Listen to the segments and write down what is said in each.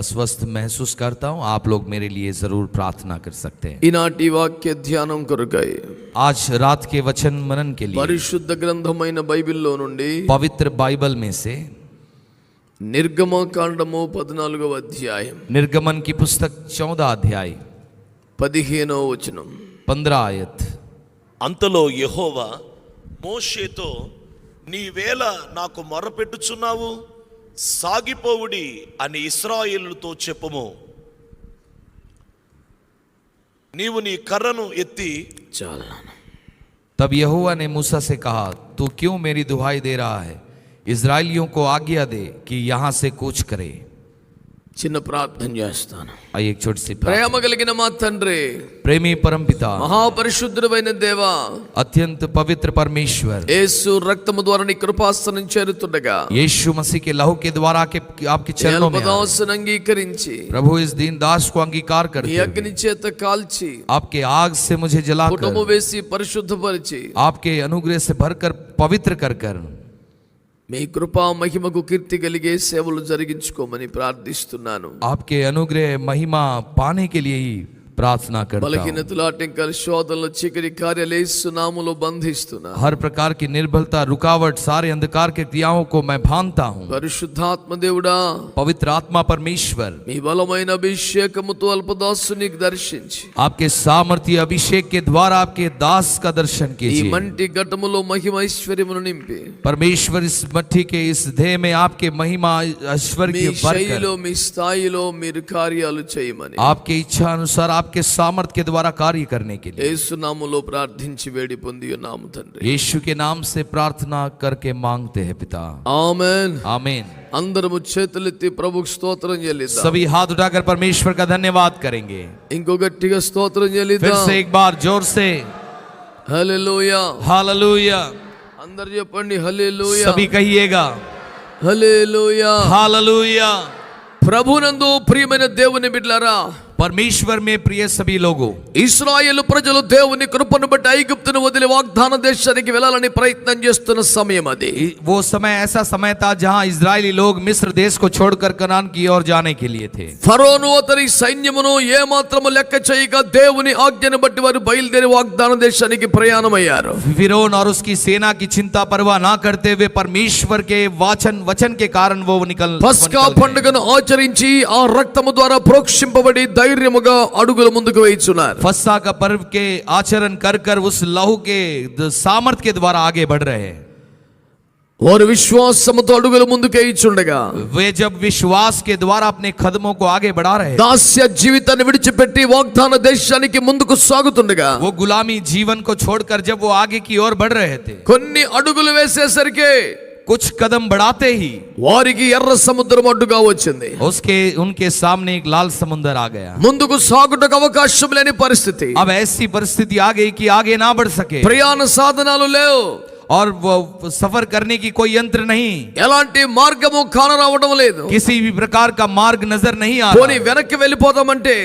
अस्वस्थ महसूस करता हूँ, आप लोग मेरे लिए जरूर प्रार्थना कर सकते हैं। ఈనాటి వాక్య ధ్యానం కొరకై आज रात के वचन मनन के लिए పరిశుద్ధ గ్రంథమైన బైబిల్లో నుండి पवित्र बाइबल में से నిర్గమకాండము 14వ అధ్యాయం निर्गमन की पुस्तक 14 अध्याय 15వ వచనం 15 आयत। అంతలో యెహోవా మోషేతో నీవేళ నాకు మొరపెట్టుచున్నావు, సాగిపోవుడి అని ఇశ్రాయేలుతో చెప్పుము. నీవు నీ కర్రను ఎత్తి చాలా तब यहोवा ने मूसा से कहा, तू क्यों मेरी दुहाई दे रहा है? इजराइलियों को आज्ञा दे कि यहाँ से कूच करे। చిన్న ప్రార్థన చేస్తాను. आइए एक छोटी सी ప్రేమ కలిగిన మా తండ్రి, प्रेमी परम पिता, మహాపరిశుద్ధుడైన దేవా, अत्यंत पवित्र परमेश्वर, యేసు రక్తము ద్వారా నీ కృపాసనం చేరుతుండగా यीशु मसीह के लहू के द्वारा आपके चरणों में పదాసన అంగీకరించి प्रभु इस दीन दास को अंगीकार నీ करते అగ్ని చేత కాల్చి आपके आग से मुझे కుటుంబం जलाकर వేసి పరిశుద్ధపరిచి आपके अनुग्रह से भरकर पवित्र कर మీ కృపా మహిమకు కీర్తి కలిగే సేవలు జరిగించుకోమని ప్రార్థిస్తున్నాను. आपके अनुग्रह महिमा पाने के लिए ही प्रार्थना करता हूं। బలహీనతలు, ఆటంకాలు, శోధనలు, చీకటి కార్యాలు యేసు నామములో బంధిస్తున్నా. हर प्रकार की निर्बलता, रुकावट, सारे अंधकार के क्रियाओं को मैं भानता हूँ। పరిశుద్ధాత్మ దేవుడా, पवित्र आत्मा परमेश्वर, మీ బలమైన అభిషేకముతో అల్పదాసునికి దర్శించి आपके सामर्थ्य अभिषेक के द्वारा आपके दास का दर्शन ఈ कीजिए। మంటి ఘటములో మహిమ ఐశ్వర్యమును నింపి परमेश्वर इस मट्टी के इस देह में आपके महिमा ऐश्वर्य మీ के శైలిలో भरकर మీ స్థాయిలో మీరు కార్యాలు చేయమని आपके इच्छा अनुसार आपके सामर्थ्य के द्वारा कार्य करने के लिए యేసు నామములో ప్రార్థించి వేడి పొంది ఉన్నాము తండ్రి. यीशु के नाम से प्रार्थना करके मांगते हैं पिता, ఆమేన్. आमीन। అందరము చేతులెత్తి ప్రభుకు స్తోత్రం చెల్లిద్దాం. सभी हाथ उठाकर परमेश्वर का धन्यवाद करेंगे। ఇంకో గట్టిగా స్తోత్రం फिर చెల్లిద్దాం. से एक बार जोर से హల్లెలూయా. हालेलुया। అందరు చెప్పండి హల్లెలూయా. सभी कहिएगा హల్లెలూయా. हालेलुया। ప్రభునందు ప్రియమైన దేవుని బిడ్డలారా, परमेश्वर में प्रिय सभी लोगों, ఇశ్రాయేలు ప్రజలు దేవుని కృపను బట్టి ఐగుప్తును వదిలి వాగ్దాన దేశానికి వెళ్ళాలని ప్రయత్నం చేస్తున్న సమయం అది. वो समय ऐसा समय था जहां इजरायली लोग मिस्र देश को छोड़कर कनान की ओर जाने के लिए थे। ఫరోను అతని సైన్యమును ఏ మాత్రము లెక్క చేయక దేవుని ఆజ్ఞను బట్టి వారు బయలుదేరి వాగ్దాన దేశానికి ప్రయాణమయ్యారు. फिरौन और उसकी सेना की चिंता परवाह ना करते हुए परमेश्वर के वचन के कारण वो निकल పస్కా పండుగను ఆచరించి ఆ రక్తము ద్వారా ప్రోక్షింపబడి ధైర్యముగా అడుగులు ముందుకు వేయుచున్నారు. फस्सा का पर्व के आचरण कर कर उस लहू के सामर्थ के द्वारा आगे बढ़ रहे हैं। వారు విశ్వాసముతో అడుగులు ముందుకు వేయుచుండగా वे जब विश्वास के द्वारा अपने कदमों को आगे बढ़ा रहे हैं, దాస్య జీవితాన్ని విడిచిపెట్టి వాగ్దాన దేశానికి ముందుకు సాగుతుండగా वो गुलामी जीवन को छोड़कर जब वो आगे की ओर बढ़ रहे थे, కొన్ని అడుగులు వేసేసరికి कुछ कदम बढ़ाते ही వారికి ఎర్ర సముద్రం అడ్డుగా వచ్చింది. उनके सामने एक लाल समुद्र आ गया। ముందుకు సాగుటకు అవకాశం లేని పరిస్థితి. अब ऐसी परिस्थिति आ गई कि आगे ना बढ़ सके ప్రయాణ సాధనాలు లేవు, और वो सफर करने की कोई यंत्र नहीं, ఎలాంటి మార్గము కానరావడం లేదు. किसी भी प्रकार का मार्ग नजर नहीं आ పోనీ रहा। వెనక్కి వెళ్ళిపోదామంటే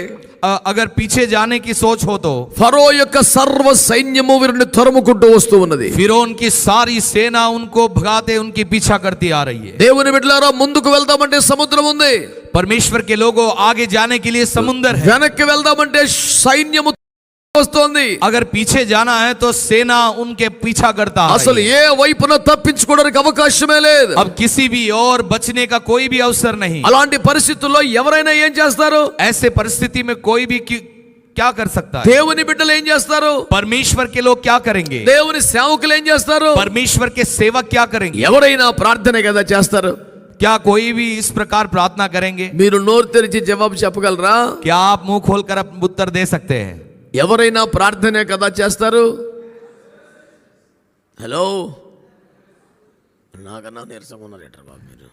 अगर पीछे जाने की सोच हो तो ఫరో యొక్క సర్వ సైన్యము వీరిని తరుముకుంటూ వస్తూ ఉన్నది. फिरौन की सारी सेना उनको भगाते उनकी पीछा करती आ रही है। దేవుని బిడ్డలారా, ముందుకు వెళ్దామంటే సముద్రం ఉంది, परमेश्वर के लोगों, आगे जाने के लिए समुद्र है। వెనక్కి వెళ్దామంటే సైన్యము వస్తోంది. अगर पीछे जाना है तो सेना उनके पीछा करता అసలు है। ఏ వైపున తప్పించుకోవడానికి అవకాశమే లేదు. अब किसी भी और बचने का कोई भी अवसर नहीं। అలాంటి పరిస్థితుల్లో ఎవరైనా ఏం చేస్తారు? ऐसे परिस्थिति में कोई भी क्या कर सकता है? దేవుని బిడ్డలు ఏం చేస్తారు? परमेश्वर के लोग क्या करेंगे? దేవుని సేవకులు ఏం చేస్తారు? परमेश्वर के सेवक क्या करेंगे? ఎవరైనా ప్రార్థన కదా చేస్తారు. क्या कोई भी इस प्रकार प्रार्थना करेंगे? మీరు నోరు తెరిచి జవాబు చెప్పగలరా? क्या आप मुंह खोलकर उत्तर दे सकते हैं? ఎవరైనా ప్రార్థనే కదా చేస్తారు. హలో, నాకన్నా నీరసంగా ఉన్నారు ఏంట్రా బాబు మీరు?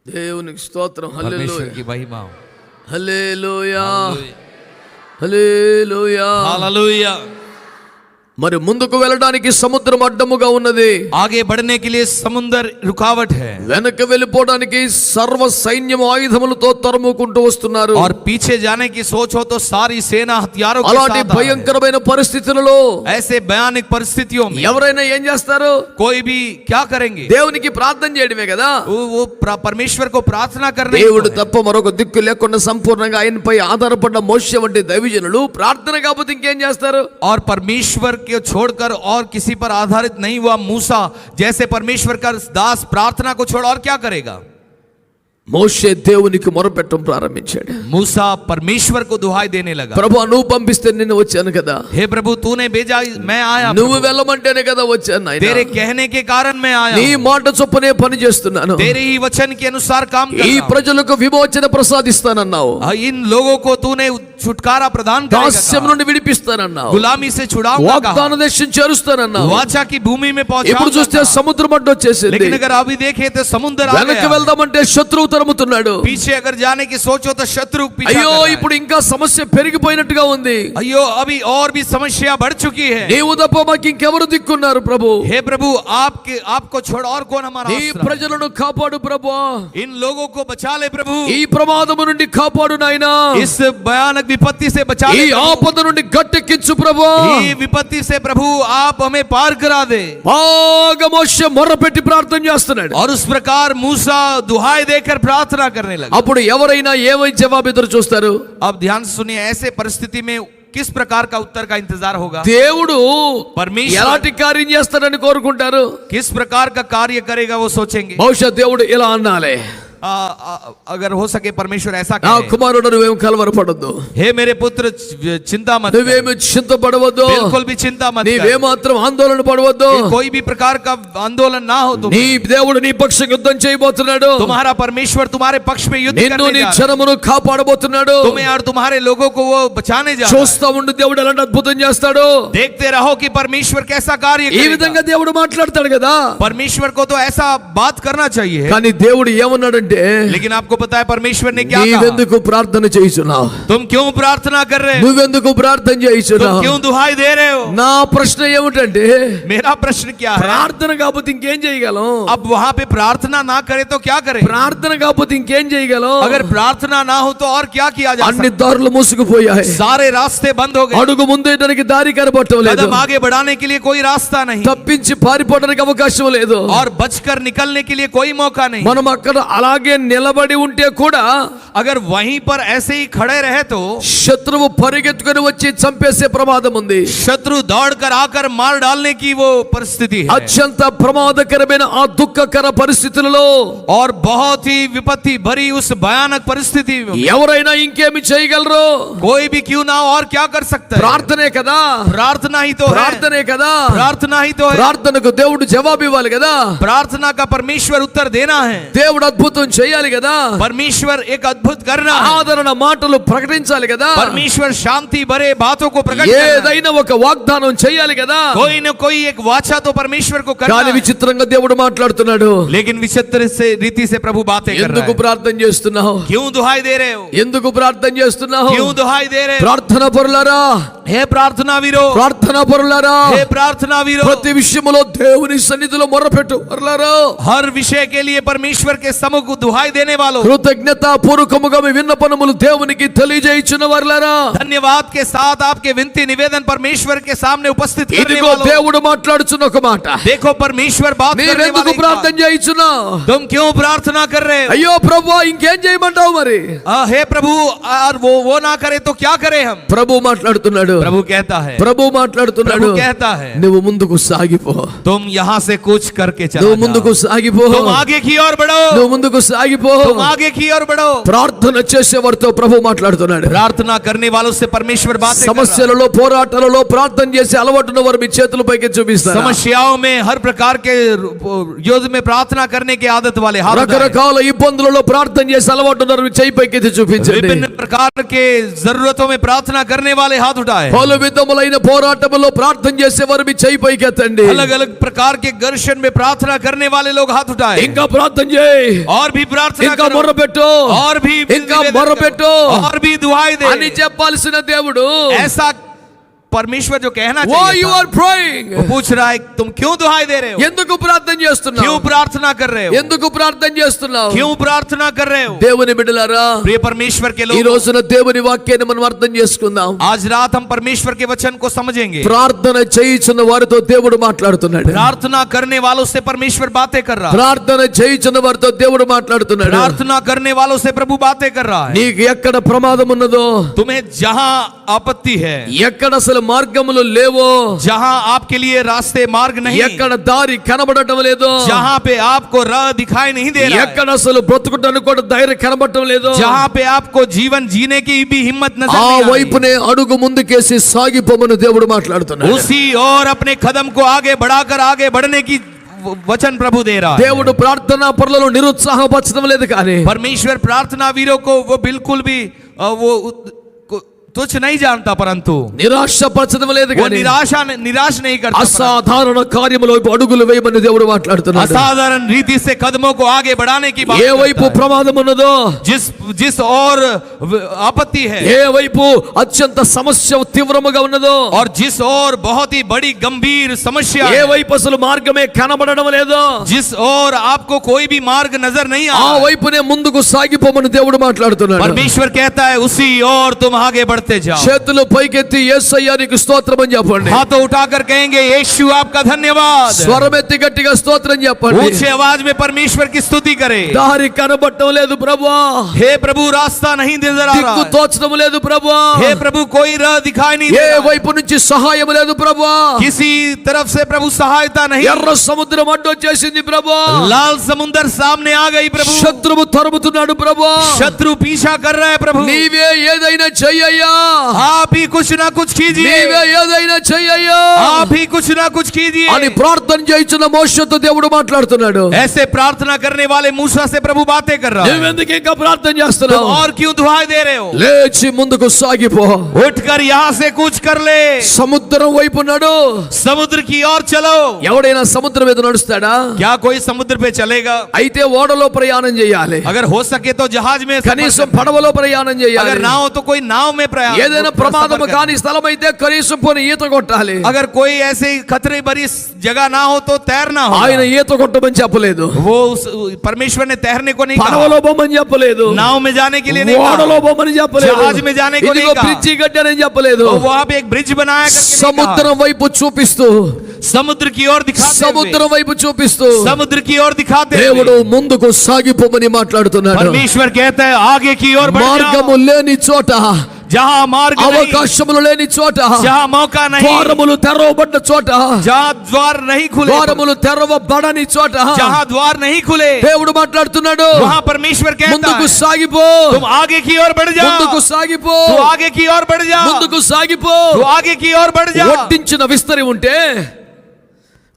దేవునికి స్తోత్రం. परमेश्वर హల్లెలూయా, की महिमा हो। హల్లెలూయా, హల్లెలూయా. हालेलुया। మరి ముందుకు వెళ్ళడానికి సముద్రం అడ్డముగా ఉన్నది, आगे बढ़ने के लिए समुद्र रुकावट है, వెనక్కి వెళ్ళిపోవడానికి సర్వ సైన్యం ఆయుధములతో తరుముకుంటూ వస్తున్నారు. और पीछे जाने की सोच हो तो सारी सेना हथियारों के అలాంటి साथ आ रहा है। భయంకరమైన పరిస్థితులలో ऐसे भयानक परिस्थितियों में ఎవరైనా ఏం చేస్తారు? कोई भी क्या करेंगे? దేవునికి ప్రార్థన చేయడమే కదా. वो परमेश्वर को प्रार्थना करने ही దేవుడు तो है। తప్ప మరొక దిక్కు లేకుండా సంపూర్ణంగా ఆయనపై ఆధారపడ్డ మోషే వంటి దైవజనులు ప్రార్థన కాకపోతే ఇంకేం చేస్తారు? और परमेश्वर को छोड़कर और किसी पर आधारित नहीं हुआ मूसा जैसे परमेश्वर का दास प्रार्थना को छोड़ और क्या करेगा? మోషే దేవునికి మొరపెట్టడం ప్రారంభించాడు. मूसा परमेश्वर को दुहाई देने लगा, ప్రభు నువ్వు పంపిస్తే నిన్ను వచ్చాను కదా, हे प्रभु तूने भेजा मैं आया, నువ్వు వెళ్ళమంటేనే కదా వచ్చాను నాయనా. तेरे कहने के कारण मैं आया నీ हूं। మాట చొప్పునే పని చేస్తున్నాను. तेरे ही वचन के अनुसार काम कर ఈ रहा हूं। ప్రజలకు విమోచన ప్రసాదిస్తానన్నావు, इन लोगों को तूने छुटकारा प्रदान దాస్యం करेगा, నుండి విడిపిస్తానన్నావు, गुलामी से छुड़ाऊंगा వాగ్దాన कहा, దేశం చేరుస్తానన్నావు. वाचा की भूमि में ఇప్పుడు చూస్తే पहुंचा। సముద్రం అడ్డు వచ్చేసింది. लेकिन अगर अभी देखे तो समुद्र आ వెనక్కి गया। వెళ్దామంటే శత్రువు తరుముతున్నాడు. पीछे अगर जाने की सोचो तो शत्रु पीछा అయ్యో कर रहा है। ఇప్పుడు ఇంకా సమస్య పెరిగిపోయినట్టుగా ఉంది. अयो अभी और भी समस्या बढ़ चुकी है। నీవు తప్ప మాకు ఇంకెవరు దిక్కున్నారు ప్రభు? हे प्रभु आपको छोड़ और कौन हमारा నీ आश्रय? ప్రజలను కాపాడు ప్రభు, इन लोगों को बचा ले प्रभु, ఈ ప్రమాదము నుండి కాపాడు నాయనా, इस भयानक विपत्ति से बचा ఈ ले प्रभु। ఆపద నుండి గట్టెక్కించు ప్రభు. ये विपत्ति से प्रभु आप हमें पार करा दे। బాగా మోషే మొర్రపెట్టి ప్రార్థన చేస్తున్నాడు. और उस प्रकार मूसा दुहाई देकर प्रार्थना करने लगा। అప్పుడు ఎవరైనా ఏమై జవాబు ఎదురు చూస్తారు? अब ध्यान से सुनिए, ऐसे परिस्थिति में किस प्रकार का उत्तर का इंतजार होगा? దేవుడు परमेश्वर ఎలాంటి కార్యం చేస్తాడని కోరుకుంటారు? किस प्रकार का कार्य करेगा वो सोचेंगे। బహుశా దేవుడు ఇలా అనాలే, अगर हो सके परमेश्वर ऐसा నా करे, కుమారుడు నువ్వేం కలవరపడొద్దు, हे मेरे पुत्र चिंता मत कर, నువ్వేమి చింతపడవద్దు, बिल्कुल भी चिंता मत कर, నీవేమాత్రం ఆందోళన పడవద్దు. कि कोई भी प्रकार का आंदोलन ना हो। నీ దేవుడు నీ పక్షం యుద్ధం చేయబోతున్నాడు. तुम्हारा परमेश्वर तुम्हारे पक्ष में युद्ध నిన్ను करने నీ जा रहा है। జనమును కాపాడబోతున్నాడు. तुम्हें और तुम्हारे लोगों को वो बचाने जा रहा है। చూస్తా ఉండు దేవుడు ఎలాంటి అద్భుతం చేస్తాడు. देखते रहो कि परमेश्वर कैसा कार्य ఈ करेगा। విధంగా దేవుడు మాట్లాడతాడు కదా. परमेश्वर को तो ऐसा बात करना चाहिए, కానీ దేవుడు ఏమన్నాడంటే, लेकिन आपको पता है परमेश्वर ने क्या कहा? నీవెందుకు ప్రార్థన చేయుచున్నావు? तुम क्यों प्रार्थना कर रहे हो? నువ్వెందుకు ప్రార్థన तुम చేయుచున్నావు? क्यों दुहाई दे रहे हो? నా ప్రశ్న ఏమిటంటే, मेरा प्रश्न क्या है? ప్రార్థన కాకపోతే ఇంకేం చేయగలం? अब वहां पे प्रार्थना ना करे तो क्या करे? ప్రార్థన కాకపోతే ఇంకేం చేయగలం? अगर प्रार्थना ना हो तो और क्या किया जा అన్ని सकता? దారులు మూసుకుపోయాయి. सारे रास्ते बंद हो गए, అడుగు ముందేయడానికి దారి కనబడటం లేదు. कदम आगे बढ़ाने के लिए कोई रास्ता नहीं, తప్పించి పారిపోవడానికి అవకాశం లేదు. और बचकर निकलने के लिए कोई मौका नहीं। మనం అక్కడ అలాగే నిలబడి ఉంటే కూడా अगर वहीं पर ऐसे ही खड़े रहे तो శత్రువు పరిగెత్తుకొని వచ్చి చంపేసే ప్రమాదం ఉంది. शत्रु दौड़कर आकर मार डालने की वो परिस्थिति है। అత్యంత ప్రమాదకరమైన ఆ దుఃఖకర పరిస్థితులలో और बहुत ही विपत्ति भरी उस भयानक परिस्थिति में ఎవరైనా ఇంకేమి చేయగలరు? कोई भी क्यों ना हो और क्या कर सकता है? ప్రార్థనే కదా, प्रार्थना ही तो है, ప్రార్థనే కదా. प्रार्थना ही तो है। ప్రార్థనకు దేవుడు జవాబు ఇవ్వాలి కదా. प्रार्थना का परमेश्वर उत्तर देना है, దేవుడు అద్భుతం చేయాలి కదా. परमेश्वर एक अद्भुत करना है, ఆదరణ మాటలు ప్రకటించాలి కదా. परमेश्वर शांति भरे बातों को प्रकट करना है। ఏదైనా ఒక వాగ్దానం చేయాలి కదా. कोई न कोई एक वाचा तो परमेश्वर को करना కానీ है। విచిత్రంగా దేవుడు మాట్లాడుతున్నాడు. लेकिन विचित्र से रीति से प्रभु बातें कर ఎందుకు रहा है। ప్రార్థన చేస్తున్నావు? क्यों दुहाई दे रहे हो? ఎందుకు ప్రార్థన చేస్తున్నావు? क्यों दुहाई दे रहे हो? ప్రార్థన పరులారా, हे प्रार्थना वीरो, ప్రార్థన పరులారా, हे प्रार्थना वीरो, ప్రతి విషయములో దేవుని సన్నిధిలో మొర్రపెట్టు పరులారా. हर विषय के लिए परमेश्वर के सम्मुख दुहाई देने वालों, కృతజ్ఞత పూర్వకముగా మీ విన్నపములు దేవునికి తెలియజేయుచున్న వారులారా, धन्यवाद के साथ आपके विनती निवेदन परमेश्वर के सामने उपस्थित करने ఇదిగో वालों, దేవుడు మాట్లాడుచున్న ఒక మాట. देखो परमेश्वर बात करने वाला నీవెందుకు एक ప్రార్థన बात। చేయుచున్నావు? तुम क्यों प्रार्थना कर रहे हो? అయ్యో ప్రభువా, ఇంకేం చేయమంటావు మరి? हे प्रभु, और वो ना करे तो क्या करें हम? ప్రభు మాట్లాడుతున్నాడు. प्रभु कहता है, ప్రభు మాట్లాడుతున్నాడు. प्रभु कहता है, నువ్వు ముందుకు సాగిపో, तुम यहाँ से कुछ करके నువ్వు चलो, ముందుకు సాగిపో, तुम आगे की ओर बढ़ो, నువ్వు ముందుకు సాగిపో. तुम आगे की ओर बढ़ो। ప్రార్థన చేసేవారితో ప్రభు మాట్లాడుతున్నాడు. प्रार्थना करने वालों से परमेश्वर बातें कर रहा है। సమస్యలలో పోరాటాలలో ప్రార్థన చేసే అలవాటున్న వారు మీ చేతుల పైకి చూపిస్తారు. समस्याओं में हर प्रकार के युद्ध में प्रार्थना करने की आदत वाले हाथ उठाएं। రకరకాల ఇబ్బందులలో ప్రార్థన చేసే అలవాటున్నారు, మీ చేయి పైకి చూపించండి. विभिन्न प्रकार के जरूरतों में प्रार्थना करने वाले हाथ उठाए। పలు విధములైన పోరాటములో ప్రార్థన చేసేవారు మీ చేయి పైకి ఎత్తండి. अलग अलग प्रकार के घर्षण में प्रार्थना करने वाले लोग हाथ उठाए। ఇంకా ప్రార్థన చేయి, और भी प्रार्थना ఇంకా करो, మొర్రపెట్టు, और भी ఇంకా निवेदन మొర్రపెట్టు करो, और भी दुआएं दे అని చెప్పాల్సిన దేవుడు ऐसा परमेश्वर जो कहना why चाहिए you था, are praying? वो पूछ रहा है तुम क्यों दुहाई दे रहे हो, ఎందుకు ప్రార్థన क्यों చేస్తున్నావు? प्रार्थना कर रहे हो, ఎందుకు ప్రార్థన చేస్తున్నావు? क्यों प्रार्थना कर रहे हो। దేవుని బిడ్డలారా, प्रिय परमेश्वर के ఈ लोग, రోజున దేవుని వాక్యాన్ని మనం అర్థం చేసుకుందాం. आज रात हम परमेश्वर के वचन को समझेंगे। ప్రార్థన చేయుచున్న వారితో దేవుడు మాట్లాడుతున్నాడు. प्रार्थना करने वालों से परमेश्वर बातें कर रहा है, ప్రార్థన చేయుచున్న వారితో దేవుడు మాట్లాడుతున్నాడు. प्रार्थना करने वालों से प्रभु बातें कर रहा है। నీకు ఎక్కడ ప్రమాదం ఉన్నదో, तुम्हें जहां आपत्ति है, ఎక్కడ అసలు మార్గములు లేవో, जहां आपके लिए रास्ते मार्ग नहीं, ఎక్కడ దారి కనబడటం లేదో, जहां पे आपको राह दिखाई नहीं दे रहा ఎక్కడ అసలు బ్రతుకుటానికి కూడా ధైర్యం కనబడటం లేదో, है, जहां पे आपको जीवन जीने की भी हिम्मत नजर ఆ नहीं आ रही, వైపునే అడుగు ముందుకేసి సాగిపోమని దేవుడు మాట్లాడుతున్నాడు. उसी और अपने कदम को आगे बढ़ाकर आगे बढ़ने की वचन प्रभु दे रहा है। దేవుడు ప్రార్థనా పరులను నిరుత్సాహపరచడం లేదు, కానీ परमेश्वर प्रार्थना वीरों को वो बिल्कुल भी वो तुच्छ नहीं जानता, परंतु నిరాశపరచడం లేదు, वो కానీ निराश नहीं करता, అసాధారణ కార్యముల వైపు అడుగులు వేయమని దేవుడు మాట్లాడుతున్నాడు. असाधारण रीति से कदमों को आगे बढ़ाने की बात ఏ వైపు करता है। ప్రమాదం ఉన్నదో, जिस और आपत्ति है, ఏ వైపు అత్యంత సమస్య తీవ్రముగా ఉన్నదో, और जिस और बहुत ही बड़ी गंभीर समस्या ఏ है, వైపు అసలు మార్గమే కనబడడం లేదో, जिस और आपको कोई भी मार्ग नजर नहीं आ ఆ रहा है, వైపునే ముందుకు సాగిపోమని దేవుడు మాట్లాడుతున్నాడు. परमेश्वर कहता है उसी और तुम आगे बढ़ते जाओ। చేతులు పైకెత్తి యేసయ్యా నీకు స్తోత్రం అని చెప్పండి. हाथों उठाकर कहेंगे यीशु आपका धन्यवाद, స్వరమెత్తి గట్టిగా స్తోత్రం చెప్పండి. ऊंची आवाज में परमेश्वर की स्तुति करें। దారి కనబడటం లేదు ప్రభువా, हे प्रभु रास्ता नहीं नजर आ దిక్కు रहा है, తోచడం లేదు ప్రభువా, हे प्रभु कोई राह दिखाई नहीं ఏ दे रहा है, వైపు నుంచి సహాయం లేదు ప్రభువా, किसी तरफ से प्रभु सहायता नहीं, ఎర్ర సముద్రం అడ్డొచ్చేసింది ప్రభువా, लाल समुंदर सामने आ गई प्रभु, శత్రువు తరుముతున్నాడు ప్రభువా, शत्रु पीछा कर रहा है प्रभु, నీవే ఏదైనా చెయ్యయ్యా, आप ही कुछ ना कुछ कीजिए, నీవే ఏదైనా చెయ్యయ్యా आप ही कुछ ना कुछ कीजिए। అని ప్రార్థన చేయించిన మోషతో దేవుడు మాట్లాడుతున్నాడు. ऐसे प्रार्थना करने वाले मूसा से प्रभु बातें कर रहा है, నువ్వెందుకు ఇంకా ప్రార్థన तुम చేస్తున్నావు? और क्यों दुहाई दे रहे हो, లేచి ముందుకు సాగిపో, उठकर यहाँ से कुछ कर ले, సముద్రం వైపు నడు. समुद्र की ओर चलो। ఎవడైనా సముద్రం మీద నడుస్తాడా? क्या कोई समुद्र पे चलेगा? అయితే ఓడలో ప్రయాణం చేయాలి, अगर हो सके तो जहाज में सफर కనీసం करना। పడవలో ప్రయాణం చేయాలి. अगर ना हो तो कोई नाव में प्रयास, ఏదైనా ప్రమాదం కాని స్థలం అయితే కనీసం పోని ఈత కొట్టాలి. अगर कोई ऐसे खतरे भरी जगह ना हो तो तैरना हो। ఆయన ఈత కొట్టమని చెప్పలేదు, वो परमेश्वर ने तैरने को नहीं कहा, పడవలో బొమ్మని చెప్పలేదు, नाव में जाने के लिए नहीं ఓడలో कहा, బొమ్మని చెప్పలేదు, जहाज में जाने को नहीं ఇదిగో कहा। బ్రిడ్జి కట్టానని చెప్పలేదు. तो वहां पे एक ब्रिज बनाया करके नहीं సముద్రం వైపు చూపిస్తూ, कहा। समुद्र की ओर दिखाते हुए, సముద్రం వైపు చూపిస్తూ समुद्र की ओर दिखाते దేవుడు हुए ముందుకు సాగిపోమని మాట్లాడుతున్నాడు. परमेश्वर कहता है आगे की ओर बढ़ మార్గము जाओ। లేని చోట, जहां मार्ग नहीं, అవకాశములు లేని చోట, जहां मौका नहीं, ద్వారములు తెరవబడ్డ చోట, जहां द्वार नहीं खुले, ద్వారములు తెరవబడని చోట जहां द्वार नहीं खुले, దేవుడు మాట్లాడుతున్నాడు. वहां परमेश्वर कहता ముందుకు है సాగిపో, तुम आगे की ओर बढ़ जाओ, ముందుకు సాగిపో, तू आगे की ओर बढ़ जाओ, ముందుకు సాగిపో. तू आगे की ओर बढ़ जाओ। వడ్డించిన విస్తరి ఉంటే,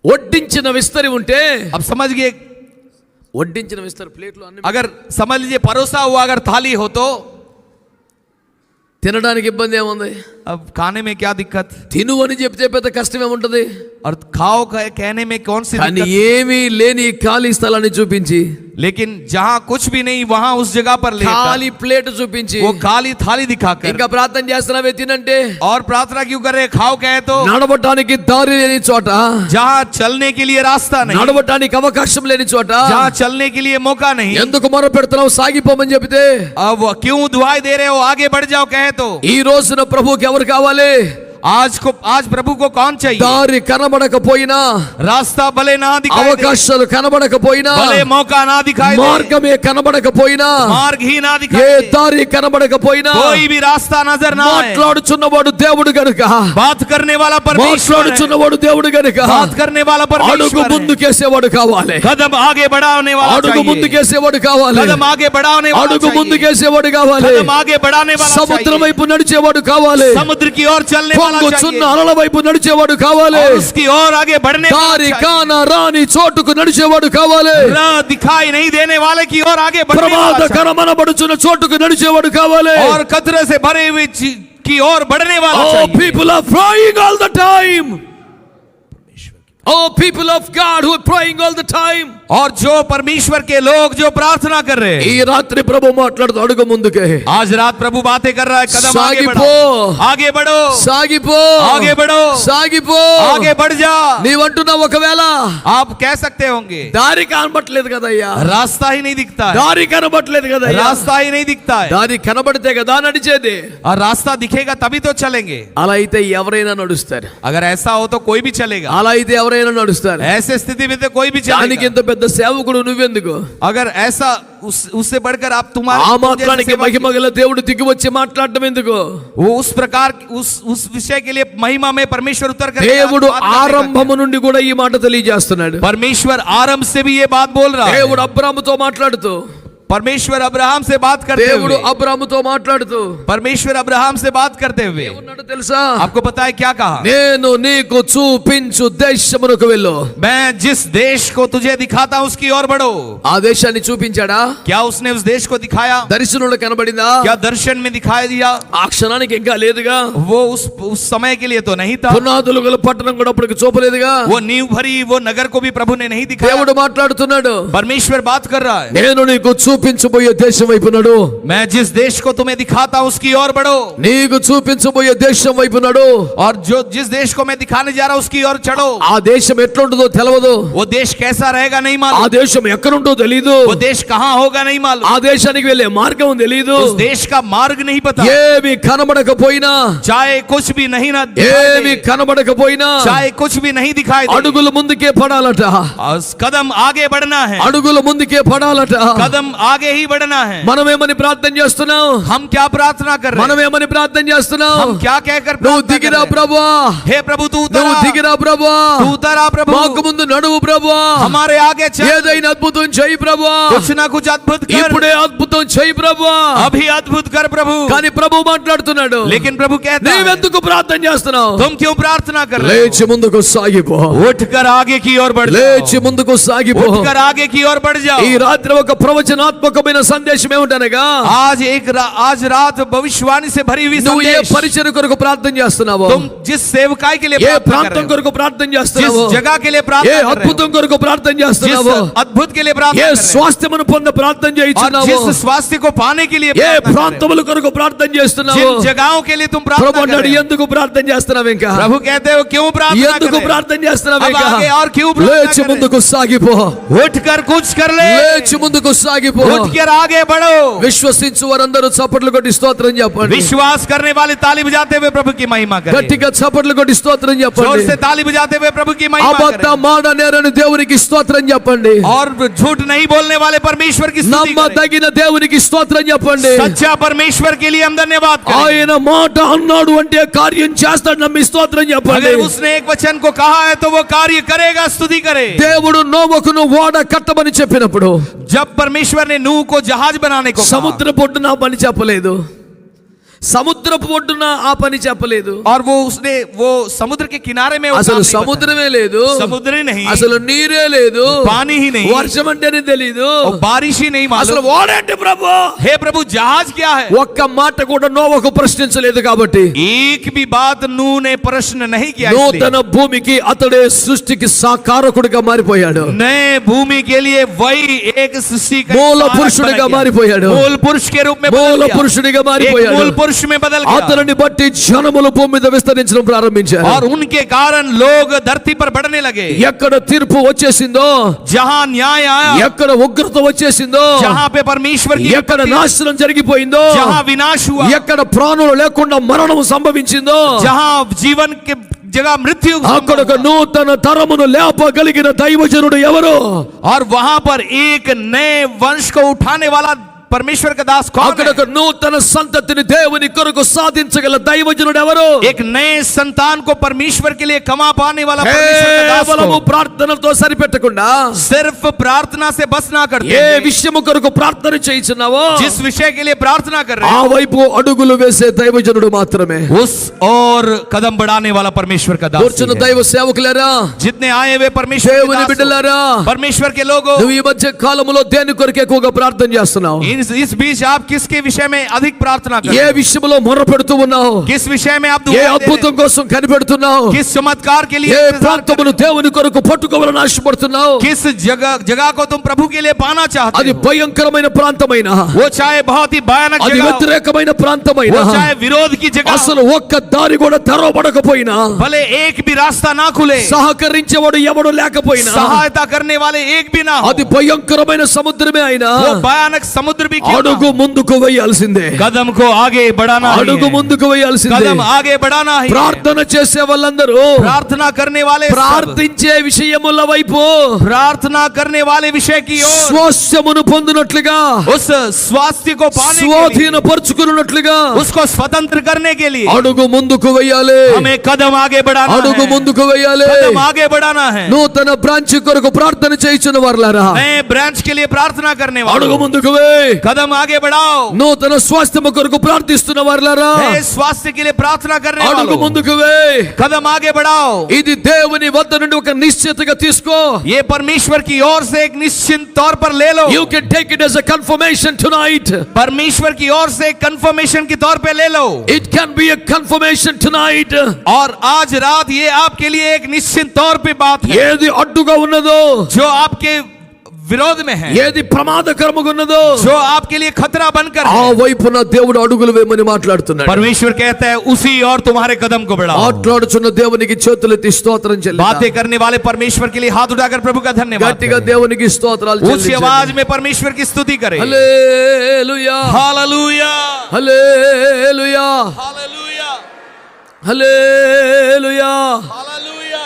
వడ్డించిన విస్తరి ఉంటే, अब समझ गए, వడ్డించిన విస్తరి ప్లేట్లో అన్ని अगर समझ लीजिए परोसा हुआ अगर थाली हो तो తినడానికి ఇబ్బంది ఏముంది? अब खाने में क्या दिक्कत, తిను అని చెప్తే పెద్ద కష్టం ఏముంటది? और खाओ कहने में कौन सी కానీ दिक्कत, ఏమీ లేని ఖాళీ స్థలాన్ని చూపించి, लेकिन जहां कुछ भी नहीं वहां उस जगह पर लेकर ఖాళీ ప్లేట్ చూపించి, वो खाली थाली दिखाकर ఇంకా ప్రార్థన చేస్తున్నావే తినంటే, और प्रार्थना क्यों कर रहे, खाओ कहे तो నడవటానికి దారి లేని చోట, जहां चलने के लिए रास्ता नहीं, నడవటానికి అవకాశం లేని చోట जहां चलने के लिए मौका नहीं, ఎందుకు మొర పెడుతున్నావు? సాగిపోమని చెబితే, अब क्यों दुआई दे रहे हो, आगे बढ़ जाओ कहे तो ఈ రోజున ప్రభువుకి ఎవరు కావాలి? आज प्रभु को कौन चाहिए, దారి కనబడకపోయినా, रास्ता भले ना दिखाई दे, అవకాశాలు కనబడకపోయినా, भले मौका ना दिखाई दे, మార్గమే కనబడకపోయినా, मार्ग ही ना ఏ दिखाई दे, దారి కనబడకపోయినా, कोई भी रास्ता नजर ना आए, మాట్లాడుచున్నవాడు దేవుడు గనుక, बात करने वाला परमेश्वर है, మాట్లాడుచున్నవాడు దేవుడు గనుక, बात करने वाला అడుగు परमेश्वर है, ముందుకేసేవాడు కావాలి, कदम आगे बढ़ाने वाला అడుగు चाहिए, ముందుకేసేవాడు కావాలి, कदम आगे बढ़ाने वाला అడుగు चाहिए, ముందుకేసేవాడు కావాలి, कदम आगे बढ़ाने वाला సముద్రం चाहिए, వైపు నడిచేవాడు కావాలి, समुद्र की ओर चलने वाला పొంగుచున్న चाहिए, అలల వైపు నడిచేవాడు కావాలి, और उसकी ओर आगे बढ़ने वाला దారి चाहिए, కాన రాని చోటుకు నడిచేవాడు కావాలి, राह दिखाई नहीं देने वाले की ओर आगे बढ़ने वाला चाहिए, ప్రమాదకరమనబడుచున్న చోటుకు నడిచేవాడు కావాలి. और खतरे से भरे हुए की ओर बढ़ने वाला Oh, चाहिए। people are praying all the time. Oh, people of God who are praying all the time. और जो परमेश्वर के लोग जो प्रार्थना कर रहे ఈ हैं, రాత్రి ప్రభు మాట్లాడుతూ అడుగు ముందుకే, आज रात प्रभु बातें कर रहा है, कदम आगे सागिपो। बढ़ो, आगे बढ़ो, సాగిపో, आगे बढ़ो, సాగిపో. आगे बढ़ जा। నీవంటున్నావు ఒకవేళ आप कह सकते होंगे దారి కనబడట్లేదు కదయ్యా, रास्ता ही नहीं दिखता है, దారి కనబడట్లేదు కదయ్యా. रास्ता ही नहीं दिखता है। దారి కనబడితే కదా నడిచేది. और रास्ता दिखेगा तभी तो चलेंगे। అలా అయితే ఎవరైనా నడుస్తారు, अगर ऐसा हो तो कोई भी चलेगा, అలా అయితే ఎవరైనా నడుస్తారు. ऐसे स्थिति में तो कोई भी దానికి चलेगा। ఇంత పెద్ద సేవకుడు నువ్వెందుకు? अगर ऐसा उससे बढ़कर आप ఆ तुम्हारे మాత్రానికి మహిమగల దేవుడు దిగి వచ్చి మాట్లాడటం ఎందుకు? वो उस प्रकार उस विषय के लिए महिमा में परमेश्वर उतर कर దేవుడు ఆరంభము నుండి కూడా ఈ మాట తెలియజేస్తున్నాడు. परमेश्वर आरंभ से भी ये बात बोल रहा है। దేవుడు అబ్రాహాముతో మాట్లాడుతూ, परमेश्वर अब्राहम से बात करते దేవుడు हुए, అబ్రాహాముతో మాట్లాడుతూ परमेश्वर अब्राहम से बात करते हुए ఏమన్నాడో తెలుసా? आपको पता है क्या कहा? నేను నీకు చూపించు దేశమునకు వెళ్ళు. मैं जिस देश को तुझे दिखाता हूं उसकी ओर बढ़ो। ఆ దేశాన్ని చూపించాడా? क्या उसने उस देश को दिखाया? దర్శనంలో కనబడిందా? क्या दर्शन में दिखाई दिया? ఆ క్షణానికి ఇంకా లేదుగా. वो उस समय के लिए तो नहीं था। పునాదులు గల పట్టణం కూడా అప్పటికి చూపలేదుగా. वो नींव भरी वो नगर को भी प्रभु ने नहीं दिखाया। దేవుడు మాట్లాడుతున్నాడు, परमेश्वर बात कर रहा है, నేను నీకు చూపించబోయే దేశం వైపు నడు. मैं जिस देश को तुम्हें दिखाता हूं उसकी ओर बढ़ो। నీకు చూపించబోయే దేశం వైపు నడు. और जो जिस देश को मैं दिखाने जा रहा हूं उसकी ओर चढ़ो। ఆ దేశం ఎట్లుంటుందో తెలియదు, वो देश कैसा रहेगा नहीं ఆ मालूम, దేశం ఎక్కడుంటో తెలీదు, वो देश कहां होगा नहीं मालूम, ఆ దేశానికి వెళ్ళే మార్గం తెలీదు. उस देश का मार्ग नहीं पता। ఏమి కనబడకపోయినా, चाहे कुछ भी नहीं ना ఏమి కనబడకపోయినా चाहे कुछ भी नहीं दिखाई दे, అడుగులు ముందుకే పడాలట, कदम आगे बढ़ना है, అడుగులు ముందుకే పడాలట. कदम आगे ही बढ़ना है। మనమేమని ప్రార్థన చేస్తున్నాం? हम क्या प्रार्थना कर रहे हैं? మనమేమని ప్రార్థన చేస్తున్నాం? हम क्या कहकर నువ్వు प्रार्थना कर దిగిరా रहे हैं? ప్రభువా, हे प्रभु तू నువ్వు उतरा, దిగిరా ప్రభువా, तू उतरा प्रभु, మాకు ముందు నడువు ప్రభువా, हमारे आगे चल, ఏదైనా అద్భుతం చేయి ప్రభువా, कुछ ना कुछ अद्भुत कर, ఇప్పుడే అద్భుతం చేయి ప్రభువా. अभी अद्भुत कर प्रभु। కానీ ప్రభు మాట్లాడుతున్నాడు, लेकिन प्रभु कहता है, నీవెందుకు ప్రార్థన చేస్తున్నావు? तुम क्यों प्रार्थना कर रहे లేచి ముందుకు సాగిపో, हो? उठकर आगे की ओर बढ़ లేచి जाओ, ముందుకు సాగిపో. उठकर आगे की ओर बढ़ जाओ। ఈ రాత్రి ఒక ప్రవచనాత్మకమైన సందేశం ఏమిటనగా, आज रात भविष्यवाणी से भरी हुई నువ్వు ఏ संदेश, పరిచర్య కొరకు ప్రార్థన చేస్తున్నావో, तुम जिस सेवकाई के लिए ఏ प्रार्थना कर ప్రాంతం रहे हो, కొరకు ప్రార్థన जिस చేస్తున్నావో, जगह के लिए ఏ प्रार्थना कर रहे हो, అద్భుతం కొరకు ప్రార్థన जिस చేస్తున్నావో, अद्भुत के लिए ఏ प्रार्थना कर रहे हो, స్వాస్థ్యమును పొంద ప్రార్థన और చేయించున్నావో, जिस स्वास्थ्य को पाने के लिए ఏ प्रार्थना कर रहे हो, ప్రాంతముల కొరకు ప్రార్థన చేస్తున్నావో, जिन जगहों के लिए तुम प्रार्थना ప్రభు कर అన్నాడు, रहे हो, ఎందుకు ప్రార్థన చేస్తున్నావు? ఇంకా प्रभु कहते हो क्यों प्रार्थना कर ఎందుకు रहे हो? ప్రార్థన చేస్తున్నావు? अब ఇంకా आगे और क्यों प्रार्थना లేచి कर रहे ముందుకు సాగిపో, हो? उठकर कुछ कर ले, లేచి ముందుకు సాగిపో. उठकर आगे बढ़ो। విశ్వసించు వారందరూ చప్పట్లు కొట్టి స్తోత్రం చెప్పండి. विश्वास करने वाले ताली बजाते हुए प्रभु की महिमा करें। గట్టిగా చప్పట్లు కొట్టి స్తోత్రం जोर చెప్పండి. से ताली बजाते हुए प्रभु की महिमा అబద్ధ करें। మాడనేరని దేవునికి స్తోత్రం చెప్పండి. और झूठ नहीं बोलने वाले परमेश्वर की स्तुति करें। నమ్మదగిన దేవునికి స్తోత్రం చెప్పండి. सच्चा परमेश्वर के लिए हम धन्यवाद करें। ఆయన మాట అన్నాడు అంటే కార్యం చేస్తాడు, నమ్మి స్తోత్రం చెప్పండి. अगर उसने एक वचन को कहा है तो वो कार्य करेगा, स्तुति करे। దేవుడు నోవకును ఓడ కట్టమని చెప్పినప్పుడు जब परमेश्वर ने नूह को जहाज बनाने को कहा, సముద్ర పొడ్డున ఆ పని చెప్పలేదు, సముద్రపు ఒడ్డున ఆ పని చెప్పలేదు. और वो समुद्र के किनारे में वो అసలు काम नहीं సముద్రమే లేదు, बताया। समुद्र ही नहीं, అసలు నీరే లేదు, पानी ही नहीं, వర్షం అంటేనే తెలీదు, और बारिश ही नहीं అసలు मालूम। ఓడేంటి ప్రభు? हे प्रभु जहाज क्या है? ఒక్క మాట కూడా నోవకు ప్రశ్నించలేదు కాబట్టి एक भी बात नूह ने प्रश्न नहीं किया, నూతన భూమికి అతడే సృష్టికి సాకారకుడిగా మారిపోయాడు. नए भूमि के लिए वही एक सृष्टि का మూల सहारक పురుషుడిగా बन गया। మారిపోయాడు. मूल पुरुष के रूप में మూల बदल गया। పురుషుడిగా एक మారిపోయాడు. मूल पुरुष में बदल गया। అతనిని బట్టి జనములు భూమి మీద విస్తరించడం ప్రారంభించారు. और उनके कारण लोग धरती पर बढ़ने लगे। ఎక్కడ తీర్పు వచ్చేసిందో, जहां न्याय आया, ఎక్కడ ఉగ్రత వచ్చేసిందో, जहां पे परमेश्वर की ఎక్కడ विपत्ति, నాశనం జరిగిపోయిందో, जहां विनाश हुआ, ఎక్కడ ప్రాణులు లేకుండా మరణం సంభవించిందో, जहां जीवन के जगह मृत्यु అక్కడ ఒక నూతన తరమును లేపగలిగిన దైవజనుడు ఎవరు? और वहां पर एक नए वंश को उठाने वाला परमेश्वर का दास कौन అక్కడ है? ఒక నూతన సంతతిని దేవుని కొరకు సాధించగల దైవజనుడు ఎవరు? एक नए संतान को परमेश्वर के लिए कमा पाने वाला परमेश्वर का दास కేవలము को ప్రార్థనతో సరిపెట్టకుండా सिर्फ प्रार्थना से बस ना करते ఏ हुए, విషయము కొరకు ప్రార్థన చేయించున్నావో जिस विषय के लिए प्रार्थना कर रहे ఆ हैं వైపు అడుగులు వేసే దైవజనుడు మాత్రమే. उस और कदम बढ़ाने वाला परमेश्वर का दास కూర్చున్న ही है। దైవ సేవకులారా, जितने आए हुए परमेश्वर के దేవుని दास हो, బిడ్డలారా, परमेश्वर के लोगों, నువ్వు ఈ మధ్య కాలంలో దేని కొరకు ఎక్కువగా ప్రార్థన చేస్తున్నావు? इस बीच आप किसके विषय में अधिक प्रार्थना ఏ करें? విషయంలో మొర్ర పెడుతూ ఉన్నావు? किस विषय में आप ఏ दुआ दे रहे అద్భుతం हैं? కోసం కనిపెడుతున్నావు? किस चमत्कार के लिए ఏ इंतजार कर ప్రాంతమును रहे దేవుని కొరకు పట్టుకోవాలని ఆశపడుతున్నావు? हो? किस जगह को तुम प्रभु के लिए पाना चाहते అది हो? భయంకరమైన ప్రాంతమైన, वो चाहे बहुत ही भयानक అది जगह हो, వ్యతిరేకమైన ప్రాంతమైన, वो चाहे विरोध की जगह हो, అసలు ఒక్క దారి కూడా తెరవబడకపోయినా, भले एक भी रास्ता ना खुले, సహకరించేవాడు ఎవడు లేకపోయినా, सहायता करने वाले एक भी ना हो, అది భయంకరమైన సముద్రమే అయినా वो भयानक समुद्र भी क्यों ना అడుగు हो, ముందుకు వేయాల్సిందే. कदम को आगे बढ़ाना ही అడుగు है। ముందుకు వేయాల్సిందే. कदम आगे बढ़ाना ही है। ప్రార్థన చేసే వాళ్ళందరూ प्रार्थना करने वाले सब, ప్రార్థించే విషయముల వైపు प्रार्थना करने वाले विषय की ओर, స్వాస్థ్యమును పొందినట్లుగా, उस स्वास्थ्य को पाने के लिए, స్వాధీనపరుచుకున్నట్లుగా उसको स्वतंत्र करने के लिए అడుగు ముందుకు వేయాలి. हमें कदम आगे बढ़ाना అడుగు है। ముందుకు వేయాలి. कदम आगे बढ़ाना है। నూతన బ్రాంచ్ కొరకు ప్రార్థన చేయుచున్న వారలారా, नए ब्रांच के लिए प्रार्थना करने అడుగు वाले, ముందుకు వేయి. कदम आगे बढ़ाओ। నూతన స్వాస్థ్యము కొరకు ప్రార్థిస్తున్న వారలారా, नए स्वास्थ्य के लिए प्रार्थना करने అడుగు वालों, ముందుకు వేయి. कदम आगे बढ़ाओ। ఇది దేవుని వద్ద నుండి ఒక నిశ్చయతగా తీసుకో. ये परमेश्वर की ओर से एक निश्चित तौर पर ले लो। You can take it as a confirmation tonight. परमेश्वर की ओर से कंफर्मेशन के तौर पे ले लो। It can be a confirmation tonight. और आज रात ये आपके लिए एक निश्चित तौर पे बात है। ఏది అడ్డుగా ఉన్నదో, जो आपके विरोध में है, ఏది ప్రమాదకరముగా ఉన్నదో, जो आपके लिए खतरा बनकर ఆ है, వైపున దేవుడు అడుగులు వేయమని మాట్లాడుతున్నాడు. परमेश्वर कहता है उसी और तुम्हारे कदम को बढ़ाओ। మాట్లాడుచున్న దేవునికి చేతులెత్తి స్తోత్రం చెల్లిద్దాం. बातें करने वाले परमेश्वर के लिए हाथ उठाकर प्रभु का धन्यवाद గట్టిగా करें। దేవునికి స్తోత్రాలు ऊंची చెల్లించండి. आवाज में परमेश्वर की स्तुति करें। హల్లెలూయా, hallelujah, hallelujah, hallelujah, hallelujah. Hallelujah.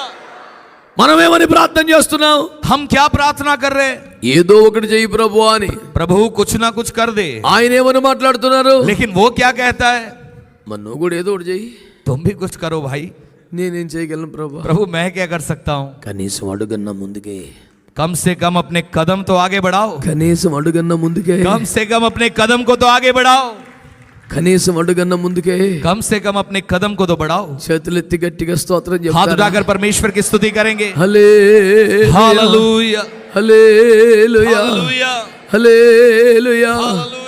మనమేమని ప్రార్థన చేస్తున్నాం? हम क्या प्रार्थना कर रहे हैं? ఏదో ఒకటి చెయ్యి ప్రభు అని. प्रभु कुछ ना कुछ कर दे। ఆయన ఏమని మాట్లాడుతున్నారు? लेकिन वो क्या कहता है? మరి నువ్వు కూడా ఏదో ఒకటి చెయ్యి. तुम भी कुछ करो भाई। నేనేం చేయగలను ప్రభు? प्रभु मैं क्या कर सकता हूँ? కనీసం అడుగన్నా ముందుకే, कम से कम अपने कदम तो आगे बढ़ाओ। కనీసం అడుగన్నా ముందుకే, कम से कम अपने कदम को तो आगे बढ़ाओ। కనీసం అడుగన్నా ముందుకే. कम से कम अपने कदम को तो बढ़ाओ। చేతులెత్తి గట్టిగా స్తోత్రం हाथ చెప్తారా? उठाकर परमेश्वर की स्तुति करेंगे। హల్లెలూయా, hallelujah, hallelujah, hallelujah, hallelujah. Hallelujah.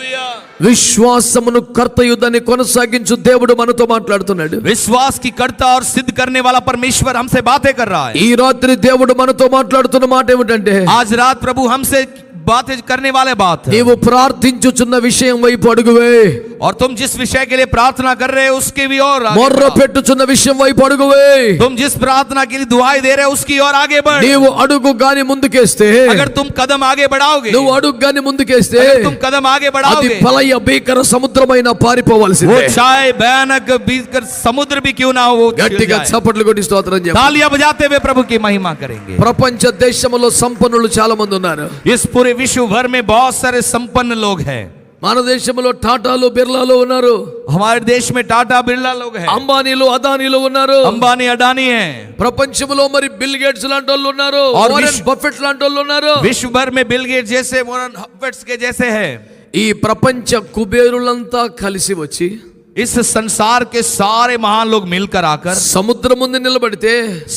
విశ్వాసమును కర్తయుద్ధాన్ని కొనసాగించు దేవుడు మనతో మాట్లాడుతున్నాడు. विश्वास की कर्ता और सिद्ध करने वाला परमेश्वर हमसे बातें कर रहा है। ఈ రాత్రి దేవుడు మనతో మాట్లాడుతున్న మాట ఏమిటంటే, आज रात प्रभु हमसे बातें करने वाले बात है। నీవు ప్రార్థించుచున్న విషయం వైపు అడుగువే. और तुम जिस विषय के लिए प्रार्थना कर रहे हो उसके भी और आगे మొర్ర बढ़ो। పెట్టుచున్న విషయం వైపు అడుగువే. तुम जिस प्रार्थना के लिए दुआई दे रहे हो उसकी और आगे बढ़। నీవు అడుగు గాని ముందుకేస్తే, अगर तुम कदम आगे बढ़ाओगे, నువ్వు అడుగు గాని ముందుకేస్తే, अगर तुम कदम आगे అది बढ़ाओगे, ప్రళయ భీకర సముద్రమైన वो పారిపోవలసిందే. चाहे भयानक भीकर समुद्र भी क्यों ना हो, वो छिल గట్టిగా जाए। చప్పట్లు కొట్టి స్తోత్రం చెప్పు. तालियां बजाते हुए प्रभु की महिमा करेंगे। ప్రపంచ దేశంలో సంపన్నులు చాలా మంది ఉన్నారు. इस पूरे विश्व भर में बहुत सारे संपन्न लोग हैं। మన దేశంలో టాటాలు బిర్లాలు ఉన్నారు, हमारे देश में टाटा बिरला लोग हैं, అంబానీలు అదానీలు ఉన్నారు, अंबानी अडानी हैं। ప్రపంచంలో మరి బిల్ గేట్స్ లాంటి వాళ్ళు ఉన్నారు, और వారెన్ विश्व- బఫెట్ లాంటి వాళ్ళు ఉన్నారు. विश्व भर में बिल गेट्स जैसे, वॉरेन बफेट के जैसे हैं। ఈ ప్రపంచ కుబేరులంతా కలిసి వచ్చి इस संसार के सारे महान लोग मिलकर आकर సముద్రం ముందు నిలబడితే,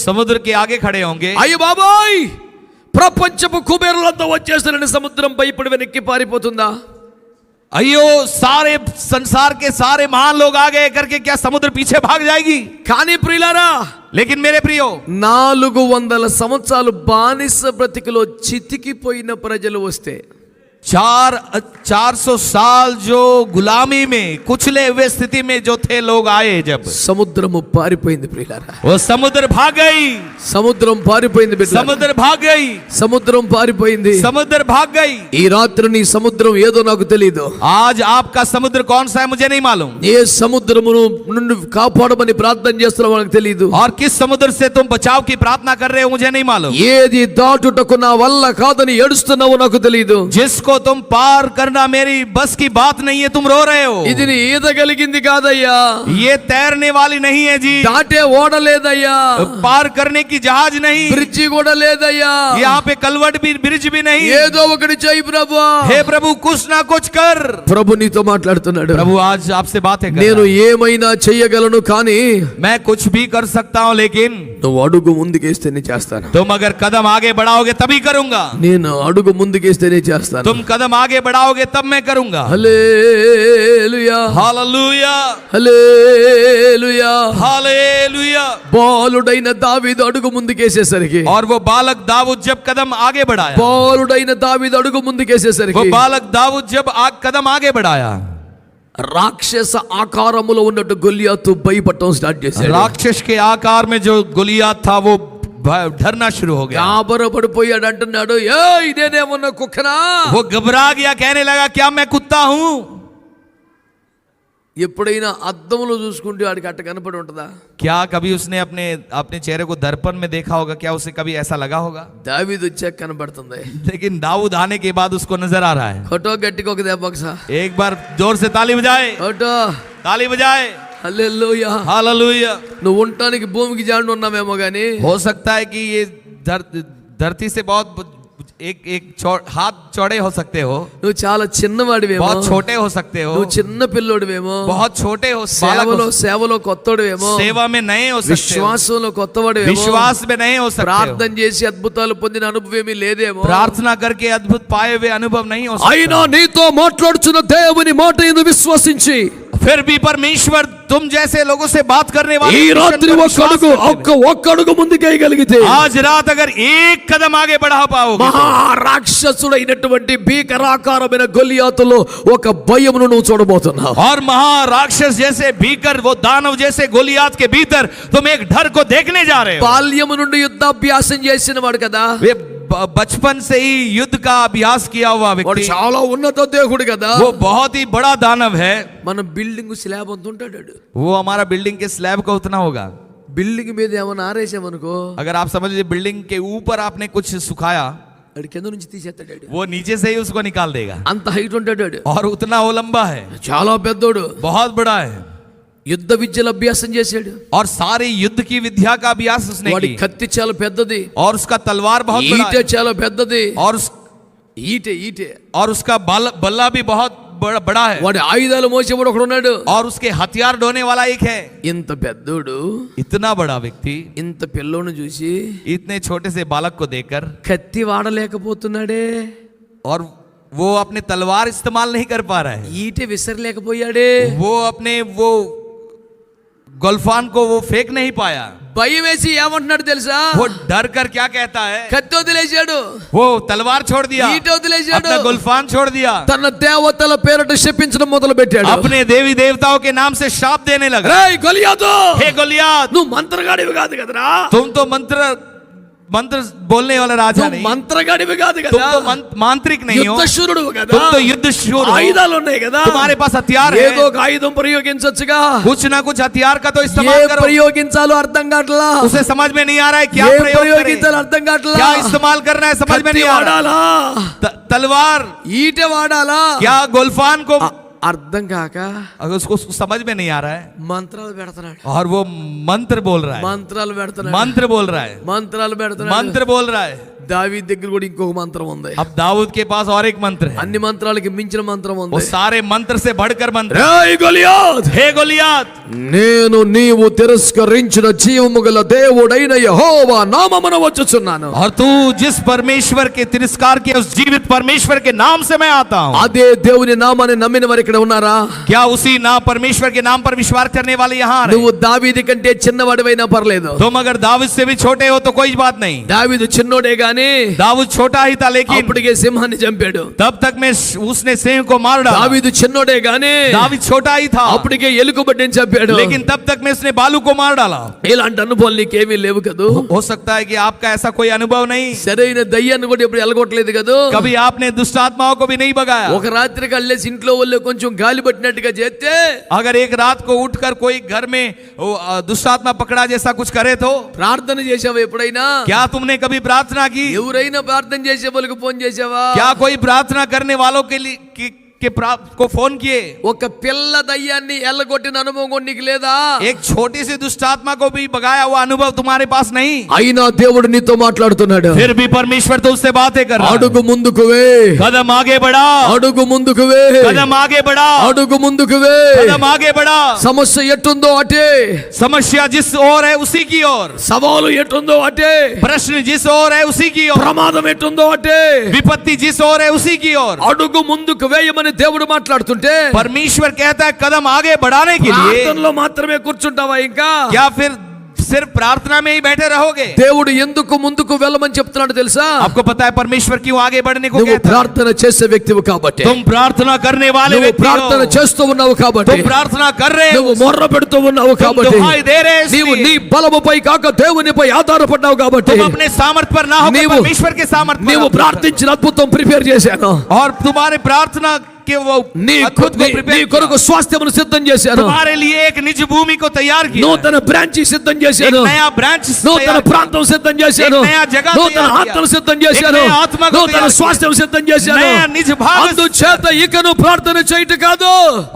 समुद्र के आगे खड़े होंगे। అయ్య బాబాయ్, ప్రపంచపు కుబేరులంతా వచ్చేస్తారని సముద్రం భయపడి వెనక్కి పారిపోతుందా? अयो सारे संसार के सारे महान लोग आ गए करके क्या समुद्र पीछे भाग जाएगी? కానీ ప్రియులారా, लेकिन मेरे प्रियो, 400 సంవత్సరాలు బానిస బ్రతికలో చితికిపోయిన ప్రజలు వస్తే, 400 साल जो गुलामी में कुचले हुए स्थिति में जो थे लोग आए, जब సముద్రము పారిపోయింది ప్రియులారా. वो समुद्र भाग गई, సముద్రం పారిపోయింది బిడ్డ. समुद्र भाग गई, సముద్రం పారిపోయింది. समुद्र भाग गई। ఈ రాత్రి నీ సముద్రం ఏదో నాకు తెలియదు. आज आपका समुद्र कौन सा है मुझे नहीं मालूम, ఏ సముద్రమును నుండి కాపాడమని ప్రార్థన చేస్తున్నావో నాకు తెలియదు. और किस समुद्र से तुम बचाव की प्रार्थना कर रहे हो मुझे नहीं मालूम। ఏది దాటుటకు నా వల్ల కాదని ఏడుస్తున్నావో నాకు తెలియదు. जिसको तुम पार करना मेरी बस की बात नहीं है, तुम रो रहे हो। ఇది నీ ఈదగలిగింది కాదయ్యా, ये तैरने वाली नहीं है जी, దాటే ఓడ లేదయ్యా, पार करने की जहाज नहीं, బ్రిడ్జి కూడా లేదయ్యా. यहाँ पे कलवट भी ब्रिज भी नहीं। ఏదో ఒకటి చెయ్యి ప్రభు. हे प्रभु कुछ ना कुछ कर। ప్రభు నీతో మాట్లాడుతున్నాడు. प्रभु आज आपसे बातें कर నేను रहा है। ఏమైనా చెయ్యగలను, కానీ मैं कुछ भी कर सकता हूँ, लेकिन నువ్వు అడుగు ముందుకేస్తేనే చేస్తాను. तुम अगर कदम आगे बढ़ाओगे तभी करूंगा। నేను అడుగు ముందుకేస్తేనే చేస్తాను. तुम कदम आगे बढ़ाओगे तब मैं करूंगा। Hallelujah hallelujah hallelujah hallelujah. బాలుడైన దావీదు అడుగు ముందుకేసేసరికి, और वो बालक दाऊद जब कदम आगे बढ़ाया, బాలుడైన దావీదు అడుగు वो ముందుకేసేసరికి बालक दाऊद जब कदम आगे बढ़ाया, రాక్షస ఆకారములో ఉన్నట్టు గొలియాతు భయపడటం స్టార్ట్ చేశాడు. राक्षस के आकार में जो गोलियत था वो डरना शुरू हो गया। గాబరపడిపోయాడు, అంటున్నాడు, ఏ ఇదేనేమన్నా కుక్కనా? वो घबरा गया, कहने लगा क्या मैं कुत्ता हूं? ఎప్పుడైనా అద్దంలో చూసుకుంటే వాడికి అట్ట కనపడి ఉంటుందా? क्या कभी उसने अपने अपने चेहरे को दर्पण में देखा होगा? क्या उसे कभी ऐसा लगा होगा? దావీదు వచ్చాక కనబడుతుంది. लेकिन दाऊद आने के बाद उसको नजर आ रहा है। కొట్టో గట్టిగా ఒక దెబ్బ ఒకసా, एक बार जोर से ताली बजाए, కొట్టో. ताली बजाए। హల్లెలూయా. हालेलुया। నువ్వు ఉండటానికి భూమికి జాండు ఉన్నామేమో గానీ हो सकता है कि ये धरती से बहुत हाथ चौड़े हो सकते हो, నువ్వు చాలా చిన్నవాడివేమో, बहुत छोटे हो सकते हो, నువ్వు చిన్న పిల్లోడివేమో, बहुत छोटे हो, बालक हो, సేవలో కొత్తోడివేమో, सेवा में नए हो सकते हो, విశ్వాసంలో కొత్తవాడివేమో, विश्वास में नए हो सकते हो, ప్రార్థన చేసి అద్భుతాలు పొందిన అనుభవం ఏమీ లేదేమో, प्रार्थना करके अद्भुत पाए हुए अनुभव नहीं हो అయినా सकते, నీతో మాట్లాడుచున్న దేవుని మాట యందు విశ్వసించి फिर भी परमेश्वर तुम जैसे लोगों से बात करने वाले ఈ రాత్రి ఒక్క అడుగు ముందుకేయగలిగితే, आज रात अगर एक कदम आगे बढ़ा पाओगे, మహారాక్షసుడైనటువంటి భీకరాకారమైన గొలియాతులో ఒక భయమును నువ్వు చూడబోతున్నావు. और महाराक्षस जैसे भीकर, वो दानव जैसे गोलियात के भीतर तुम एक डर को देखने जा रहे हो। బాల్యము నుండి యుద్ధాభ్యాసం చేసిన వాడు కదా, वे बचपन से ही युद्ध का अभ्यास किया हुआ వాడు व्यक्ति, చాలా ఉన్నత దేవుడు కదా. वो बहुत ही बड़ा दानव है। మన బిల్డింగ్ స్లాబ్ అంత ఉంటాడు, वो हमारा बिल्डिंग के स्लैब का उतना होगा। బిల్డింగ్ మీద ఏమైనా ఆరేసామనుకో, अगर आप समझ लीजिए बिल्डिंग के ऊपर आपने कुछ सुखाया, వాడి కింద నుంచి తీసేస్తాడు. वो नीचे से ही उसको निकाल देगा। అంత హైట్ ఉంటాడు, और उतना वो लंबा है, చాలా పెద్దోడు. बहुत बड़ा है, యుద్ధ విద్యలు అభ్యాసం చేశాడు. और सारी युद्ध की विद्या का अभ्यास उसने వాడి की, కత్తి చాలా పెద్దది, और उसका तलवार बहुत बड़ा ఈటె है, చాలా పెద్దది, ఈటె और उसका बल्ला भी बहुत बड़ा है, వాడి ఆయుధాలు మోసేవాడు ఒకడు ఉన్నాడు. और उसके हथियार ढोने वाला एक है। ఇంత పెద్దోడు इतना बड़ा व्यक्ति ఇంత పిల్లోని చూసి इतने छोटे से बालक को देखकर, కత్తి వాడలేకపోతున్నాడే, और वो अपने तलवार इस्तेमाल नहीं कर पा रहा है, ఈటె విసరలేకపోయాడే, वो अपने वो गोल्फान को वो फेंक नहीं पाया। భయం వేసి ఏమంటున్నాడు తెలుసా? वो डर कर क्या कहता है, కత్తి వదిలేశాడు, वो तलवार छोड़ दिया, ఈటె వదిలేశాడు, अपना गोल्फान छोड़ दिया, తన దేవతల పేరట శపించడం మొదలు పెట్టాడు. अपने देवी देवताओं के नाम से शाप देने लगा। రేయ్ గొలియాతు, हे गोलियत, నువ్వు మంత్రగాడివి కాదు కదరా, तुम तो मंत्र बोलने वाला राजा నువ్వు नहीं, మంత్రగాడివి కాదు तुम కదా, तो मांत्रिक नहीं हो, యుద్ధశూరుడు కదా, तुम तो युद्ध शूर हो, ఆయుధాలు ఉన్నాయి కదా, तुम्हारे पास हथियार ఏదో है, ఒక ఆయుధం ప్రయోగించొచ్చుగా. कुछ ना कुछ हथियार का तो ఏ इस्तेमाल करो। ప్రయోగించాలో అర్థం కావట్లా, उसे समझ में नहीं आ रहा है क्या ఏ प्रयोग करें, ప్రయోగించాలో అర్థం కావట్లా, क्या इस्तेमाल करना है समझ में కత్తి नहीं आ रहा। వాడాలా, तलवार ఈటె వాడాలా, क्या गोल्फान को, అర్థం కాక अगर उसको समझ में नहीं आ रहा है, మంత్రాలు పెడుతున్నాడు, और वो मंत्र बोल रहा है, మంత్రాలు పెడుతున్నాడు, मंत्र बोल रहा है, మంత్రాలు పెడుతున్నాడు. मंत्र बोल रहा है। దావీదు దగ్గర కూడా ఇంకొక మంత్రం ఉంది. अब दाऊद के पास और एक मंत्र है, అన్ని మంత్రాలకి మించిన మంత్రం वो ఉంది. सारे मंत्र से बढ़कर मंत्र। రేయ్ గొలియాత్, हे गोलियत, నేను నీవు తిరస్కరించిన జీవము గల దేవుడైన యెహోవా నామమున వచ్చుచున్నాను. और तू जिस परमेश्वर के तिरस्कार किया उस जीवित परमेश्वर के नाम से मैं आता हूँ। అదే దేవుని నామాన్ని నమ్మిన వారు ఇక్కడ ఉన్నారా? क्या उसी नाम परमेश्वर के नाम पर विश्वास करने वाले यहाँ आ रहे నువ్వు దావీదు కంటే చిన్నవాడివైనా పర్లేదు. हैं? तुम अगर दाऊद से भी छोटे हो तो कोई बात नहीं, దావీదు చిన్నోడే గాని दाऊद छोटा ही था, लेकिन అప్పటికే సింహాన్ని చంపాడు. तब तक में उसने सिंह को मार डाला। దావీదు చిన్నోడే గాని दाऊद छोटा ही था, అప్పటికే ఎలుకబంటిని చంపాడు. लेकिन तब तक में उसने बालू को मार डाला। ఇలాంటి అనుభవాలు నీకేమీ లేవు కదూ. हो सकता है कि आपका ऐसा कोई अनुभव नहीं, సరైన దయ్యాన్ని కూడా ఎప్పుడు ఎలగొట్టలేదు కదూ. कभी आपने दुष्ट आत्माओं को भी नहीं भगाया। ఒక రాత్రి కళ్ళేసి ఇంట్లో వాళ్ళు కొంచెం గాలి పట్టినట్టుగా చేస్తే अगर एक रात को उठकर कोई घर में दुष्ट आत्मा पकड़ा जैसा कुछ करे तो ప్రార్థన చేసావా ఎప్పుడైనా? क्या तुमने कभी प्रार्थना की? ఎవరైనా ప్రార్థన చేసే వాళ్ళకి ఫోన్ చేసావా? क्या कोई प्रार्थना करने वालों के को फोन किए। ఒక పిల్ల దయ్యాన్ని ఎల్లగొట్టిన అనుభవం కూడా నీకు లేదా? एक छोटी सी दुष्ट आत्मा को भी भगाया हुआ अनुभव तुम्हारे पास नहीं? అయినా దేవుడు నీతో మాట్లాడుతున్నాడు. फिर भी परमेश्वर तो उससे बातें कर रहा है। అడుగు ముందుకు వే, कदम आगे बढ़ा, అడుగు ముందుకు వే, कदम आगे बढ़ा, అడుగు ముందుకు వే. कदम आगे बढ़ा। సమస్య ఎట్టుందో అటే, समस्या जिस ओर है उसी की ओर, సవాలు ఎట్టుందో అటే, प्रश्न जिस ओर है उसी की ओर, ప్రమాదం ఎట్టుందో అటే. विपत्ति जिस ओर है उसी की ओर। అడుగు ముందుకు వేయమని దేవుడు మాట్లాడుతుంటే परमेश्वर कहता है कदम आगे बढ़ाने के लिए। ప్రార్థనలో మాత్రమే కూర్చుంటావా ఇంకా? क्या फिर सिर्फ प्रार्थना में ही बैठे रहोगे? దేవుడు ఎందుకు ముందుకు వెళ్ళమని చెప్తున్నాడు తెలుసా? आपको पता है परमेश्वर क्यों आगे बढ़ने को నువ్వు कहता है? ప్రార్థన చేసే వ్యక్తివి కాబట్టి, तुम प्रार्थना करने वाले నువ్వు व्यक्ति ప్రార్థన हो। చేస్తూ ఉన్నావు కాబట్టి, तुम प्रार्थना कर रहे हो, నువ్వు మొర్ర పెడుతూ ఉన్నావు तुम కాబట్టి, दुहाई दे रहे हो, నీవు इसलिए। నీ బలముపై కాక దేవునిపై ఆధారపడ్డావు కాబట్టి, तुम अपने सामर्थ्य पर ना होकर నీవు- परमेश्वर के सामर्थ्य पर నీవు आधारित हो। ప్రార్థించిన అద్భుతం ప్రిపేర్ చేశాను. और तुम्हारे प्रार्थना के वो నీ अद्भुत को prepare నీ किया। కొరకు స్వాస్థ్యమును సిద్ధం చేశాను. तुम्हारे लिए एक निज भूमि को तैयार किया। నూతన బ్రాంచ్ సిద్ధం एक చేశాను. नया ब्रांच నూతన तैयार किया। ప్రాంతం సిద్ధం చేశాను. एक नया जगह నూతన तैयार किया। ఆత్మను సిద్ధం చేశాను. एक नया आत्मा को నూతన तैयार किया। స్వాస్థ్యం సిద్ధం చేశాను. नया निज भाग। అందుచేత ఇకను ప్రార్థన చేయట కాదు,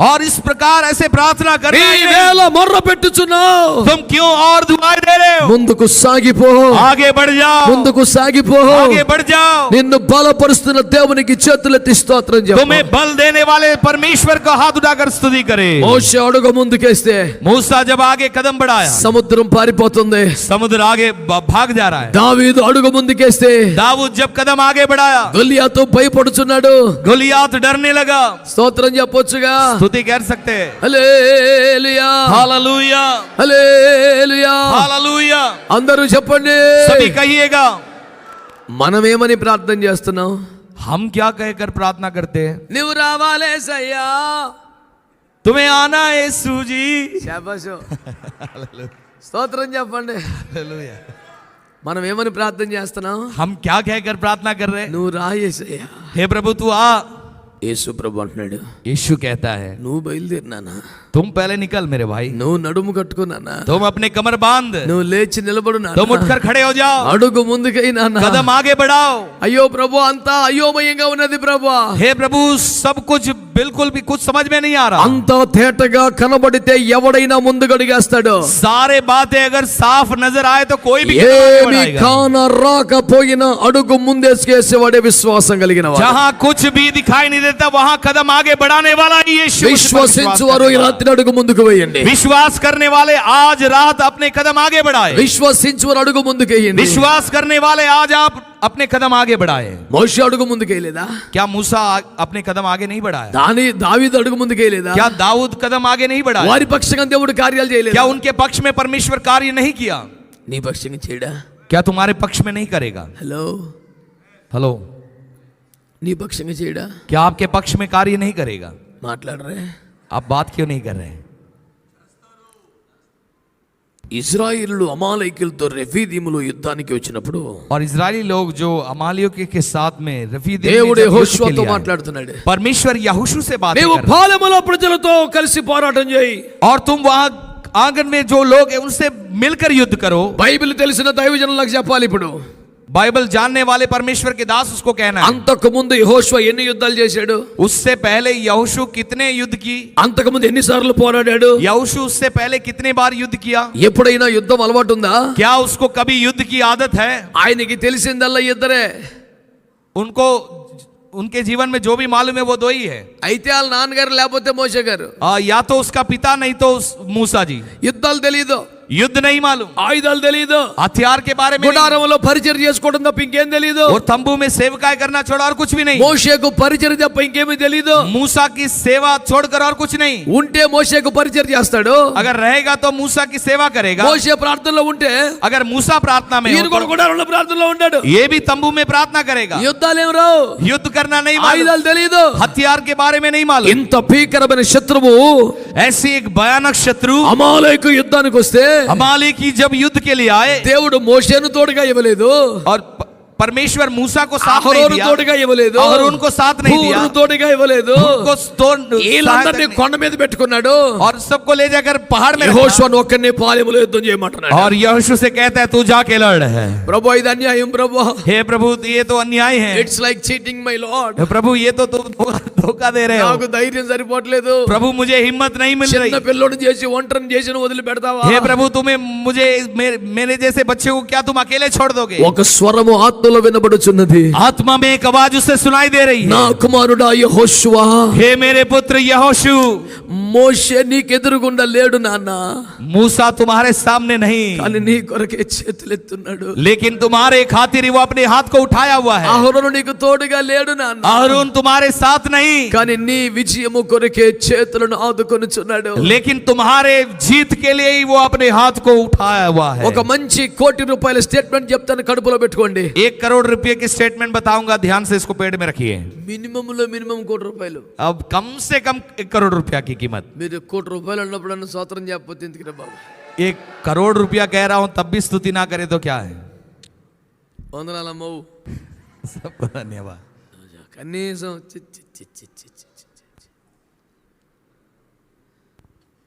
और इस प्रकार ऐसे प्रार्थना कर నీ रहे हैं। వేళ మొర్ర పెట్టుచున్నావు. तुम क्यों और दुआएं दे रहे हो? ముందుకు సాగిపో, आगे बढ़ जाओ, ముందుకు సాగిపో. आगे बढ़ जाओ। నిన్ను బలపరుస్తున్న దేవునికి చేతులెత్తి స్తోత్రం చెప్పు. तुम्हें बल देने वाले परमेश्वर का हाथ उठाकर स्तुति करे। మోషే అడుగు ముందుకేస్తే मूसा जब आगे कदम बढ़ाया, సముద్రం పారిపోతుంది. समुद्र आगे भाग जा रहा है। దావీదు అడుగు ముందుకేస్తే दाऊद जब कदम आगे बढ़ाया, గొలియాతు భయపడుచున్నాడు. गोलियात डरने लगा। స్తోత్రం చెప్పొచ్చుగా. स्तुति कर सकते हैं। హల్లెలూయా, हालेलुया, హల్లెలూయా. हालेलुया। అందరూ చెప్పండి. सभी कहिएगा। మనమేమని ప్రార్థన చేస్తున్నాం? हम क्या कहकर प्रार्थना करते हैं? నువ్వు రావాలేసయ్యా. तुम्हें आना है यीशु जी। శాబాషు. స్తోత్రం చెప్పండి. हालेलुया। మనం ఏమని ప్రార్థన చేస్తున్నాం? हम क्या कहकर प्रार्थना कर रहे हैं? నువ్వు రాయేసయ్యా. हे प्रभु तू आ। యేసు ప్రభు అంటున్నాడు, यीशु कहता है నువ్వు బయలుదేరినానా, तुम पहले निकल मेरे भाई। నువ్వు నడుము కట్టుకున్నానా, तुम अपने कमर बांध, నువ్వు లేచి నిలబడు నాన్నా. तुम उठकर खड़े हो जाओ, అడుగు ముందుకైనా. कदम आगे बढ़ाओ। అయ్యో ప్రభు, అంతా అయోమయంగా ఉన్నది ప్రభు. हे प्रभु सब कुछ बिल्कुल भी कुछ समझ में नहीं आ रहा। అంతా తేటగా కనబడితే ఎవడైనా ముందుగడిగేస్తాడు. सारे बातें अगर साफ नजर आए तो कोई भी कदम आगे ఏమి बढ़ाएगा। కాన రాకపోయినా అడుగు ముందేసుకేసేవాడే విశ్వాసం కలిగిన వాడు. जहाँ कुछ भी दिखाई नहीं देता वहाँ कदम आगे बढ़ाने वाला ही यीशु। విశ్వసించువారు ఈ రాత్రి అడుగు ముందుకు వేయండి. विश्वास करने वाले आज रात अपने कदम आगे बढ़ाए। విశ్వసించువారు అడుగు ముందుకు వేయండి. विश्वास करने वाले आज आप अपने कदम आगे बढ़ाए। మోషే అడుగు ముందుకు వేయలేదా? क्या मूसा अपने कदम आगे नहीं बढ़ाया? దావీదు అడుగు ముందుకు వేయలేదా? क्या दाऊद कदम आगे नहीं बढ़ाया? వారి పక్షంగా దేవుడు కార్యాలు చేయలేదా? क्या उनके पक्ष में परमेश्वर कार्य नहीं किया? నీ పక్షంగా చేయడా? क्या तुम्हारे पक्ष में नहीं करेगा? హలో, हेलो, నీ పక్షంగా చేయడా? क्या आपके पक्ष में कार्य नहीं करेगा? మాట్లాడరే. आप बात क्यों नहीं कर रहे हैं? ఇజ్రాయిలు అమాలేకులతో రెఫీదీములో యుద్ధానికి వచ్చినప్పుడు और इजरायली लोग जो अमालियों के साथ में रफीदीम में దేవుడు जब युद्ध के యెహోషువతో लिए आए, మాట్లాడుతున్నాడు. परमेश्वर यहोशू से बात నీవు कर रहे हैं। పాలెములో ప్రజలతో కలిసి పోరాటం చేయి. और तुम वहां आंगन में जो लोग हैं उनसे मिलकर युद्ध करो। బైబిల్ తెలిసిన దైవజనులకు చెప్పాలి ఇప్పుడు. बाइबल जानने वाले परमेश्वर के दास उसको कहना है। అంతకు ముందు యెహోషువ ఎన్ని యుద్ధాలు చేశాడు? उससे पहले यहोशू कितने युद्ध की? అంతకు ముందు ఎన్నిసార్లు పోరాడాడు? यहोशू उससे पहले कितने बार युद्ध किया? ఎప్పుడైనా యుద్ధం అలవాటు ఉందా? क्या उसको कभी युद्ध की आदत है? ఆయనకి తెలిసిందల్లా ఇద్దరే. उनको उनके जीवन में जो भी मालूम है वो दो ही है। అయితే వాళ్ళ నాన్నగారు లేకపోతే మోషే గారు. या तो उसका पिता नहीं तो मूसा जी। యుద్ధాలు తెలియదు, युद्ध नहीं मालूम, ఆయుధాలు తెలియదు, हथियार के बारे में नहीं, గుడారంలో పరిచయం చేసుకోవడం తప్ప ఇంకేం తెలియదు. और तंबू में सेवकाई करना छोड़ा और कुछ भी नहीं। మోషేకు పరిచయం తప్ప ఇంకేమీ తెలియదు. मूसा की सेवा छोड़कर और कुछ नहीं। ఉంటే మోషేకు పరిచయం చేస్తాడు. अगर रहेगा तो मूसा की सेवा करेगा। మోషే ప్రార్థనలో ఉంటే अगर मूसा प्रार्थना में ఈయన हो కూడా గుడారంలో ప్రార్థనలో ఉంటాడు. तो ये भी तंबू में प्रार्थना करेगा। యుద్ధాలు ఏం రావు, युद्ध करना नहीं मालूम, ఆయుధాలు తెలియదు. हथियार के बारे में नहीं मालूम। ఇంత భీకరమైన శత్రువు ऐसी एक भयानक शत्रु అమాలేకు యుద్ధానికి వస్తే अमालेकी जब युद्ध के लिए आए దేవుడు మోషేను తోడుగా ఇవ్వలేదు. और परमेश्वर मूसा को साथ नहीं అహరోను दिया తోడుగా ఇవ్వలేదు, और उनको साथ नहीं दिया, హూరును తోడుగా ఇవ్వలేదు, उनको వీళ్ళందరినీ కొండ మీద పెట్టుకున్నాడు, और सबको ले जाकर पहाड़ में रखा। యెహోషువను ఒక్కనే పాలెములో యుద్ధం చేయమంటున్నాడు. और यहोशू से कहता है तू जाके लड़ है। ప్రభు ఇది అన్యాయం ప్రభు, हे प्रभु ये तो अन्याय है, it's like cheating my lord, प्रभु ये तो तुम धोखा दे रहे हो, నాకు ధైర్యం సరిపోవట్లేదు, प्रभु मुझे हिम्मत नहीं मिल रही। చిన్న పిల్లోడు చేసి ఒంటరిని చేసి వదిలి పెడతావా? हे प्रभु तुम्हें मुझे मेरे जैसे बच्चे को क्या तुम अकेले छोड़ दोगे? ఒక స్వరము ఆత్మలో వినబడుచున్నది, आत्मा में एक आवाज उससे सुनाई दे रही నా है, కుమారుడా యెహోషువా, हे मेरे पुत्र यहोशू, మోషే నీకెదురుగుండా లేడు నాన్న, मूसा तुम्हारे सामने नहीं, కానీ నీ కొరకే చేతులెత్తున్నాడు, लेकिन तुम्हारे खातिर वो अपने हाथ को उठाया हुआ है। అహరోను నీకు తోడుగా లేడు నాన్న, अहरोन तुम्हारे साथ नहीं, కానీ నీ విజయము కొరకే చేతులను ఆదుకొనుచున్నాడు. लेकिन तुम्हारे जीत के लिए ही वो अपने हाथ को उठाया हुआ है। ఒక మంచి కోటి రూపాయల స్టేట్మెంట్ చెప్తాను, కడుపులో పెట్టుకోండి. 1 करोड़ रुपए की स्टेटमेंट बताऊंगा, ध्यान से इसको पेड़ में रखिए। మినిమంలో మినిమం కోటి రూపాయలు, अब कम से कम 1 करोड़ रुपया की कीमत। మీరు కోటి రూపాయలు అన్నప్పుడు అన్న స్తోత్రం చెప్పకపోతే ఎందుకురా బాబు? 1 करोड़ रुपया कह रहा हूं तब भी स्तुति ना करे तो क्या है? వందనాలమ్మవు, सबको धन्यवाद। కనీసం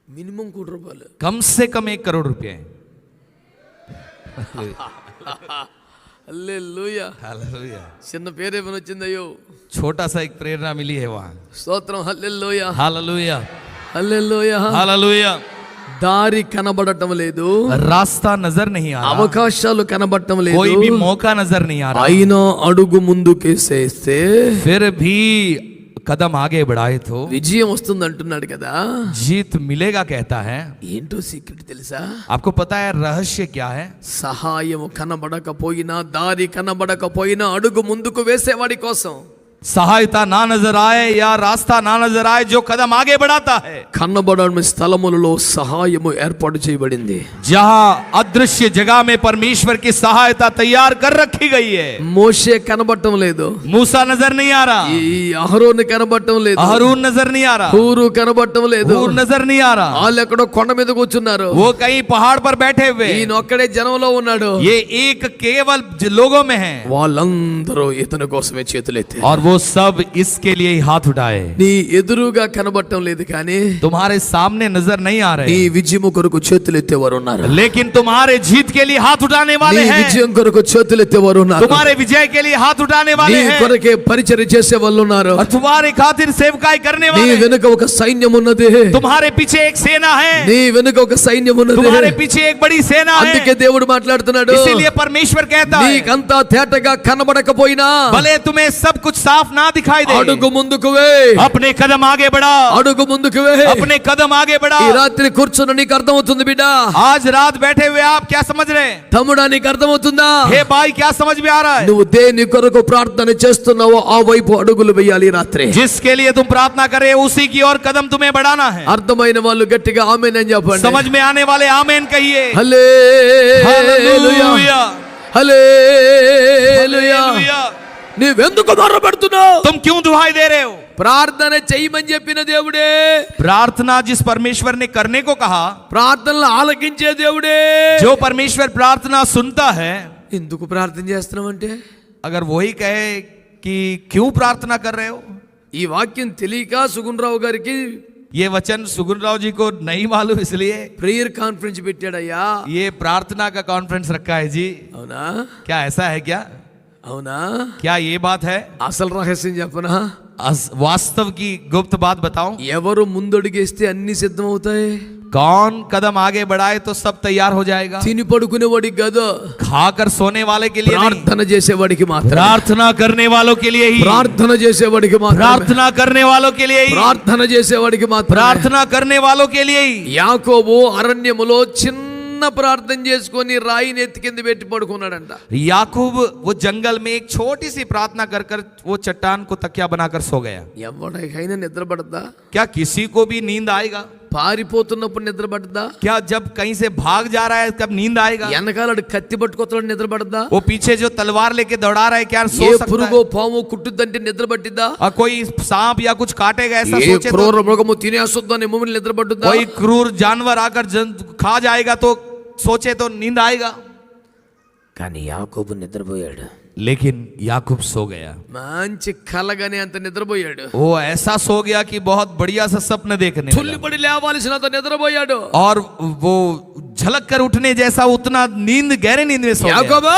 మినిమం కోటి రూపాయలు, कम से कम 1 करोड़ रुपया है। హల్లెలూయా. हालेलुया। చిన్న పేరేమని వచ్చిందయ్యో, छोटा सा एक प्रेरणा मिली है वहां। స్తోత్రం. హల్లెలూయా, हालेलुया, హల్లెలూయా. हालेलुया। దారి కనబడటం లేదు, रास्ता नजर नहीं आ रहा, అవకాశాలు కనబడటం లేదు, कोई भी मौका नजर नहीं आ रहा, అయినా అడుగు ముందుకేసేస్తే फिर भी कदम आगे बढ़ाए तो విజయం వస్తుంది అంటున్నాడు కదా. जीत मिलेगा कहता है। ఏంటో సీక్రెట్ తెలుసా? आपको पता है रहस्य क्या है? సహాయము కనబడకపోయినా, దారి కనబడకపోయినా అడుగు ముందుకు వేసేవాడి కోసం, सहायता ना नजर आए या रास्ता ना नजर आए, जो कदम आगे बढ़ाता है, కనబడని స్థలములలో సహాయము ఏర్పాటు చేయబడింది. जहां अदृश्य जगह में परमेश्वर की सहायता तैयार कर रखी गई है। మోషే కనబడటం లేదు, मूसा नजर नहीं आ रहा, ఈ అహరోను కనబడటం లేదు, अहरून नजर नहीं आ रहा, హూరు కనబడటం లేదు, हूर नजर नहीं आ रहा, వాళ్ళు ఎక్కడో కొండ మీద కూర్చున్నారు, वो कहीं पहाड़ पर बैठे हुए, ఈయన ఒక్కడే జనంలో ఉన్నాడు. ये एक केवल लोगों में है, వాళ్ళందరూ ఇతని కోసమే చేతులెత్తారు. और वो सब इसके लिए ही हाथ उठाए। నీ ఎదురుగా కనబడటం లేదు కానీ तुम्हारे सामने नजर नहीं आ నీ रहे, విజయము కొరకు చేతులెత్తేవారు ఉన్నారు, लेकिन तुम्हारे जीत के लिए हाथ उठाने నీ वाले हैं, విజయం కొరకు చేతులెత్తేవారు ఉన్నారు, तुम्हारे विजय के लिए हाथ उठाने నీ वाले हैं, కొరకే పరిచర్య చేసే వాళ్ళు ఉన్నారు. और तुम्हारे खातिर सेवकाई करने నీ वाले, వెనుక ఒక సైన్యం ఉన్నది, तुम्हारे पीछे एक सेना है, నీ వెనుక ఒక సైన్యం ఉన్నది. तुम्हारे पीछे एक बड़ी सेना है। అందుకే దేవుడు మాట్లాడుతున్నాడు, इसीलिए परमेश्वर कहता है, నీకంతా తేటగా కనబడకపోయినా भले तुम्हें सब कुछ साफ ना दिखाई दे, అడుగు ముందుకు వే, अपने कदम आगे बढ़ा, అడుగు ముందుకు వే. अपने कदम आगे बढ़ा। ఈ రాత్రి కూర్చున్న నీకు అర్థమవుతుంది బిడ్డ, आज रात बैठे हुए आप क्या समझ रहे हैं? తమ్ముడా నీకు అర్థమవుతుందా? हे भाई क्या समझ में आ रहा है? నువ్వు దేని కొరకు ప్రార్థన చేస్తున్నావో ఆ వైపు అడుగులు వేయాలి ఈ రాత్రి. जिसके लिए तुम प्रार्थना कर रहे हो उसी की ओर कदम तुम्हें बढ़ाना है। అర్థమైన వాళ్ళు గట్టిగా ఆమేన్ అని చెప్పండి. समझ में आने वाले आमेन कहिए। హల్లెలూయా, హల్లెలూయా. हालेलुया। నీవెందుకు మొర్రపెడుతున్నావు? तुम क्यों दुहाई दे रहे हो? ప్రార్థన చెయ్యమని చెప్పిన దేవుడే, प्रार्थना जिस परमेश्वर ने करने को कहा, ప్రార్థనలు ఆలకించే దేవుడే, जो परमेश्वर प्रार्थना सुनता है, ఎందుకు ప్రార్థన చేస్తున్నావంటే अगर वही कहे कि क्यों प्रार्थना कर रहे हो, ఈ వాక్యం తెలియక సుగుణరావు గారికి ये वचन सुगुन राव जी को नहीं मालूम, इसलिए ప్రేయర్ కాన్ఫరెన్స్ పెట్టాడయ్యా. ये प्रार्थना का कॉन्फ्रेंस रखा है जी। అవునా? क्या ऐसा है क्या? అవునా? क्या ये बात है? అసలు రహస్యం చెప్పనా? वास्तव की गुप्त बात बताऊं? ఎవరు ముందడుగేస్తే అన్ని సిద్ధమవుతాయి. कौन कदम आगे बढ़ाए तो सब तैयार हो जाएगा। తిని పడుకునేవాడికి కాదు, खाकर सोने वाले के लिए नहीं, ప్రార్థన చేసేవాడికి మాత్రమే, प्रार्थना करने वालों के लिए ही, ప్రార్థన చేసేవాడికి మాత్రమే, प्रार्थना करने वालों के लिए ही, ప్రార్థన చేసేవాడికి మాత్రమే. प्रार्थना करने वालों के लिए ही। యాకోబు అరణ్యములో చిన్న ప్రార్థన చేసుకొని రాయిని ఎత్తి కింద పెట్టి పడుకున్నాడంట. याकूब वो जंगल में एक छोटी सी प्रार्थना कर कर वो चट्टान को तकिया बनाकर सो गया। ఎవరికైనా నిద్ర పడద్దా? क्या किसी को भी नींद आएगा? పారిపోతున్నప్పుడు నిద్ర పడద్దా? क्या जब कहीं से भाग जा रहा है तब नींद आएगा? వెనకాలడు కత్తి పట్టుకోతాడు నిద్ర పడద్దా? वो पीछे जो तलवार लेके दौड़ा रहा है क्या ఏ सो सकता పురుగో है? పాము కుట్టుద్దంటే నిద్ర పట్టిద్దా? और कोई सांप या कुछ काटेगा ऐसा ఏ सोचे तो? క్రూర మృగము తినేస్తుందని మమ్మల్ని నిద్ర పట్టుద్దా? कोई क्रूर जानवर आकर खा जाएगा तो सोचे तो नींद आएगा? కానీ యాకోబు నిద్రపోయాడు. लेकिन याकूब सो गया। మంచి కలగానే అంత నిద్రపోయాడు. वो ऐसा सो गया कि बहुत बढ़िया सा सपना देखने लगा। తుల్లిపడి లేవాల్సినంత నిద్రపోయాడు. और वो झलक कर उठने जैसा उतना नींद, गहरे नींद में सो गया। యాకోబా,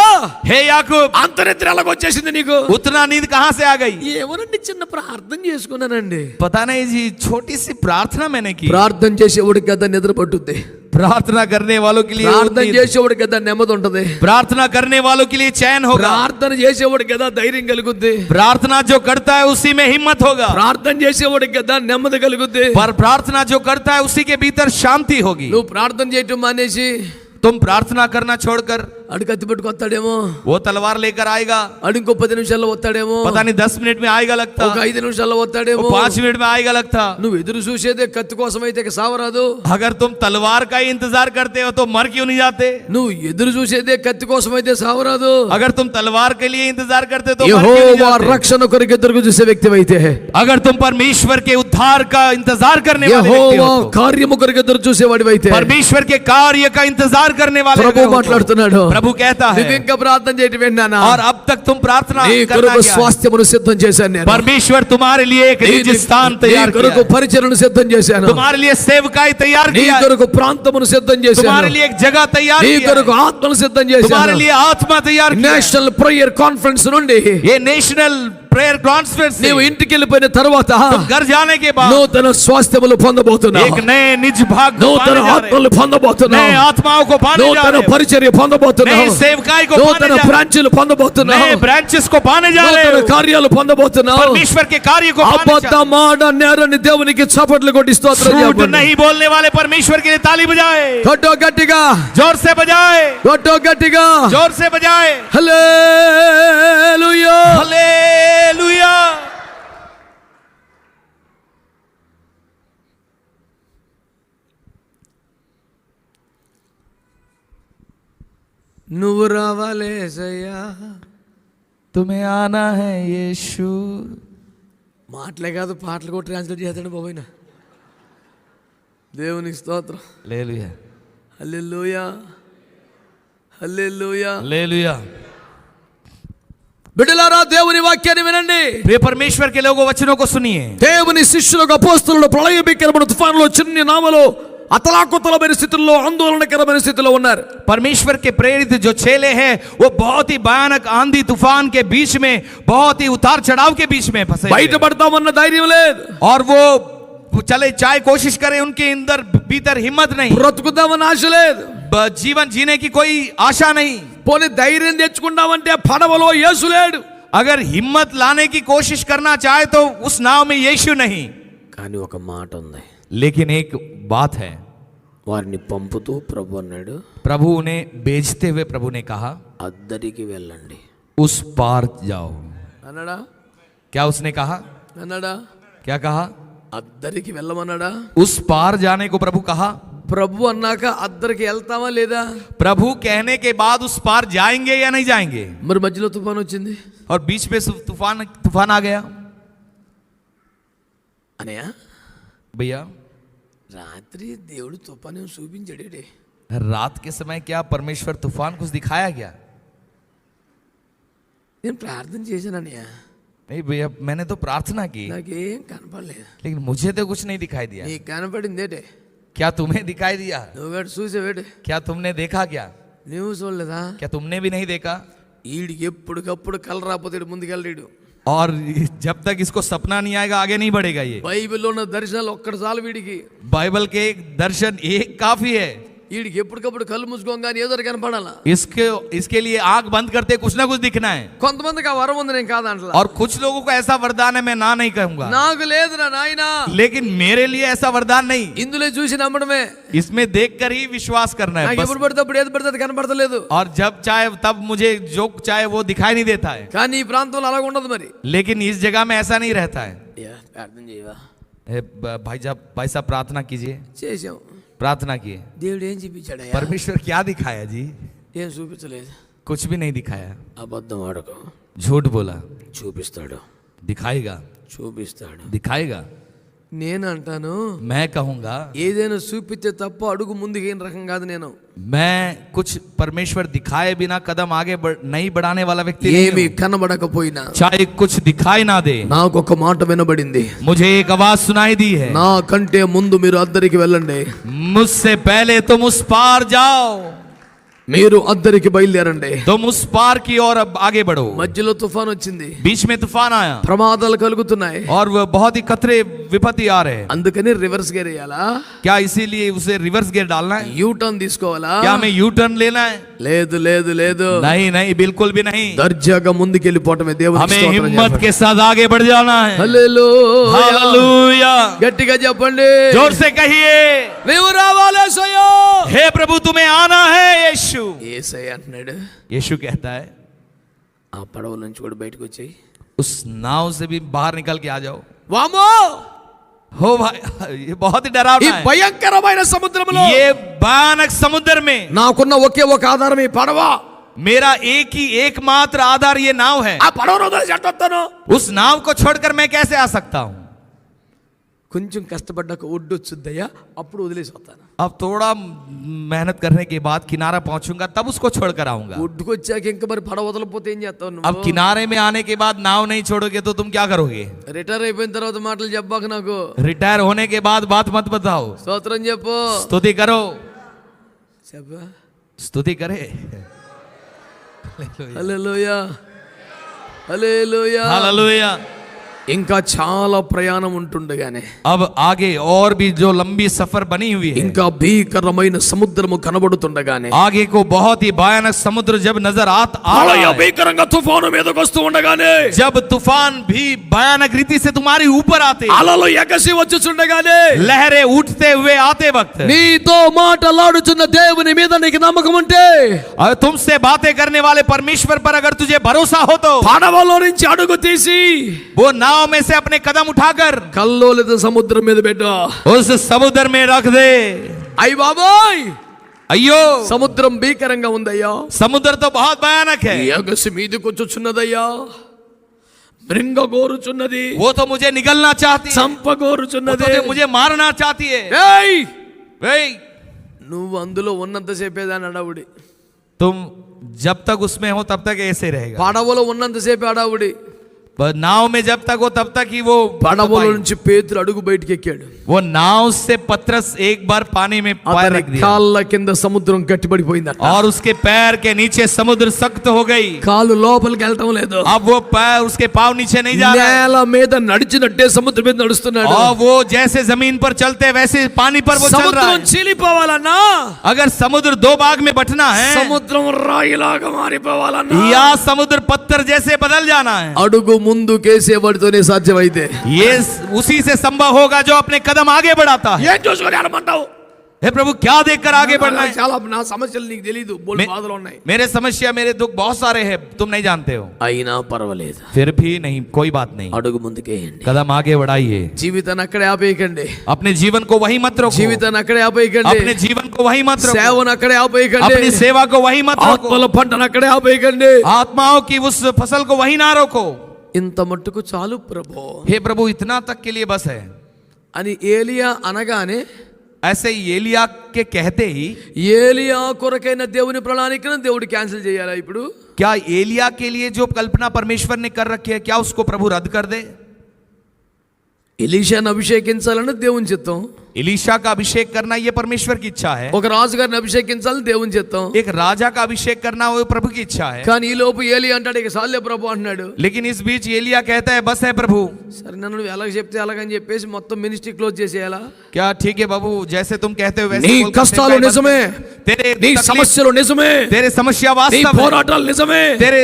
हे याकूब, అంత నిద్ర ఎలాగ వచ్చేసింది నీకు? उतना नींद कहाँ से आ गई? ఏమోనండి, చిన్న ప్రార్థన చేసుకున్నానండి. पता नहीं जी, छोटी सी प्रार्थना मैंने की। ప్రార్థన చేసేవాడికి కదా నిద్ర పట్టుద్ది. प्रार्थना करने वालों के लिए ప్రార్థన చేసేవాడికి కదా నెమ్మది ఉంటది. प्रार्थना करने वालों के लिए चैन होगा। ప్రార్థన చేసేవాడికి కదా ధైర్యం కలుగుద్ది. प्रार्थना जो करता है उसी में हिम्मत होगा। ప్రార్థన చేసేవాడికి కదా నెమ్మది కలుగుద్ది. पर प्रार्थना जो करता है उसी के भीतर शांति होगी। నువ్వు ప్రార్థన చేయటం మానేసి तुम प्रार्थना करना छोड़कर అడు కత్తి పట్టుకొస్తాడేమో, वो तलवार लेकर आएगा, అడు ఇంకో 10 నిమిషాల్లో వస్తాడేమో, पता नहीं 10 मिनट में आएगा लगता, ఒక 5 నిమిషాల్లో వస్తాడేమో. 5 मिनट में आएगा लगता। నువ్వు ఎదురు చూసేదే కత్తి కోసం అయితే ఇక సావరాదు. अगर तुम तलवार का ही इंतजार करते हो तो मर क्यों नहीं जाते? నువ్వు ఎదురు చూసేదే కత్తి కోసం అయితే సావరాదు. अगर तुम तलवार के लिए इंतजार करते तो मर क्यों नहीं యెహోవా जाते? రక్షణ కొరకు ఎదురు చూసే వ్యక్తివైతే, अगर तुम परमेश्वर के उद्धार का इंतजार करने वाले व्यक्ति యెహోవా हो तो, కార్యము కొరకు ఎదురు చూసేవాడివైతే, परमेश्वर के कार्य का इंतजार करने वाले ప్రభు अगर हो तो, మాట్లాడుతున్నాడు. प्रभु कहता నువ్వు है, ఇంకా ప్రార్థన చేయటం విన్నానా? और अब तक तुम प्रार्थना నీ करना కొరకు क्या है? స్వాస్థ్యమును సిద్ధం చేశాను నేను. परमेश्वर तुम्हारे लिए एक निज स्थान నీ तैयार किया కొరకు है। పరిచర్యను సిద్ధం చేశాను. तुम्हारे लिए सेवकाई तैयार నీ किया है। కొరకు ప్రాంతమును సిద్ధం చేశాను. तुम्हारे लिए एक जगह तैयार నీ किया కొరకు है। ఆత్మను సిద్ధం तुम्हारे చేశాను. लिए आत्मा तैयार किया है। నేషనల్ ప్రేయర్ కాన్ఫరెన్స్ నుండి ये नेशनल प्रेयर कॉन्फ्रेंस से నీవు ఇంటికి వెళ్ళిపోయిన తర్వాత तुम घर जाने के बाद నూతన స్వాస్థ్యములు పొందబోతున్నావు. एक नए निज भाग को నూతన पाने जा रहे ఆత్మలు हो। పొందబోతున్నావు. नए आत्माओं को पाने जा నూతన रहे हो। పరిచర్య పొందబోతున్నావు. नए सेवकाई को पाने నూతన जा रहे బ్రాంచ్లు हो। పొందబోతున్నావు. नए ब्रांचेस को पाने जा रहे నూతన हो। కార్యాలు పొందబోతున్నావు. परमेश्वर के कार्य को पाने जा అబద్ధ మాట నేరని దేవునికి చప్పట్లు కొట్టి స్తోత్రం झूठ చెప్పండి. नहीं बोलने वाले परमेश्वर के लिए ताली बजाए, కొట్టు గట్టిగా, जोर से बजाए, కొట్టు గట్టిగా. जोर से बजाए। హల్లెలూయా. हालेलुया। నువ్వు రావాలే యేసయ్యా. तुम्हें आना है यीशु। మాటలే కాదు, పాటలు కూడా ట్రాన్స్లేట్ చేస్తాడు బాబోయ్. దేవునికి స్తోత్రం. हालेलुया, హల్లెలూయా, హల్లెలూయా. हालेलुया। బిడ్డలారా, దేవుని వాక్యాన్ని వినండి. प्रिय परमेश्वर के लोगों, वचनों को सुनिए। దేవుని శిష్యులకు అపోస్తలులు ప్రళయ భీకరమైన తుఫానులో చిన్న నామలో అతలాకుతలమైన స్థితిలో ఆందోళనకరమైన స్థితిలో ఉన్నారు. परमेश्वर के प्रेरित जो चेले हैं वो बहुत ही भयानक आंधी तूफान के बीच में, बहुत ही उतार चढ़ाव के बीच में फंसे थे। బయటపడతామన్న ధైర్యం లేదు. और वो चले चाहे कोशिश करें, उनके अंदर भीतर हिम्मत नहीं, బ్రతుకుదామన్న ఆశ లేదు. जीवन जीने की कोई आशा नहीं। పోనీ ధైర్యం తెచ్చుకుందామంటే పడవలో యేసు లేడు. अगर हिम्मत लाने की कोशिश करना चाहे तो उस नाव में यीशु नहीं। కానీ ఒక మాట ఉంది. लेकिन एक बात है, వారిని పంపుతూ ప్రభు అన్నాడు, प्रभु उन्हें भेजते हुए प्रभु ने कहा, అద్దరికి వెళ్ళండి उस पार जाओ। అన్నాడా? क्या उसने कहा? అన్నాడా? क्या कहा? అద్దరికి వెళ్ళమన్నాడా? उस पार जाने को प्रभु कहा। ప్రభు అన్నాక అద్దరికి వెళ్తామా లేదా? प्रभु कहने के बाद उस पार जाएंगे या नहीं जाएंगे? మరి మధ్యలో తుఫాన్ వచ్చింది और बीच में तूफान आ गया। అనయా, भैया, రాత్రి దేవుడు తుఫాను చూపించాడే. रात के समय क्या परमेश्वर तूफान कुछ दिखाया क्या? నేను ప్రార్థన చేశాను అనయా, नहीं भैया, मैंने तो प्रार्थना की, నాకేం కనపడలేదు. लेकिन मुझे तो कुछ नहीं दिखाई दिया। నీకు కనపడిందేటే? क्या तुम्हें दिखाई दिया? నువ్వు గడు చూసావేటే? क्या तुमने देखा क्या? నువ్వు చూడలేదా? क्या तुमने भी नहीं देखा? ఈడికి ఎప్పటికప్పుడు కల రాకపోతే ముందుకెళ్ళాడు. और जब तक इसको सपना नहीं आएगा आगे नहीं बढ़ेगा। ये బైబిల్లో ఉన్న దర్శనాలు ఒక్కటి చాలు వీడికి. बाइबल के एक दर्शन एक काफी है। వీడికి ఎప్పటికప్పుడు కళ్ళు మూసుకోగానే ఏదో ఒకటి కనపడాలా. इसके लिए आंख बंद करते कुछ ना कुछ दिखना है। కొంతమందికి ఆ వరం ఉంది, నేను కాదంటలా. और कुछ लोगों को ऐसा वरदान है, मैं ना नहीं कहूंगा, నాకు లేదురా నాయనా. लेकिन मेरे लिए ऐसा वरदान नहीं। ఇందులో చూసి నమ్మడమే. इसमें देखकर ही विश्वास करना है నాకు बस। ఎప్పుడు పడితే అప్పుడు ఏది పడితే అది కనపడతలేదు. और जब चाहे तब मुझे जो चाहे वो दिखाई नहीं देता है। కానీ ఈ ప్రాంతంలో అలాగ ఉండదు మరి. लेकिन इस जगह में ऐसा नहीं रहता है। ప్రార్థన చేయవా? भाई साहब प्रार्थना कीजिए। చేసాం. प्रार्थना किए। దేవుడు ఏం చూపించాడయ్యా? परमेश्वर क्या दिखाया जी? ఏం చూపించలేదు. कुछ भी नहीं दिखाया। అబద్ధం ఆడకు. झूठ बोला। చూపిస్తాడు, दिखाएगा, చూపిస్తాడు. दिखाएगा। నేను అంటాను, मैं कहूंगा, ఏదైనా చూపిస్తే తప్ప అడుగు ముందుకు ఏం రకం కాదు నేను. मैं कुछ परमेश्वर दिखाए बिना कदम आगे नहीं बढ़ाने वाला व्यक्ति नहीं ఏమి हूं। కనబడకపోయినా चाहे कुछ दिखाई ना दे, నాకు ఒక మాట వినబడింది, मुझे एक आवाज सुनाई दी है, నా కంటే ముందు మీరు అద్దరికి వెళ్ళండి, मुझसे पहले तुम उस पार जाओ, మీరు అద్దరికి బయలుదేరండి. तुम उस पार की ओर अब आगे बढ़ो। మధ్యలో తుఫాన్ వచ్చింది, बीच में तूफान आया ప్రమాదాలు కలుగుతున్నాయి, और वह बहुत ही खतरे विपत्ति आ रहे हैं। అందుకని రివర్స్ గేర్ వేయాలా, क्या इसीलिए उसे रिवर्स गियर डालना है? యూ టర్న్ తీసుకోవాలా? क्या हमें यू टर्न लेना है? లేదు లేదు లేదు, नहीं नहीं, बिल्कुल भी नहीं। దర్జాగా ముందుకెళ్ళిపోవటమే దేవునికి हमें స్తోత్రం हिम्मत చెప్పండి. के साथ आगे बढ़ जाना है। హల్లెలూయా. हालेलुया, గట్టిగా చెప్పండి, जोर से कहिए, నీవు రావాలి యేసయ్యా. हे प्रभु तुम्हें आना है। यीशु యేసయ్య అంటున్నాడు, यीशु कहता है, ఆ పడవ నుంచి కూడా బయటకు వచ్చేయి. उस नाव से भी बाहर निकल के आ जाओ। వామో, हो भाई, ये बहुत ही ఈ डरावना है। భయంకరమైన సముద్రంలో ये भयानक समुद्र में నాకున్న ఒకే ఒక ఆధారం ఈ పడవ. मेरा एक ही एकमात्र आधार ये नाव है। ఆ పడవను వదిలేసి ఎట్ట వస్తాను? उस नाव को छोड़कर मैं कैसे आ सकता हूँ? కొంచెం కష్టపడ్డాక ఒడ్డు వచ్చుద్దయ్యా, అప్పుడు వదిలేసి వస్తాను. अब थोड़ा मेहनत करने के बाद किनारा पहुंचूंगा, तब उसको छोड़कर आऊंगा। ఒడ్డుకు వచ్చాక ఇంకా మరి పడవ వదలపోతే ఏం చేస్తావు अब నువ్వు? किनारे में आने के बाद नाव नहीं छोड़ोगे तो तुम क्या करोगे? రిటైర్ అయిపోయిన తర్వాత మాటలు చెప్పాక నాకు रिटायर होने के बाद बात मत बताओ, స్తోత్రం చెప్పు. स्तुति करो, చెప్పా. स्तुति करे। హల్లెలూయా, హల్లెలూయా. हालेलुया। ఇంకా చాలా ప్రయాణం ఉంటుండగానే अब आगे और भी जो लंबी सफर बनी हुई है, ఇంకా భీకరమైన సముద్రము కనబడుతుండగానే आगे को बहुत ही भयानक समुद्र जब नजर आ रहा है, భీకరంగా తుఫాను మీదకి వస్తూ ఉండగానే, जब तूफान भी भयानक रीति से तुम्हारी ऊपर आते, అలలు ఎగసి వచ్చుచుండగానే, लहरें उठते हुए आते वक्त, నీతో మాటలాడుచున్న దేవుని మీద నీకు నమ్మకం ఉంటే, और तुमसे बातें करने वाले परमेश्वर पर अगर तुझे भरोसा हो तो పడవలో నుంచి అడుగు తీసి वो नाव में से अपने कदम उठाकर కల్లోలిత సముద్రం మీద పెట్టు. उस समुद्र में रख दे। అయ్య బాబోయ్, अयो, సముద్రం భీకరంగా ఉందయ్యా, समुद्र तो बहुत भयानक है, ఎగసి మీదకి వచ్చుచున్నదయ్యా, మృంగ గోరుచున్నది, वो तो मुझे निगलना चाहती है, చంప वो గోరుచున్నది. तो मुझे मारना चाहती है। ఏయ్, भाई, నువ్వు అందులో ఉన్నంతసేపేదాని అడావుడి, तुम जब तक उसमें हो तब तक ऐसे रहेगा, పడవలో ఉన్నంతసేపే అడావుడి. नाव में जब तक हो तब तक ही वो పడవలో నుంచి పేతురు అడుగు బయటికి ఎక్కాడు. वो नाव से पतरस एक बार पानी में पैर అతని रख दिया కాళ్ళ కింద సముద్రం గట్టిపడిపోయిందట. और उसके पैर के नीचे समुद्र सख्त हो गई। కాలు లోపలికి వెళ్ళటం లేదు, अब वो पैर, उसके पाँव नीचे नहीं जा रहा है, నేల మీద నడిచినట్టే సముద్రం మీద నడుస్తున్నాడు. और वो जैसे जमीन पर चलते वैसे पानी पर वो चल रहा సముద్రం है। చీలిపోవాలన్నా, अगर समुद्र दो भाग में बंटना है సముద్రం రాయిలాగా మారిపోవాలన్నా, या समुद्र पत्थर जैसे बदल जाना है, అడుగు ముందుకేసేవాడితోనే సాధ్యమైతే. ये उसी से संभव होगा जो अपने कदम आगे बढ़ाता है। ఏం చూసుకొని అనమంటావు? हे प्रभु, क्या देखकर आगे बढ़ना है? చాలా నా సమస్యలు నీకు తెలియదు, బోల్ బాధలు ఉన్నాయి. मेरे समस्या, मेरे दुख बहुत सारे हैं, तुम नहीं जानते हो, అయినా పర్వాలేదు, फिर भी नहीं, कोई बात नहीं, అడుగు ముందుకేయండి. कदम आगे बढ़ाइए। జీవితాన్ని అక్కడే ఆపేయకండి, अपने जीवन को वही मत रोको, జీవితాన్ని అక్కడే ఆపేయకండి, अपने जीवन को वही मत रोको, సేవను అక్కడే ఆపేయకండి, अपनी सेवा को वही मत रोको, ఆత్మల పంటను అక్కడే ఆపేయకండి. आत्माओं की उस फसल को वही ना रोको। ఇంత మట్టుకు చాలు ప్రభు हे प्रभु, इतना तक के लिए बस है। అని ఏలియా అనగానే, ऐसे ही एलिया के कहते ही, ఏలియా కొరకైన దేవుని ప్రణాళికను దేవుడు క్యాన్సిల్ చేయాలా ఇప్పుడు? क्या एलिया के लिए जो कल्पना परमेश्वर ने कर रखी है, क्या उसको प्रभु रद्द कर दे? ఎలీషాను అభిషేకించాలని దేవుని చిత్తం, एलीशा का अभिषेक करना ये परमेश्वर की इच्छा है, ఒక రాజుగారిని అభిషేకించాలని దేవుని చిత్తం. एक राजा का अभिषेक करना वो प्रभु की इच्छा है। కానీ ఈ లోపు ఏలియా అంటాడు, ఇక సాలే ప్రభు అంటున్నాడు. लेकिन इस बीच एलिया कहता है, बस है प्रभु। సరే, నన్ను నువ్వు ఎలాగ చెప్తే అలాగని చెప్పేసి మొత్తం మినిస్ట్రీ క్లోజ్ చేసేయాలా? क्या ठीक है बाबू, जैसे तुम कहते हो वैसे నీ बोल कर కష్టాలు सेवकाई बंद నిజమే, कर। तेरे నీ तकलीफ, సమస్యలు నిజమే, तेरे समस्या నీ वास्तव है, పోరాటాలు నిజమే, तेरे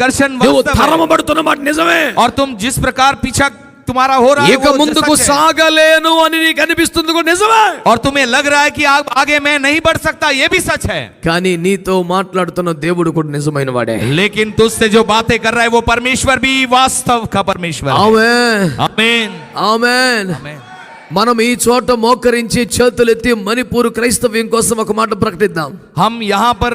घर्षण నువ్వు वास्तव है, తరమబడుతున్న మాట నిజమే. और तुम जिस प्रकार पीछा तुम्हारा हो रहा है ఇక वो ముందుకు सच है। సాగలేను అని నీకు అనిపిస్తుంది కూడా నిజమే, और तुम्हें लग रहा है कि आगे मैं नहीं बढ़ सकता, ये भी सच है। కానీ నీతో మాట్లాడుతున్న దేవుడు కూడా నిజమైన వాడే. लेकिन तुझसे जो बातें कर रहा है वो परमेश्वर भी वास्तव का परमेश्वर है। ఆమేన్, आमीन, ఆమేన్. आमीन। మనం ఈ చోట మోకరించి చేతులెత్తి మణిపూర్ క్రైస్తవ్యం కోసం ఒక మాట ప్రకటిద్దాం. हम यहाँ पर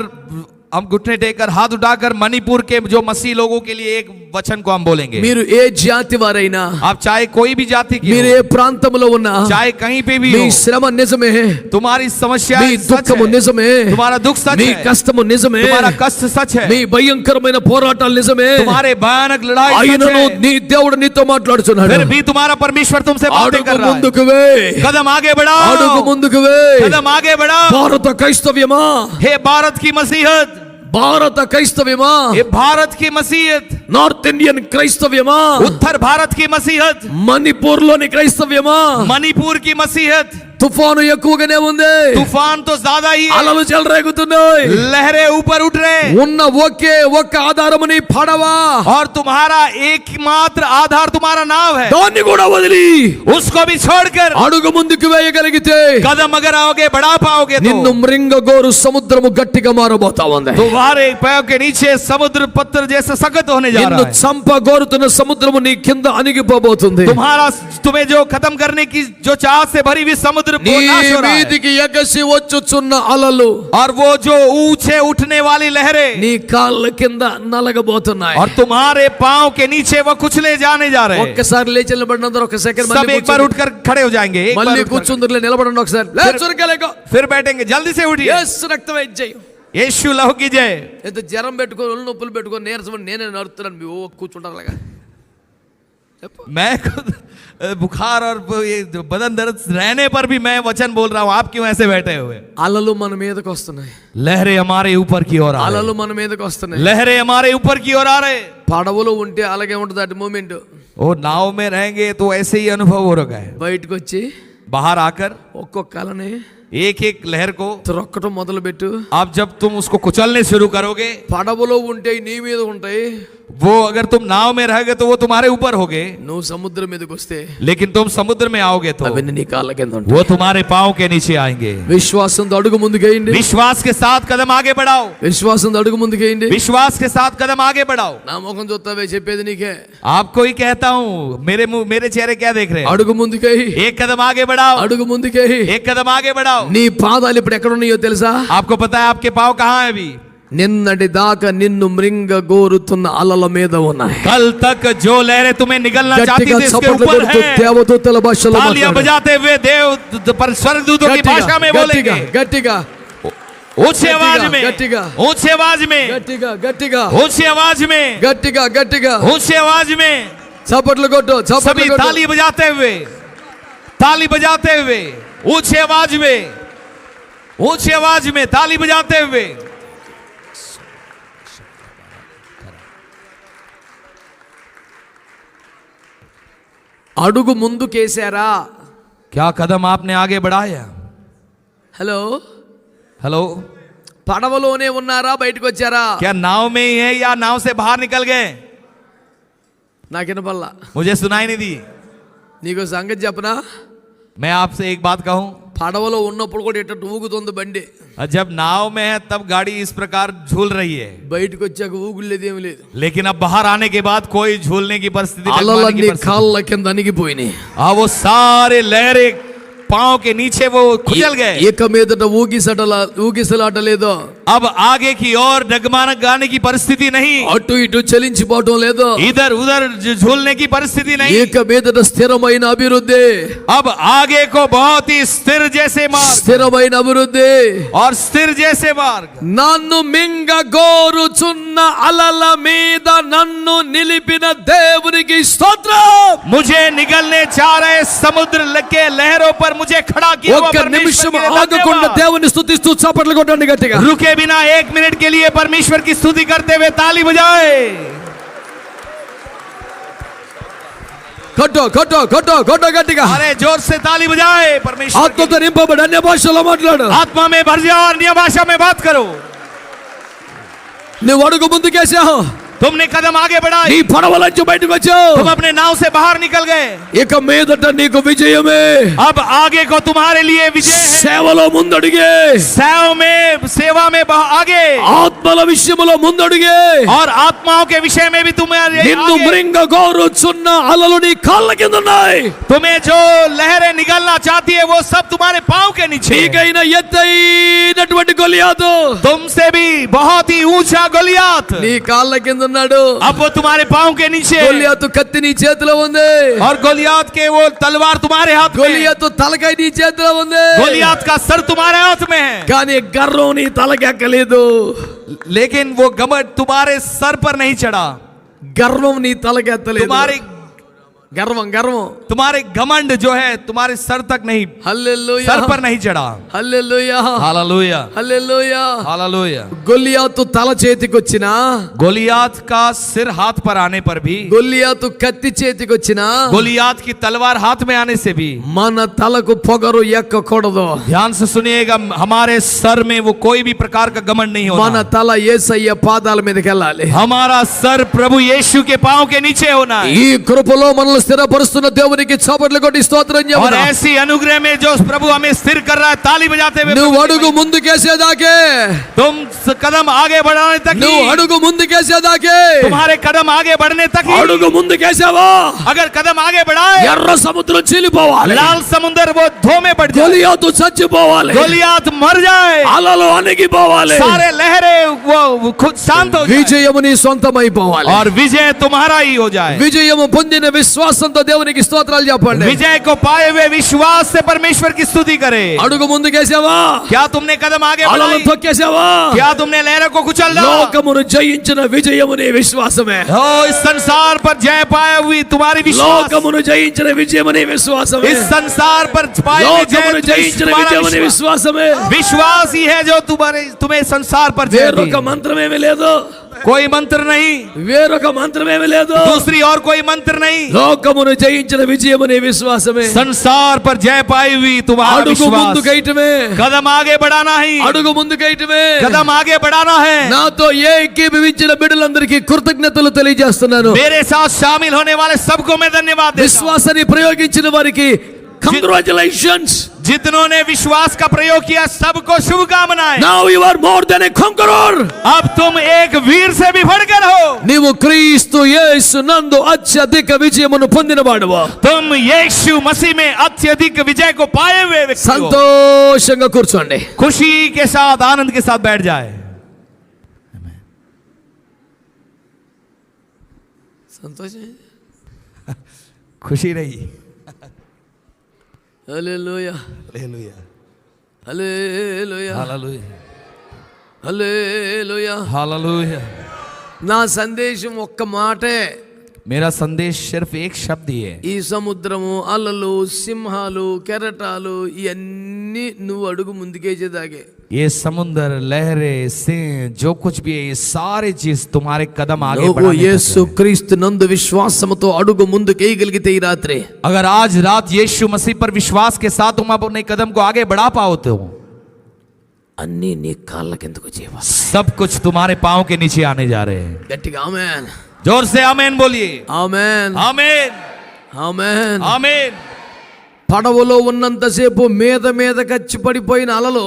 हम घुटने टेककर हाथ उठाकर मणिपुर के जो मसीह लोगों के लिए एक वचन को हम बोलेंगे। మీరు ఏ జాతి వారైనా, आप चाहे कोई भी जाति की మీరు हो, ఏ ప్రాంతంలో ఉన్నా, चाहे कहीं पे भी మీ हो, శ్రమ నిజమే, तुम्हारी समस्या మీ सच దుఃఖము है, నిజమే, तुम्हारा दुख सच మీ है, కష్టము నిజమే, तुम्हारा कष्ट सच है, మీ భయంకరమైన పోరాటాలు నిజమే, तुम्हारे भयानक लड़ाई सच ఆయనను है, నీ దేవుడు నీతో మాట్లాడుతున్నాడు। फिर भी तुम्हारा परमेश्वर तुमसे बातें అడుగు कर रहा है। ముందుకు వే, कदम आगे बढ़ाओ, అడుగు ముందుకు వే। कदम आगे बढ़ाओ। భారత క్రైస్తవ్యమా, हे भारत की मसीहत, భారత క్రైస్తవ్యమా, ये भारत की मसीहत, నార్త్ ఇండియన్ క్రైస్తవ్యమా, उत्तर भारत की मसीहत, మణిపూర్ లోని క్రైస్తవ్యమా, मणिपुर की मसीहत। తుఫాను ఎక్కువగానే ఉంది, तूफान तो ज्यादा ही है, అలలు చెలరేగుతున్నాయి, लहरें ऊपर उठ रहे, ఉన్న ఒక్క ఆధారము నీ పడవ, और तुम्हारा एकमात्र आधार तुम्हारा नाव है, దాన్ని కూడా వదిలి उसको भी छोड़कर అడుగు ముందుకు వేయగలిగితే कदम अगर आओगे बढ़ा पाओगे నిన్ను तो మృంగగోరు సముద్రము గట్టిగా మారబోతా ఉంది, तुम्हारे पैर के नीचे समुद्र पत्थर जैसे सख्त होने जा నిన్ను रहा है, చంపగోరుతున్న సముద్రము నీ కింద అణిగిపోబోతుంది, तुम्हारा तुम्हें जो खत्म करने की जो चाहत से भरी हुई समुद्र నీ वो नाश हो रहा है, మీదికి ఎగసి వచ్చుచున్న అలలు और वो जो ऊंचे उठने वाली लहरें నీ కాళ్ళ కింద నలగబోతున్నాయి। और तुम्हारे पांव के नीचे वो कुचले जाने जा रहे हैं। ఒక్కసారి లేచి నిలబడినందరూ ఒక సెకండ్ सब एक बार उठकर खड़े हो जाएंगे, एक बार మళ్ళీ उठकर। కూర్చుందరులే, నిలబడండి ఒకసారి, లేచురకలేక फिर बैठेंगे, जल्दी से उठिए। యేసు రక్తం ఇచ్చేయ్। यीशु लहू की जय। ఎంత జ్వరం పెట్టుకొని ఒళ్ళు నొప్పులు పెట్టుకొని నీరసం నేనే నడుస్తున్నాను, మీ ఓ కూర్చుంటారు అలాగా చెప్పు। मैं खुद बुखार और ये बदन दर्द रहने पर भी मैं वचन बोल रहा हूँ, आप क्यों ऐसे बैठे हुए? అలలు మన మీదకి వస్తున్నాయి, लहरें हमारे ऊपर की ओर आ అలలు रहे, మన మీదకి వస్తున్నాయి। लहरें हमारे ऊपर की ओर आ रहे। పడవలో ఉంటే అలాగే ఉంటుంది అటు మూమెంట్, वो नाव में रहेंगे तो ऐसे ही अनुभव हो रहा है। బయటకు వచ్చి बाहर आकर ఒక్కొక్క అలని एक एक लहर को త్రొక్కటం మొదలు పెట్టు। आप जब तुम उसको कुचलने शुरू करोगे, పడవలో ఉంటే నీ మీద ఉంటాయి, वो अगर तुम नाव में रहोगे तो वो तुम्हारे ऊपर होगे, నువ్వు సముద్రం మీదకి వస్తే लेकिन तुम समुद्र में आओगे तो అవన్నీ నీ కాళ్ళ కింద ఉంటాయి। वो तुम्हारे पांव के नीचे आएंगे। విశ్వాసంతో అడుగు ముందుకేయండి, विश्वास के साथ कदम आगे बढ़ाओ, విశ్వాసంతో అడుగు ముందుకేయండి। विश्वास के साथ कदम आगे बढ़ाओ। నా ముఖం చూస్తావే చెప్పేది నీకే, आपको ही कहता हूँ, मेरे मुंह मेरे चेहरे क्या देख रहे हैं? అడుగు ముందుకేయి, एक कदम आगे बढ़ाओ, అడుగు ముందుకేయి। एक कदम आगे बढ़ाओ। నీ పాదాలు ఇప్పుడు ఎక్కడ ఉన్నాయో తెలుసా? आपको पता है आपके पांव कहाँ है अभी? నిన్నటి దాకా నిన్ను మృంగ గోరుతున్న అలల మీద ఉన్నాయి। कल तक जो लहरें तुम्हें निगलना चाहती గట్టిగా थी इसके చప్పట్లు ऊपर కొడుతూ है। దేవదూతల భాషలో तालियां మాట్లాడు। बजाते हुए देव पर स्वर्गदूतों की भाषा में గట్టిగా बोलेंगे, గట్టిగా ऊंची आवाज में, गट्टिगा। ऊंची आवाज में, గట్టిగా గట్టిగా ऊंची आवाज में, గట్టిగా గట్టిగా ऊंची आवाज में। చప్పట్లు కొట్టు, చప్పట్లు सभी కొట్టు। ताली बजाते हुए, ताली बजाते हुए, ऊंची आवाज में, ऊंची आवाज में ताली बजाते हुए। అడుగు ముందుకేసారా? क्या कदम आपने आगे बढ़ाया? హలో, हेलो, పడవలోనే ఉన్నారా, బయటకు వచ్చారా? क्या नाव में ही है या नाव से बाहर निकल गए? నాకు వినపల్లా। मुझे सुनाई नहीं दी। నీకు సంగతి చెప్పనా? मैं आपसे एक बात कहूं, పడవలో ఉన్నప్పుడు కూడా ఇట్ట ఊగుతుంది బండి, जब नाव में है तब गाड़ी इस प्रकार झूल रही है, బయటకు వచ్చాక ఊగులేదు ఏమి లేదు। लेकिन अब बाहर आने के बाद कोई झूलने की परिस्थिति, लगवाने की అలలన్నీ परिस्थिति। కాళ్ళ కింద అణిగిపోయినాయి। वो सारे लहरें पांव के नीचे वो खुजल गए। ఇక మీదట ఊగిసలాట లేదు, अब आगे की ओर डगमग गाने की परिस्थिति नहीं, అటు ఇటు చలించిపోవటం లేదు, इधर उधर झूलने की परिस्थिति नहीं। ఇక మీదట స్థిరమైన అభివృద్ధి, अब आगे को बहुत ही स्थिर जैसे मार्ग, స్థిరమైన అభివృద్ధి। और स्थिर जैसे मार्ग। నన్ను మింగ గోరుచున్న అలల మీద నన్ను నిలిపిన దేవునికి స్తోత్రం। मुझे निगलने चाह रहे समुद्र के लहरों पर मुझे खड़ा किया हुआ ఒక్క परमेश्वर నిమిషం के लिए ఆగకుండా धन्यवाद। దేవుని స్తుతిస్తూ చప్పట్లు కొట్టండి గట్టిగా। रुके बिना एक मिनट के लिए परमेश्वर की स्तुति करते हुए ताली बजाए। కొట్టు కొట్టు కొట్టు కొట్టు గట్టిగా। अरे जोर से ताली बजाए। परमेश्वर ఆత్మతో నింపబడి అన్య భాషలో మాట్లాడు। की आत्मा में भर जाओ और अन्य भाषा में बात करो। నువ్వు అడుగు ముందుకేసావు, तुमने कदम आगे बढ़ाए, నీ పడవలోంచి బయటకు వచ్చావు, तुम अपने नाव से बाहर निकल गए। ఇక మీదట నీకు విజయమే। अब आगे को तुम्हारे लिए विजय है। సేవలో ముందడుగే, सेवा में आगे, ఆత్మల విషయములో ముందడుగే, और आत्माओं के विषय में भी तुम्हें నిన్ను మృంగ గోరుచున్న అలలు నీ కాళ్ళ కింద ఉన్నాయి. तुम्हें जो लहरें निगलना चाहती है वो सब तुम्हारे पांव के नीचे. నీకైన ఎత్తైనటువంటి గొలియాతు तुमसे भी बहुत ही ऊंचा गोलियत నీ కాళ్ళ కింద ఉన్నాడు. अब वो तुम्हारे पांव के नीचे, గొలియాతు కత్తి నీ చేతిలో ఉంది. और गोलियत के वो तलवार तुम्हारे हाथ में, గొలియాతు తలకాయ నీ చేతిలో ఉంది. गोलियत का सर तुम्हारे हाथ में है, కానీ గర్వం నీ తలకెక్కలేదు. लेकिन वो घमंड तुम्हारे सर पर नहीं चढ़ा. గర్వం నీ తలకెత్తలేదు. గర్వం तुम्हारे घमंड जो है तुम्हारे सर तक नहीं, హల్లెలూయా, सर पर नहीं चढ़ा. హల్లెలూయా, हालेलुया, హల్లెలూయా. हालेलुया. గొలియాతు తల చేతికొచ్చినా, गोलियत का सिर हाथ पर आने पर भी, గొలియాతు కత్తి చేతికొచ్చినా, गोलियत की तलवार हाथ में आने से भी మన తలకు పొగరు ఎక్కకూడదు. ध्यान से सुनिएगा, हमारे सर में वो कोई भी प्रकार का घमंड नहीं మన होना. తల యేసయ్య పాదాల మీదకి వెళ్ళాలి. हमारा सर प्रभु यीशु के पांव के नीचे होना है. ఈ కృపలో మనల్ని స్థిరపరుస్తున్న దేవునికి చప్పట్లు కొట్టి స్తోత్రం और చెబుదాం. ऐसी अनुग्रह में जो प्रभु हमें स्थिर कर रहा है, ताली बजाते हुए నువ్వు అడుగు ముందుకేసేదాకే, तुम कदम आगे बढ़ाने तक నువ్వు ही, అడుగు ముందుకేసేదాకే, तुम्हारे कदम आगे बढ़ने तक ही, అడుగు ముందుకేసావా अगर कदम आगे बढ़ाए, ఎర్ర సముద్రం చీలిపోవాలి. लाल समुद्र वो धो में पड़ जाए, గొలియాతు చచ్చిపోవాలి. गोलियत मर जाए, అలలు అణిగిపోవాలి. सारे लहरें वो खुद शांत हो जाए, విజయము నీ సొంతమైపోవాలి. और विजय तुम्हारा ही हो जाए. విజయము పొందిన విశ్వాసంతో దేవునికి స్తోత్రాలు చెప్పండి. विजय को पाए हुए विश्वास से परमेश्वर की स्तुति करे. అడుగు ముందుకేసావా, क्या तुमने कदम आगे అలలు बढ़ाई? తొక్కేసావా, क्या तुमने लहरों को कुचल डाला? లోకమును జయించిన విజయము నీ విశ్వాసమే. हो, इस संसार पर जय पाए हुई तुम्हारी विश्वास, లోకమును జయించిన విజయము నీ విశ్వాసమే. इस संसार पर पाए हुए లోకమును జయించిన तुम्हारा విజయము నీ विश्वास, విశ్వాసమే. विश्वास ही है जो तुम्हें संसार पर जय दी. వేరొక మంత్రమేమీ లేదు, कोई मंत्र नहीं, వేరొక మంత్రమేమీ లేదు. दूसरी और कोई मंत्र नहीं. లోకమును జయించిన విజయము నీ విశ్వాసమే. संसार पर जय पाई हुई तुम्हारा అడుగు विश्वास. ముందుకైటమే, कदम आगे बढ़ाना ही, అడుగు ముందుకైటమే. कदम आगे बढ़ाना है. నాతో ఏకీభవించిన బిడ్డలందరికీ కృతజ్ఞతలు తెలియజేస్తున్నాను. मेरे साथ शामिल होने वाले सबको मैं धन्यवाद देता हूं. విశ్వాసాన్ని ప్రయోగించిన వారికి కంగ్రాచులేషన్స్. जितनों ने विश्वास का प्रयोग किया सबको शुभकामनाएं. Now you are more than a conqueror. अब तुम एक वीर से भी बढ़कर हो. నీవు క్రీస్తు యేసు నందు అత్యధిక విజయమును పొందినవాడువా. तुम यीशु मसीह में अत्यधिक विजय को पाए हुए व्यक्ति हो. సంతోషంగా కూర్చోండి. खुशी के साथ, आनंद के साथ बैठ जाए. సంతోషం. खुशी नहीं. హల్లెలూయా, hallelujah, hallelujah, hallelujah, hallelujah. Hallelujah. నా సందేశం ఒక్క మాటే. मेरा संदेश सिर्फ एक शब्द ही है. ఈ సముద్రము, అలలు, సింహాలు, కెరటాలు ఇవన్నీ నువ్వు అడుగు ముందుకేసేదాగే. ये समुद्र, लहरें, सिंह, जो कुछ भी है, ये सारे चीज तुम्हारे कदम आगे నువ్వు बढ़ाने तक యేసు है. క్రీస్తు నందు విశ్వాసముతో అడుగు ముందుకేయగలిగితే ఈ రాత్రి अगर आज रात यीशु मसीह पर विश्वास के साथ तुम अपने कदम को आगे बढ़ा पाओ तो అన్నీ నీ కాళ్ళ కిందకు చేయాలి. सब कुछ तुम्हारे पांव के नीचे आने जा रहे हैं. గట్టిగా ఆమేన్, जोर से आमेन बोलिए. ఆమేన్, आमेन, ఆమేన్. आमेन. పడవలో ఉన్నంతసేపు మీద కచ్చి పడిపోయిన అలలు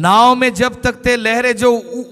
नाव में जब तक थे लहरें जो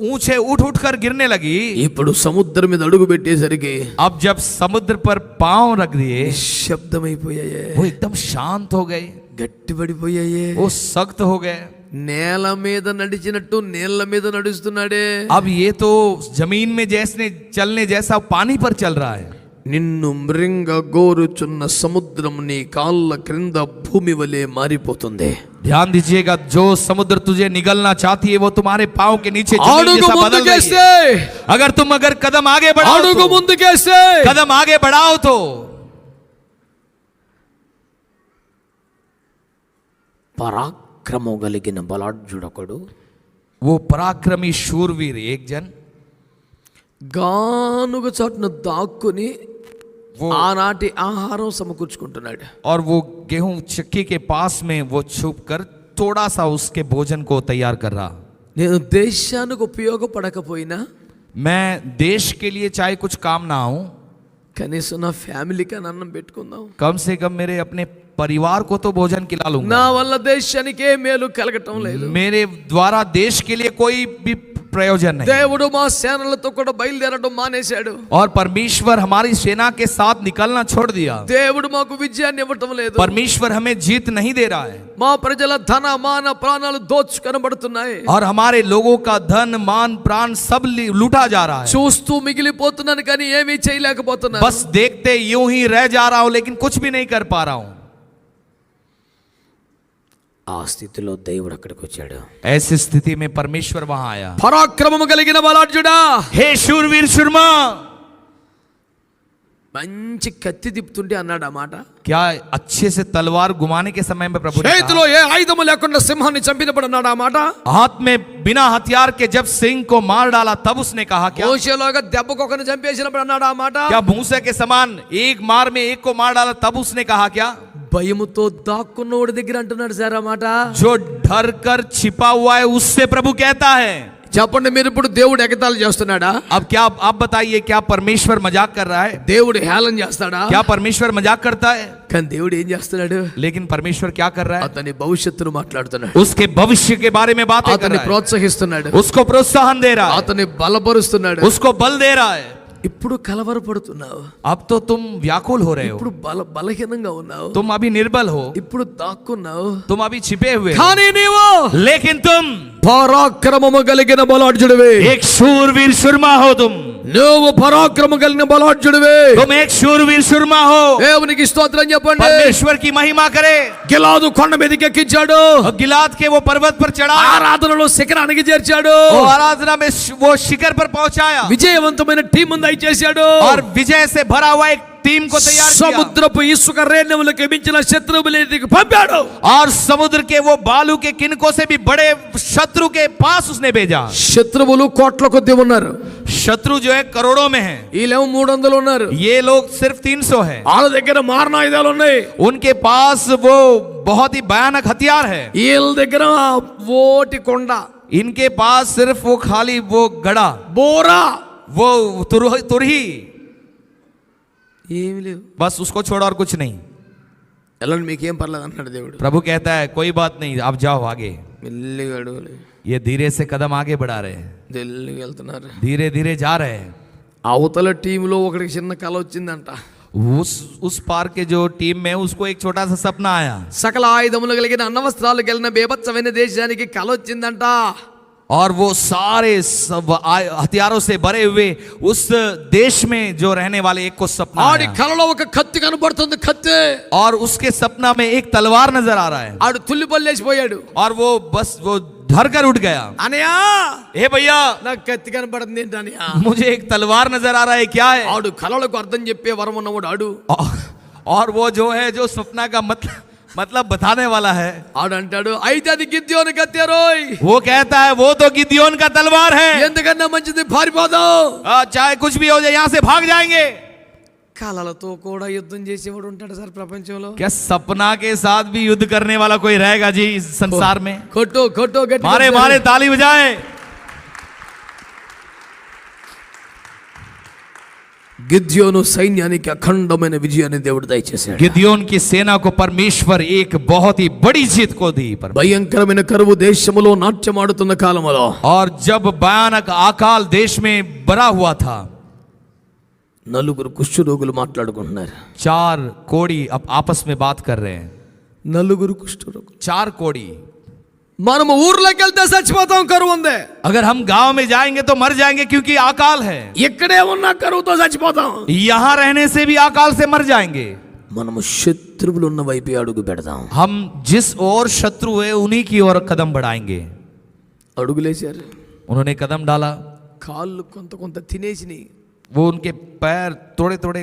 ऊंचे उठ उठ कर गिरने लगी, ఇప్పుడు సముద్రం మీద అడుగు పెట్టేసరికి अब जब समुद्र पर पांव रख दिए శబ్దమైపోయాయే, वो एकदम शांत हो गए, గట్టి పడిపోయాయే. वो सख्त हो गए. నేల మీద నడిచినట్టు నీళ్ల మీద నడుస్తున్నాడే. अब ये तो जमीन में जैसे चलने जैसा पानी पर चल रहा है. నిన్ను మృంగ గోరుచున్న సముద్రం నీ కాళ్ళ క్రింద భూమి వలె మారిపోతుంది. ध्यान दीजिएगा, जो समुद्र तुझे निगलना चाहती है वो तुम्हारे पांव के नीचे जमीन అడుగు जैसा बदल रही ముందుకేస్తే, है. अगर कदम आगे बढ़ाओ అడుగు तो, ముందుకేస్తే कदम आगे बढ़ाओ तो పరాక్రమం కలిగిన బలాఢ్యుడొకడు, वो पराक्रमी शूरवीर एक जन గానుగ చాటున దాక్కుని वो ఆనాటి ఆహారం సమకూర్చుకుంటున్నాడు. और वो गेहूं चक्की के पास में वो छुप कर थोड़ा सा उसके भोजन को तैयार कर रहा. నేను దేశానికి ఉపయోగపడకపోయినా मैं देश के लिए चाहे कुछ काम ना आऊं, కనీసం నా ఫ్యామిలీకి అని అన్నం పెట్టుకుందాం. कम से कम मेरे अपने परिवार को तो भोजन खिला लूंगा, నా వల్ల దేశానికే మేలు కలగటం లేదు. मेरे द्वारा देश के लिए कोई भी प्रयोजन नहीं। దేవుడు మా సేనలతో కూడా బయలుదేరడం మానేశాడు. और परमेश्वर हमारी सेना के साथ निकलना छोड़ दिया। దేవుడు మాకు విజయాన్ని ఇవ్వటం లేదు. परमेश्वर हमें जीत नहीं दे रहा है, మా ప్రజల ధన మాన ప్రాణాలు దోచుకొనబడుతున్నాయి. और हमारे लोगों का धन मान प्राण सब लूटा जा रहा है। చూస్తూ మిగిలిపోతున్నాను కానీ ఏమీ చేయలేకపోతున్నాను. बस देखते यूं ही रह जा रहा हूं, लेकिन कुछ भी नहीं कर पा रहा हूं। ఆ స్థితిలో దేవుడు అక్కడికి వచ్చాడు. ऐसी स्थिति में परमेश्वर वहां आया। పరాక్రమము కలిగిన బలాఢ్యుడా, हे शूरवीर शूरमा, మంచి కత్తి తిప్పుతుంటే అన్నాడు ఆ మాట. क्या अच्छे से तलवार घुमाने के समय में प्रभु ने कहा, చేతిలో ఏ ఆయుధము లేకుండా సింహాన్ని చంపినప్పుడు అన్నాడు ఆ మాట. हाथ में बिना हथियार के जब सिंह को मार डाला तब उसने कहा, क्या మోషేలాగా దెబ్బకొకరిని చంపేసినప్పుడు అన్నాడు ఆ మాట. क्या मूसा के समान एक मार में एक को मार डाला तब उसने कहा, क्या భయముతో దాక్కున్నోడి దగ్గర అంటున్నాడు సార్ ఆ మాట. जो डर कर छिपा हुआ है उससे प्रभु कहता है। చెప్పండి, మీరు ఇప్పుడు దేవుడు ఎగతాళి చేస్తున్నాడా? अब क्या आप बताइए, क्या परमेश्वर मजाक कर रहा है? దేవుడు హేళన చేస్తాడా? क्या परमेश्वर मजाक करता है? కానీ దేవుడు ఏం చేస్తున్నాడు? लेकिन परमेश्वर क्या कर रहा है? అతని భవిష్యత్తును మాట్లాడుతున్నాడు. उसके भविष्य के बारे में बातें कर అతన్ని रहा है, ప్రోత్సహిస్తున్నాడు. उसको प्रोत्साहन दे रहा है, అతన్ని బలపరుస్తున్నాడు. उसको बल दे रहा है। ఇప్పుడు కలవరపడుతున్నావు, अब तो तुम व्याकुल हो रहे हो, ఇప్పుడు బలహీనంగా ఉన్నావు, तुम अभी निर्बल हो, ఇప్పుడు దాక్కున్నావు. तुम अभी छिपे हुए हो। కానీ నీవు लेकिन तुम పరాక్రమము కలిగిన బలాఢ్యుడివి. एक शूरवीर सुरमा हो, నువ్వు పరాక్రమం కలిగిన బలాఢ్యుడివి. तुम एक शूरवीर सुरमा हो। దేవునికి స్తోత్రం చెప్పండి. परमेश्वर की महिमा करे। గిలాదు కొండ మీదకి ఎక్కించాడు. और गिलाद के वो पर्वत पर चढ़ा, ఆరాధనలో శిఖరానికి చేర్చాడు. वो आराधना में वो शिखर पर पहुंचाया, విజయవంతమైన టీం చేశాడు. और विजय से भरा हुआ एक टीम को तैयार किया, సముద్రపు ఇసుక రేణువులకు మించిన శత్రువులకి పంపాడు. और समुद्र के वो बालू के किनकों से भी बड़े शत्रु के पास उसने भेजा। శత్రువులు కోట్ల కొద్ది ఉన్నారు, शत्रु जो है करोड़ों में है, వీళ్ళేమో 300 ఉన్నారు. ये लोग सिर्फ 300 है। వాళ్ళ దగ్గర మారణాయుధాలు ఉన్నాయి. उनके पास वो बहुत ही भयानक हथियार है, వీళ్ళ దగ్గర ఓటి కొండ, इनके पास सिर्फ वो खाली वो गड़ा, బోరా, वो तुरही, ఏమి లేవు. बस उसको छोड़ा और कुछ नहीं। ఎలాంటి మీకేం పర్లేదు అన్నాడు దేవుడు. प्रभु कहता है कोई बात नहीं, आप जाओ आगे। మెల్లిగా అడుగులు, ये धीरे से कदम आगे बढ़ा रहे हैं, మెల్లిగా వెళ్తున్నారు. धीरे धीरे जा रहे हैं। అవతల టీంలో ఒకడికి చిన్న కళ వచ్చిందంట. उस पार के जो टीम में उसको एक छोटा सा सपना आया, సకల ఆయుధములు కలిగిన అన్నవస్త్రాలు కలిగిన బేభత్సమైన దేశానికి కళ వచ్చిందంట. और वो सारे हथियारों से भरे हुए उस देश में जो रहने वाले एक को सपना ఆడి आया, కళలో ఒక కత్తి కనబడుతుంది. కత్తి. और उसके सपना में एक तलवार नजर आ रहा है, ఆడు తుల్లిపల్లేసిపోయాడు. और वो बस वो धर कर उठ गया। అనయా, हे भैया, నాకు కత్తి కనబడుతుంది ఏంటి అనయా? मुझे एक तलवार नजर आ रहा है, क्या है? ఆడు కళలకు అర్థం చెప్పే వరం ఉన్నవాడు ఆడు. और वो जो है जो सपना का मतलब बताने वाला है, ఆడు అంటాడు, అయితే అది గిద్యోని కత్తేరోయ్. वो कहता है वो तो गिदियोन का तलवार है, ఎందుకన్నా మంచిది పారిపోదాం. चाहे कुछ भी हो जाए यहाँ से भाग जाएंगे। కళలతో కూడా యుద్ధం చేసేవాడు ఉంటాడు సార్ ప్రపంచంలో. क्या सपना के साथ भी युद्ध करने वाला कोई रहेगा जी इस संसार में? కొట్టు కొట్టు గట్టిగా मारे కొట్టు. मारे ताली बजाए। గిద్యోను సైన్యానికి అఖండమైన విజయాన్ని దేవుడు దయచేశాడు. गिदियोन की सेना को परमेश्वर एक बहुत ही बड़ी जीत को दी। భయంకరమైన కరువు దేశములో నాట్యమాడుతున్న కాలములో और जब भयानक अकाल देश में बरा हुआ था, నలుగురు కుష్ఠరోగులు మాట్లాడుకుంటున్నారు. 4 कोड़ी अब आपस में बात कर रहे हैं। నలుగురు కుష్ఠరోగులు, 4 कोड़ी, మనం ఊర్లోకి వెళ్తే చచ్చిపోతాం, కరువు ఉంది. अगर हम गांव में जाएंगे तो मर जाएंगे क्योंकि अकाल है, ఇక్కడే ఉన్న కరువుతో చచ్చిపోతాం. यहाँ रहने से भी अकाल से मर जाएंगे। మనము శత్రువులు ఉన్న వైపు అడుగు పెడదాం. हम जिस ओर शत्रु है उन्हीं की ओर कदम बढ़ाएंगे। అడుగులేశారు. उन्होंने कदम डाला, కాళ్ళు కొంత కొంత తినేసినాయి. वो उनके पैर थोड़े थोड़े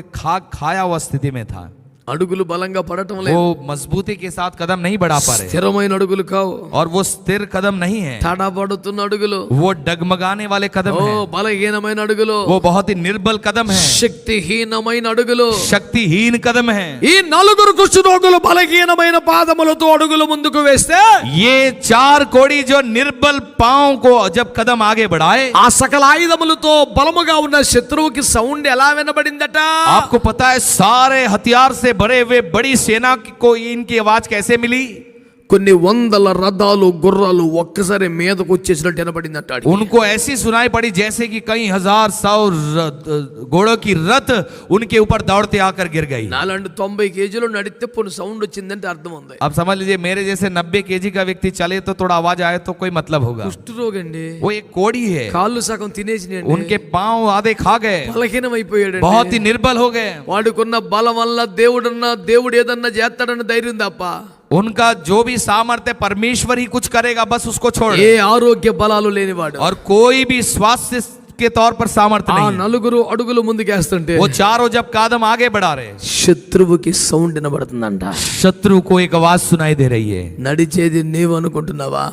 खाया हुआ स्थिति में था, అడుగులు బలంగా పడటం లేదు. वो मजबूती के साथ कदम नहीं बढ़ा पा रहे, స్థిరమైన అడుగులు కావు. और वो स्थिर कदम नहीं है, తడబడుతున్న అడుగులు. वो डगमगाने वाले कदम ఓ है, బలహీనమైన అడుగులు. वो बहुत ही निर्बल कदम है, శక్తిహీనమైన అడుగులు. शक्तिहीन कदम है। ఈ నలుగురు కుష్ఠరోగులు బలహీనమైన పాదములతో అడుగులు ముందుకు వేస్తే ये 4 कोड़ी जो निर्बल पांव को जब कदम आगे बढ़ाए, ఆ సకల ఆయుధములతో బలముగా ఉన్న శత్రువుకి సౌండ్ ఎలా వినబడిందట? आपको पता है सारे हथियार से से भरे हुए बड़ी सेना को इनकी आवाज कैसे मिली? కొన్ని వందల రథాలు గుర్రాలు ఒక్కసారి మీదకు వచ్చేసినట్టు వినపడింది అంటాడు. उनको ऐसी सुनाई पड़ी जैसे कि कई हजार सौ घोड़ों की रथ उनके ऊपर दौड़ते आकर गिर गई. నాలంటే 90 కేజీలు నడిస్తే పోనీ సౌండ్ వచ్చిందంటే అర్థం ఉంది. अब समझ लीजिए मेरे जैसे 90 केजी का व्यक्ति चले तो थोड़ा आवाज आए तो कोई मतलब होगा. కుష్ఠరోగండి, वो एक कोड़ी है, కాళ్ళు సగం తినేసినాయండి, उनके पांव आधे खा गए, బలహీనం అయిపోయాడు, बहुत ही निर्बल हो गए. వాడుకున్న బలం వల్ల దేవుడు ఏదన్నా చేస్తాడన్న ధైర్యం తప్ప उनका जो भी सामर्थ्य परमेश्वर ही कुछ करेगा, बस उसको छोड़. ఏ ఆరోగ్య బలాలు లేనివాడు, और कोई भी स्वास्थ्य के तौर पर सामर्थ्य ఆ नहीं है. నలుగురు అడుగులు ముందుకేస్తుంటే वो चारों जब कदम आगे बढ़ा रहे, శత్రువుకి సౌండ్ వినబడుతుందంట. शत्रु को एक आवाज सुनाई दे रही है. నడిచేది నీవు అనుకుంటున్నావా?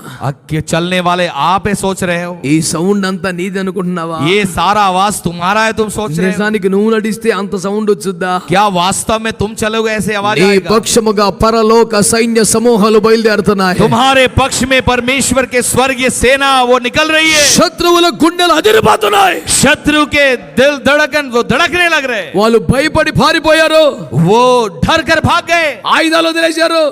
चलने वाले आप ही सोच रहे हो, ఈ సౌండ్ అంతా నీది అనుకుంటున్నావా? ये सारा आवाज तुम्हारा है, तुम सोच रहे हो. నిజానికి నువ్వు నడిస్తే అంత సౌండ్ వచ్చుద్దా? क्या वास्तव में तुम चलोगे ऐसे आवाज నీ आएगा? పక్షముగా పరలోక సైన్య సమూహాలు బయలుదేరుతున్నాయి. तुम्हारे पक्ष में परमेश्वर के स्वर्गीय सेना वो निकल रही है. శత్రువుల గుండెలు అదిరిపోతున్నాయి. शत्रु के दिल धड़कन वो धड़कने लग रहे, వాళ్ళు భయపడి పారిపోయారు, वो डर कर भाग गए, ఆయుధాలు వదిలేశారు,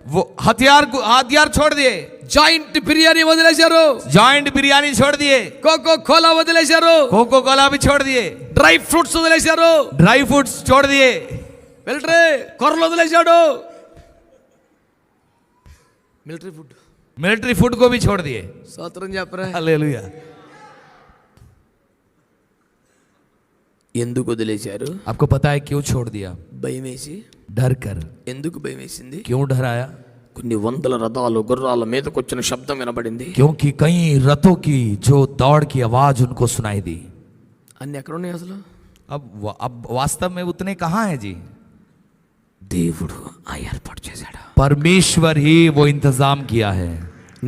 वो हथियार छोड़ दिए, జాయింట్ బిర్యానీ వదిలేశారు, जॉइंट बिरयानी छोड़ दिए, కోకో కోలా వదిలేశారు, कोको कोला भी छोड़ दिए, డ్రై ఫ్రూట్స్ వదిలేశారు, ड्राई फ्रूट्स छोड़ दिए, మిలిటరీ కొర్రలు వదిలేశాడు, మిలిటరీ ఫుడ్ मिलिट्री फूड को भी छोड़ दिए. స్తోత్రం చెప్పరా? हालेलुया. ఎందుకు వదిలేశారు? आपको पता है क्यों छोड़ दिया? భయం వేసి. डर कर. ఎందుకు భయం వేసింది? क्यों डराया? కొన్ని వందల రథాలు గుర్రాల మీదకి వచ్చిన శబ్దం వినబడింది. क्योंकि कई रथों की जो दौड़ की आवाज उनको सुनाई दी. అన్ని ఎక్కడ ఉన్నాయి అసలు? अब वास्तव में उतने कहाँ हैं जी? దేవుడు ఆ ఏర్పాటు చేశాడు. परमेश्वर ही वो इंतजाम किया है.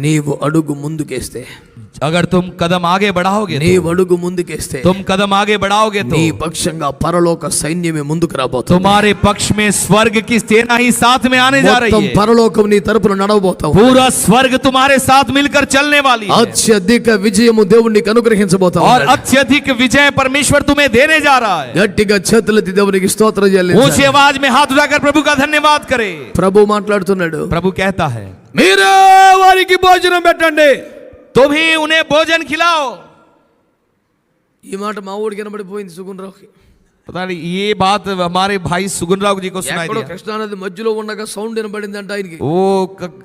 నీవు అడుగు ముందుకేస్తే, अगर तुम कदम आगे बढ़ाओगे, నీవు అడుగు ముందుకేస్తే तुम कदम आगे बढ़ाओगे तो నీ పక్షంగా పరలోక సైన్యమే ముందుకు రాబోతుంది. तुम्हारे पक्ष में स्वर्ग की सेना ही साथ में आने जा रही మొత్తం है. పరలోకం నీ తరపున నడవబోతావు. पूरा स्वर्ग तुम्हारे साथ मिलकर चलने वाली है. అత్యధిక విజయము దేవుడు నీకు అనుగ్రహించబోతావు. और अत्यधिक विजय परमेश्वर तुम्हें देने जा रहा है. గట్టిగా చేతులెత్తి దేవునికి స్తోత్రం ऊंची చెల్లించాలి. आवाज में हाथ उठाकर प्रभु का धन्यवाद करे. ప్రభు మాట్లాడుతున్నాడు. प्रभु कहता है, మీరే వారికి భోజనం పెట్టండి. तुम ही उन्हें भोजन खिलाओ. ఈ మాట మా ఊడికి వినబడిపోయింది సుగుణరావుకి. पता नहीं ये बात हमारे भाई सुगुन राव जी को सुनाई ఎక్కడో दिया. కృష్ణానది మధ్యలో ఉండగా సౌండ్ వినబడింది అంట ఆయనకి. वो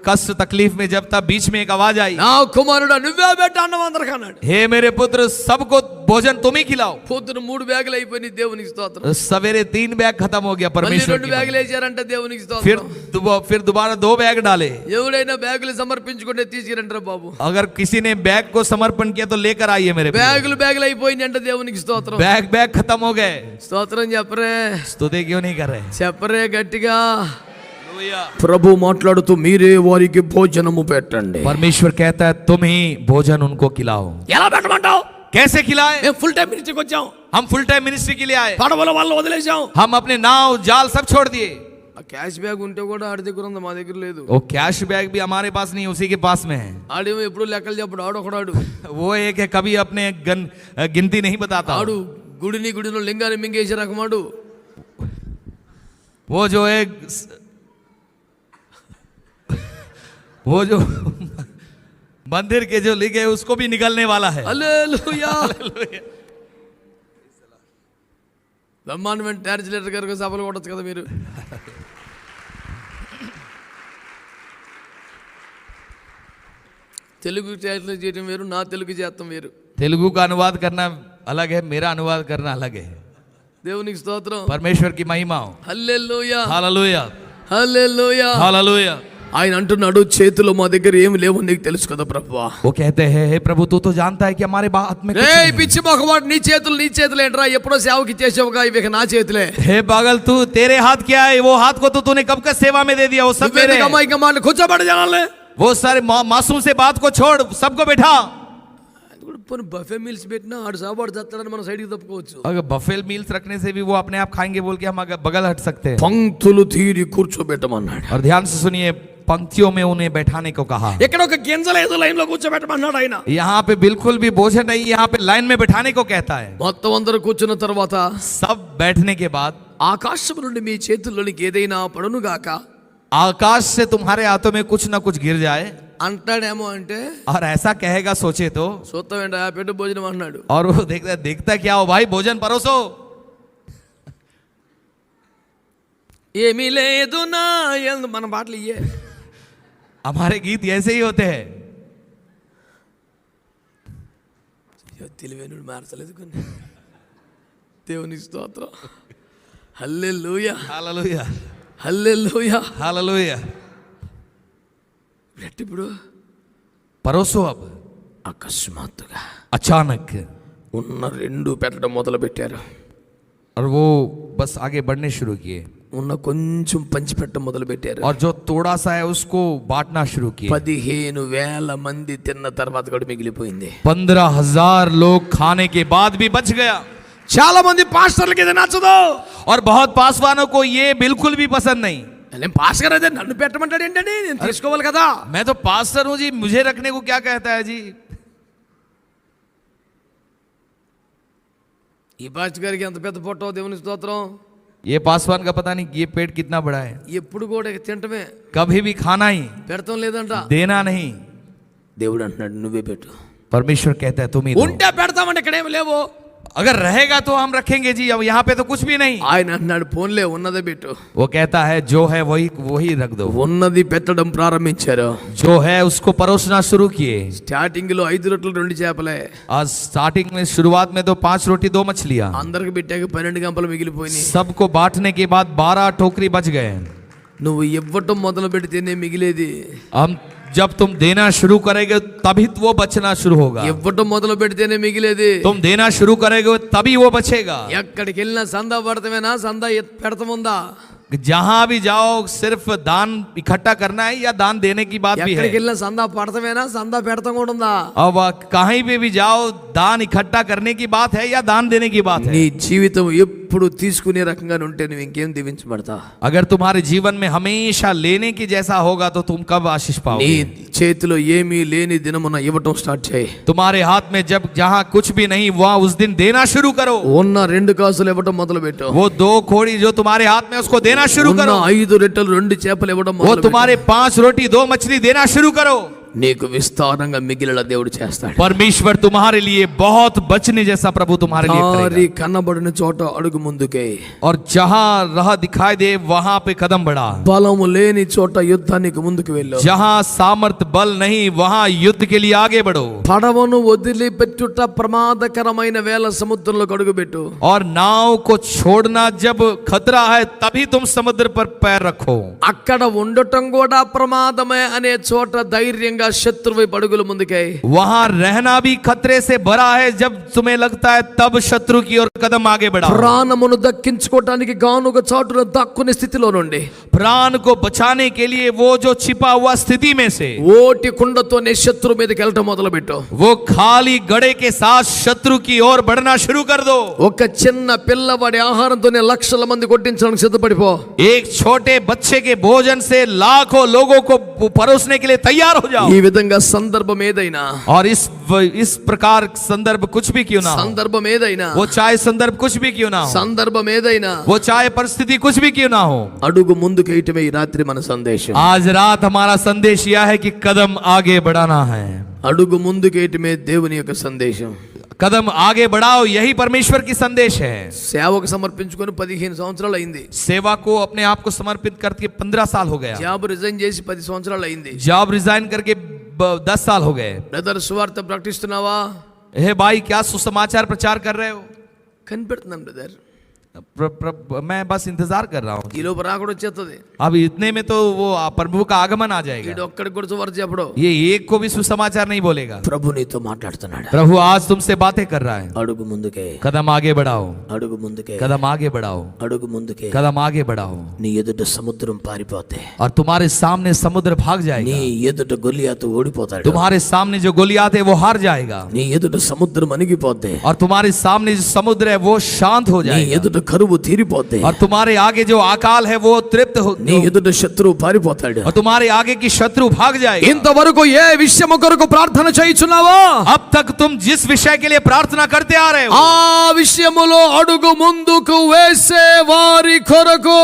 कष्ट तकलीफ में जब तब बीच में एक आवाज आई, నా కుమారుడా నువ్వే పెట్ట అన్నం అందరికి అన్నాడు. हे मेरे पुत्र सबको भोजन तुम ही खिलाओ. పొద్దున 3 బ్యాగులు అయిపోయినాయి దేవునికి స్తోత్రం. सवेरे 3 बैग खत्म हो गया మళ్ళీ परमेश्वर 2 की బ్యాగులు వేసారంట దేవునికి फिर స్తోత్రం. फिर दोबारा 2 बैग डाले. ఎవడైనా బ్యాగులు సమర్పించుకుంటే తీసుకురంటారా బాబు. अगर किसी ने बैग को समर्पण किया तो लेकर आइए मेरे प्रिय. బ్యాగులు అయిపోయినాయి అంట దేవునికి స్తోత్రం. बैग खत्म हो गए. స్తోత్రం చెప్పరే, स्तुति क्यों नहीं कर रहे? చెప్పరే గట్టిగా. ప్రభు మాట్లాడుతూ మీరే వారికి భోజనము పెట్టండి. परमेश्वर कहता है तुम ही भोजन उनको खिलाओ. ఎలా పెట్టమంటావు? कैसे खिलाए? మేము ఫుల్ టైం మినిస్ట్రీకి వచ్చాం, हम फुल टाइम मिनिस्ट्री के लिए आए. పడవల వాళ్ళు వదిలేసాం. हम अपने नाव जाल सब छोड़ दिए. ఆ క్యాష్ బ్యాగ్ ఉంటే కూడా ఆడి దగ్గర ఉంది, మా దగ్గర లేదు. वो कैश बैग भी हमारे पास नहीं, उसी के पास में है. ఆడేమో ఎప్పుడు లెక్కలు చెప్పడు, ఆడొకడాడు. वो एक है कभी अपने गिनती नहीं बताता. ఆడు గుడిలో లింగాన్ని మింగేసే రకమాడు. वो जो है वो जो मंदिर के जो लिंग है उसको भी निकलने वाला है. హల్లెలూయా. బ్రహ్మాండమైన ట్రాన్స్లేటర్ గారికి సభలు కొట్టచ్చు కదా మీరు. తెలుగు ట్రాన్స్లేట్ చేయడం వేరు, నా తెలుగు చేస్తాం వేరు. तेलुगु का अनुवाद करना अलग है, मेरा अनुवाद करना अलग है. దేవునికి స్తోత్రం. परमेश्वर की महिमा हो. హల్లెలూయా, हालेलुया, హల్లెలూయా. हालेलुया. ఆయన అంటున్నాడు, చేతిలో మా దగ్గర ఏమి లేవు నీకు తెలుసు కదా ప్రభువా. वो कहते हैं हे प्रभु तू तो जानता है कि हमारे हाथ में कुछ రేయ్ नहीं है. పిచ్చి మొహవాడు, నీ చేతులు ఏంట్రా? ఎప్పుడో సేవకి ఇచ్చేసావుగా, ఇవి నా చేతులే. हे पागल तू तेरे हाथ क्या है? वो हाथ को तो तूने कब का सेवा में दे दिया. वो सब मेरे हैं. ఇంకా మాట కూర్చోబడి జనాలే. वो सारे मासूम से बात को छोड़, सबको बैठा. బఫే మీల్స్ పెట్టినా ఆడు సాబాడు చేస్తాడని మనం సైడ్కి తప్పుకోవచ్చు. अगर बफेल मील्स रखने से भी वो अपने आप खाएंगे बोल के हम अगर बगल हट सकते हैं. పంక్తులు తీరి కూర్చోబెట్టమన్నాడు. और ध्यान से सुनिए, पंक्तियों में उन्हें बैठाने को कहा. ఇక్కడ ఒక గింజ లేదు, లైన్ లో కూర్చోబెట్టమన్నాడు ఆయన. यहाँ पे बिल्कुल भी भोजन नहीं, यहाँ पे लाइन में बैठाने को कहता है. మొత్తం అందరూ కూర్చున్న తర్వాత सब बैठने के बाद ఆకాశం నుండి మీ చేతుల్లోనికి ఏదైనా పడునుగాక आकाश से तुम्हारे हाथों में कुछ ना कुछ गिर जाए, అంటాడేమో అంటే और ऐसा कहेगा सोचे तो, సూత్రం ఏంటా పెట్టు భోజనం అన్నాడు. और वो देखता क्या हो भाई भोजन परोसो. ఏమీ లేదు నా మన పాటలు ఇయ్యే. हमारे गीत ऐसे ही होते हैं. తెలివైనడు మార్చలేదు కొన్ని. దేవుని స్తోత్రం. హల్లెలూయా हालेलुया హల్లెలూయా. हालेलुया. ఇప్పుడు परोसो अब. అకస్మాత్తుగా अचानक. ఉన్న రెండు పెట్టడం మొదలు పెట్టారు. और वो बस आगे बढ़ने शुरू किए, ఉన్న కొంచెం పంచి పెట్టడం మొదలు పెట్టారు. और जो थोड़ा सा है उसको बांटना शुरू किए. 15,000 మంది తిన్న తర్వాత కూడా మిగిలిపోయింది. 15,000 लोग खाने के बाद भी बच गया. చాలా మంది పాస్టర్లకి ఇది నచ్చదు. और बहुत पासवानों को ये बिल्कुल भी पसंद नहीं. నేను పాస్టర్ అయితే నన్ను పెట్టమంటాడు ఏంటండి, నేను తీసుకోవాలి కదా. मैं तो पास्टर हूं जी, मुझे रखने को क्या कहता है जी. ఈ పాస్టర్ గారికి ఎంత పెద్ద పొట్టో దేవుని స్తోత్రం. ये पासवान का पता नहीं ये पेट कितना बड़ा है. ఎప్పుడు కూడా తింటమే, कभी भी खाना ही, పెడతాం లేదంట. देना नहीं. దేవుడు అంటున్నాడు నువ్వే పెట్టు. परमेश्वर कहता है तुम ही दो. ఉంటే పెడతామంటే ఇక్కడేమి లేవు. अगर रहेगा तो हम रखेंगे जी, अब यहाँ पे तो कुछ भी नहीं. ఆయన అంటున్నాడు ఫోన్లే ఉన్నదే పెట్టు. वो कहता है जो है वही रख दो. ఉన్నది పెట్టడం ప్రారంభించారు. जो है उसको परोसना शुरू किए. స్టార్టింగ్ లో 5 రొట్టెలు 2 చేపలే. आज स्टार्टिंग में शुरुआत में तो 5 रोटी 2 मछलियां. అందరికి పెట్టాక 12 గంపలు మిగిలిపోయినాయి. सबको बांटने के बाद 12 टोकरी बच गए. నువ్వు ఇవ్వటం మొదలు పెడితేనే మిగిలేది. हम जब तुम देना शुरू करेगे तभी वो बचना शुरू होगा. ఇవ్వటం మొదలు పెడితేనే మిగిలేది. तुम देना शुरू करेगे तभी वो बचेगा. ఎక్కడికి వెళ్ళినా సందా పడతామేనా, సందా పెడతాముందా? जहां भी जाओ सिर्फ दान इकट्ठा करना है या दान देने की बात भी है. ఎక్కడికి వెళ్ళినా సందా పడతామేనా, సందా పెడతాం కూడా ఉందా? अब कहीं पे भी जाओ दान इकट्ठा करने की बात है या दान देने की बात నీ है. జీవితం ఎప్పుడు తీసుకునే రకంగా ఉంటే నువ్వు ఇంకేం దీవించబడతా? अगर तुम्हारे जीवन में हमेशा लेने की जैसा होगा तो तुम कब आशीष నీ पाओगे. చేతిలో ఏమీ లేని దినమున ఇవ్వటం స్టార్ట్ చేయి. तुम्हारे हाथ में जब जहां कुछ भी नहीं वहां उस दिन देना शुरू करो. ఉన్న 2 కాసులు ఇవ్వటం మొదలు పెట్టు. वो 2 खोड़ी जो तुम्हारे हाथ में उसको देना शुरू ఉన్న करो. 5 రొట్టెలు 2 చేపలు ఇవ్వడం वो మొదలు పెట్టు. तुम्हारे 5 रोटी 2 मछली देना शुरू करो. నీకు విస్తారంగా మిగిలిన దేవుడు చేస్తాడు. परमेश्वर तुम्हारे लिए बहुत बचने जैसा प्रभु तुम्हारे लिए దారి करेगा. కనబడిన చోట అడుగు ముందుకే. और जहां राह दिखाई दे वहां पे कदम बढ़ा. బలము లేని చోట యుద్ధానికి ముందుకు వెళ్ళు. जहां सामर्थ बल नहीं वहां युद्ध के लिए आगे बढ़ो. పడవను వదిలిపెట్టుట ప్రమాదకరమైన వేళ సముద్రంలోకి అడుగుపెట్టు. और नाव को छोड़ना जब खतरा है तभी तुम समुद्र पर पैर रखो. అక్కడ ఉండటం కూడా ప్రమాదమే అనే చోట ధైర్యంగా శత్రువు పడుగులు ముందుకే. वहां रहना भी खतरे से भरा है, जब तुम्हें लगता है तब शत्रु की ओर कदम आगे बढ़ाओ. ప్రాణమును దక్కించుకోవడానికి గానుగ చాటున దక్కునే స్థితిలో నుండి, प्राण को बचाने के लिए वो जो छिपा हुआ स्थिति में से, ఓటి కుండతోనే శత్రు మీదకి వెళ్ళటం మొదలు పెట్టు. वो खाली गड़े के साथ शत्रु की ओर बढ़ना शुरू कर दो. ఒక చిన్న పిల్లవాడి ఆహారంతోనే లక్షల మంది కొట్టించడానికి సిద్ధపడిపో. एक छोटे बच्चे के भोजन से लाखों लोगों को परोसने के लिए तैयार हो जाओ. ఈ విధంగా సందర్భం ఏదైనా, और इस प्रकार संदर्भ कुछ भी क्यों ना हो, సందర్భం ఏదైనా, वो चाहे संदर्भ कुछ भी क्यों ना हो, సందర్భం ఏదైనా, वो चाहे परिस्थिति कुछ भी क्यों ना हो, అడుగు ముందుకేయటమే ఈ రాత్రి మన సందేశం. आज रात हमारा संदेश यह है कि कदम आगे बढ़ाना है. అడుగు ముందుకేయటమే దేవుని యొక్క సందేశం. कदम आगे बढ़ाओ, यही परमेश्वर की संदेश है. సేవకు సమర్పించుకొని 15 సంవత్సరాలు అయింది. सेवा को अपने आप को समर्पित करके 15 साल हो गया. జాబ్ రిజైన్ చేసి 10 సంవత్సరాలు అయింది. जॉब रिजाइन करके 10 साल हो गए. బ్రదర్ సువార్త ప్రకటిస్తున్నావా? हे भाई क्या सुसमाचार प्रचार कर रहे हो? కనిపెడుతున్నాను బ్రదర్. मैं बस इंतजार कर रहा हूँ. ఈ లోపు రాకడ వచ్చేస్తుంది. अब इतने में तो वो प्रभु का आगमन आ వీడు जाएगा. ఒక్కడికి కూడా సువార్త చెప్పడు. ये एक को भी सुसमाचार नहीं बोलेगा. ప్రభు నీతో మాట్లాడుతున్నాడు. प्रभु आज तुमसे बातें कर रहा है. అడుగు ముందుకే, कदम आगे बढ़ाओ, అడుగు ముందుకే, कदम आगे बढ़ाओ, అడుగు ముందుకే. कदम आगे बढ़ाओ. నీ ఎదుట సముద్రం పారిపోతే, और तुम्हारे सामने समुद्र भाग నీ जाएगा. ఎదుట గొలియాతు ఓడిపోతాడు. तुम्हारे सामने जो गोलियात है वो हार जाएगा. నీ ఎదుట సముద్రం అణిగిపోతే, और तुम्हारे सामने जो समुद्र है वो शांत हो నీ जाएगा. ఎదుట కరువు తీరిపోద్ది. और तुम्हारे आगे जो अकाल है वो तृप्त हो, నీ ఎదుట శత్రువు పారిపోతాడు. और तुम्हारे आगे की शत्रु भाग जाएगा। ఇంతవరకు ఏ విషయము కొరకు ప్రార్థన చేయుచున్నావో अब तक तुम जिस विषय के लिए प्रार्थना करते आ रहे हो, ఆ విషయములో అడుగు ముందుకు వేసే వారి కొరకు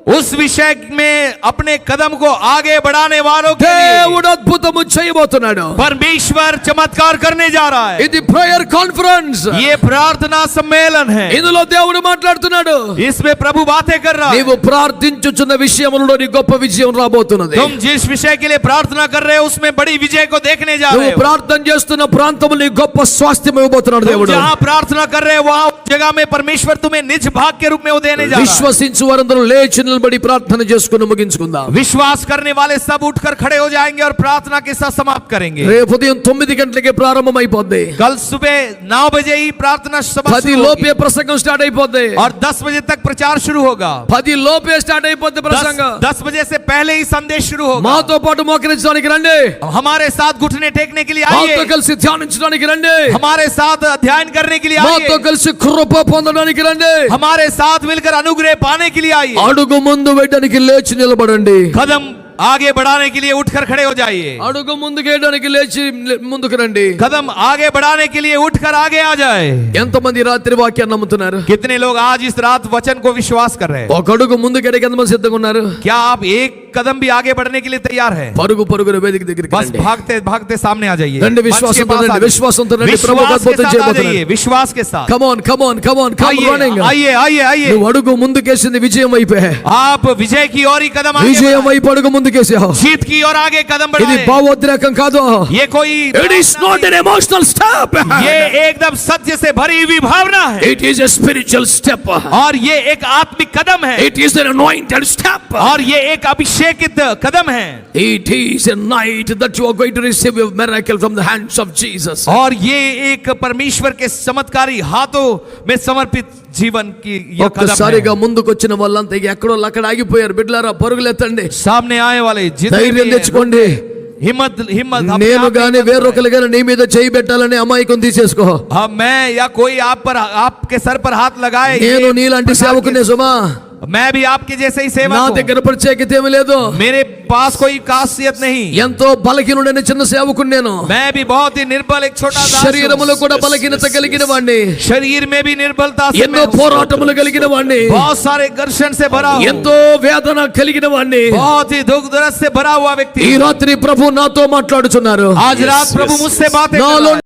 उस विषय में अपने कदम को आगे बढ़ाने वालों के लिए దేవుడు అద్భుతము చేయబోతున్నాడు. परमेश्वर चमत्कार करने जा रहा है। ఇది ప్రేయర్ కాన్ఫరెన్స్. ये प्रार्थना सम्मेलन है, ఇందులో దేవుడు మాట్లాడుతున్నాడు. इसमें प्रभु बातें कर रहा है। నీవు ప్రార్థించుచున్న విషయములలో నీ గొప్ప విజయం రాబోతున్నది. तुम जिस विषय के लिए प्रार्थना कर रहे हो उसमें बड़ी विजय को देखने जा रहे నువ్వు हो। ప్రార్థన చేస్తున్న ప్రాంతములో నీ గొప్ప స్వాస్థ్యం ఇవ్వబోతున్నాడు तुम దేవుడు. जहां प्रार्थना कर रहे हो वहां जगह में परमेश्वर तुम्हें निज भाग के रूप में वो देने जा रहा है। విశ్వసించు వారందరూ లేచి నిలబడి ప్రార్థన చేసుకుని ముగించుకుందాం. विश्वास करने वाले सब उठकर खड़े हो जाएंगे और प्रार्थना के साथ समाप्त करेंगे। రేపు ఉదయం 9 గంటలకి ప్రారంభమైపోద్ది. कल सुबह 9 बजे ही प्रार्थना सभा 10 शुरू లోపే होगी ప్రసంగం స్టార్ట్ అయిపోద్ది. और 10 बजे तक प्रचार शुरू होगा। 10 లోపే స్టార్ట్ అయిపోద్ది ప్రసంగం. 10 बजे से पहले ही संदेश शुरू होगा। మాతో పాటు మోకరించడానికి రండి. हमारे साथ घुटने टेकने के लिए మాతో आइए, కలిసి ధ్యానించడానికి రండి. हमारे साथ अध्ययन करने के लिए మాతో आइए, కలిసి కృప పొందడానికి రండి. हमारे साथ मिलकर अनुग्रह पाने के लिए आइए। అడుగు ముందు వేయడానికి లేచి నిలబడండి. कदम आगे बढ़ाने के लिए उठकर खड़े हो जाइए। అడుగు ముందుకేయడానికి లేచి ముందుకు రండి. कदम आगे बढ़ाने के लिए उठकर आगे आ जाए। ఎంతమంది రాత్రి వాక్యాన్ని నమ్ముతున్నారు? कितने लोग आज इस रात वचन को विश्वास कर रहे हैं? ఒక అడుగు ముందుకేయడానికి ఎంతమంది సిద్ధంగా ఉన్నారు? क्या आप एक कदम भी आगे बढ़ने के लिए तैयार हैं? పరుగు పరుగున వేదిక దగ్గరికి बस రండి. भागते भागते सामने आ जाइए। రండి, मंच के విశ్వాసంతో पास రండి, आ जाइए। విశ్వాసంతో రండి. ప్రభు विश्वास के అద్భుతం साथ आ చేయబోతున్నాడు. जाइए, विश्वास के साथ come on come on come on come आइए, రన్నింగ్. आइए, आइए, आइए। నువ్వు అడుగు ముందుకేసింది విజయం అయిపోయా. आप विजय की ओर ही कदम आगे విజయం बढ़ाएं। వైపు అడుగు ముందుకేసావు. जीत की ओर आगे कदम ఇది बढ़ाएं। భావోద్రేకం కాదు. ये कोई it is not an emotional step. ये एकदम सत्य से भरी हुई भावना है it is a spiritual step. और ये एक आत्मिक कदम है it is an anointed step. और ये एक अभिषेकित कदम है। It is a night that you are going to receive a miracle from the hands of Jesus. और ये एक परमेश्वर के चमत्कारी हाथों में समर्पित जीवन की यह कदम ఒక్కసారిగా है। ముందుకు వచ్చిన వాళ్ళంతా ఎక్కడో అక్కడ ఆగిపోయారు. బిడ్డలారా పరుగులెత్తండి. सामने आए वाले जितने ధైర్యం भी हैं, తెచ్చుకోండి. हिम्मत हिम्मत अपने నేను आप में గాని हिम्मत వేరొకరు గాని నీ మీద చేయి పెట్టాలని అమాయకం తీసేసుకో. रखें। हाँ, मैं या कोई आप पर आपके सर पर हाथ लगाए, నేను నీలాంటి సేవకునే సుమా. मैं भी आपके जैसे ही నా सेवक हूं। దగ్గర ప్రత్యేకత ఏమీ లేదు. मेरे पास कोई खासियत नहीं। ఎంతో బలహీనుడైన చిన్న సేవకుని నేను. मैं भी बहुत ही निर्बल एक छोटा दास हूं। శరీరములో కూడా బలహీనత కలిగిన వాడిని. शरीर में भी निर्बलता से ఎన్నో मैं हूं। పోరాటములు కలిగిన వాడిని. बहुत सारे घर्षण से भरा हूं। ఎంతో వేదన కలిగిన వాడిని. बहुत ही दुख दर्द से भरा हुआ व्यक्ति। ఈ రాత్రి ప్రభు నాతో మాట్లాడుచున్నారు. आज रात प्रभु मुझसे बातें कर रहा నాలో है।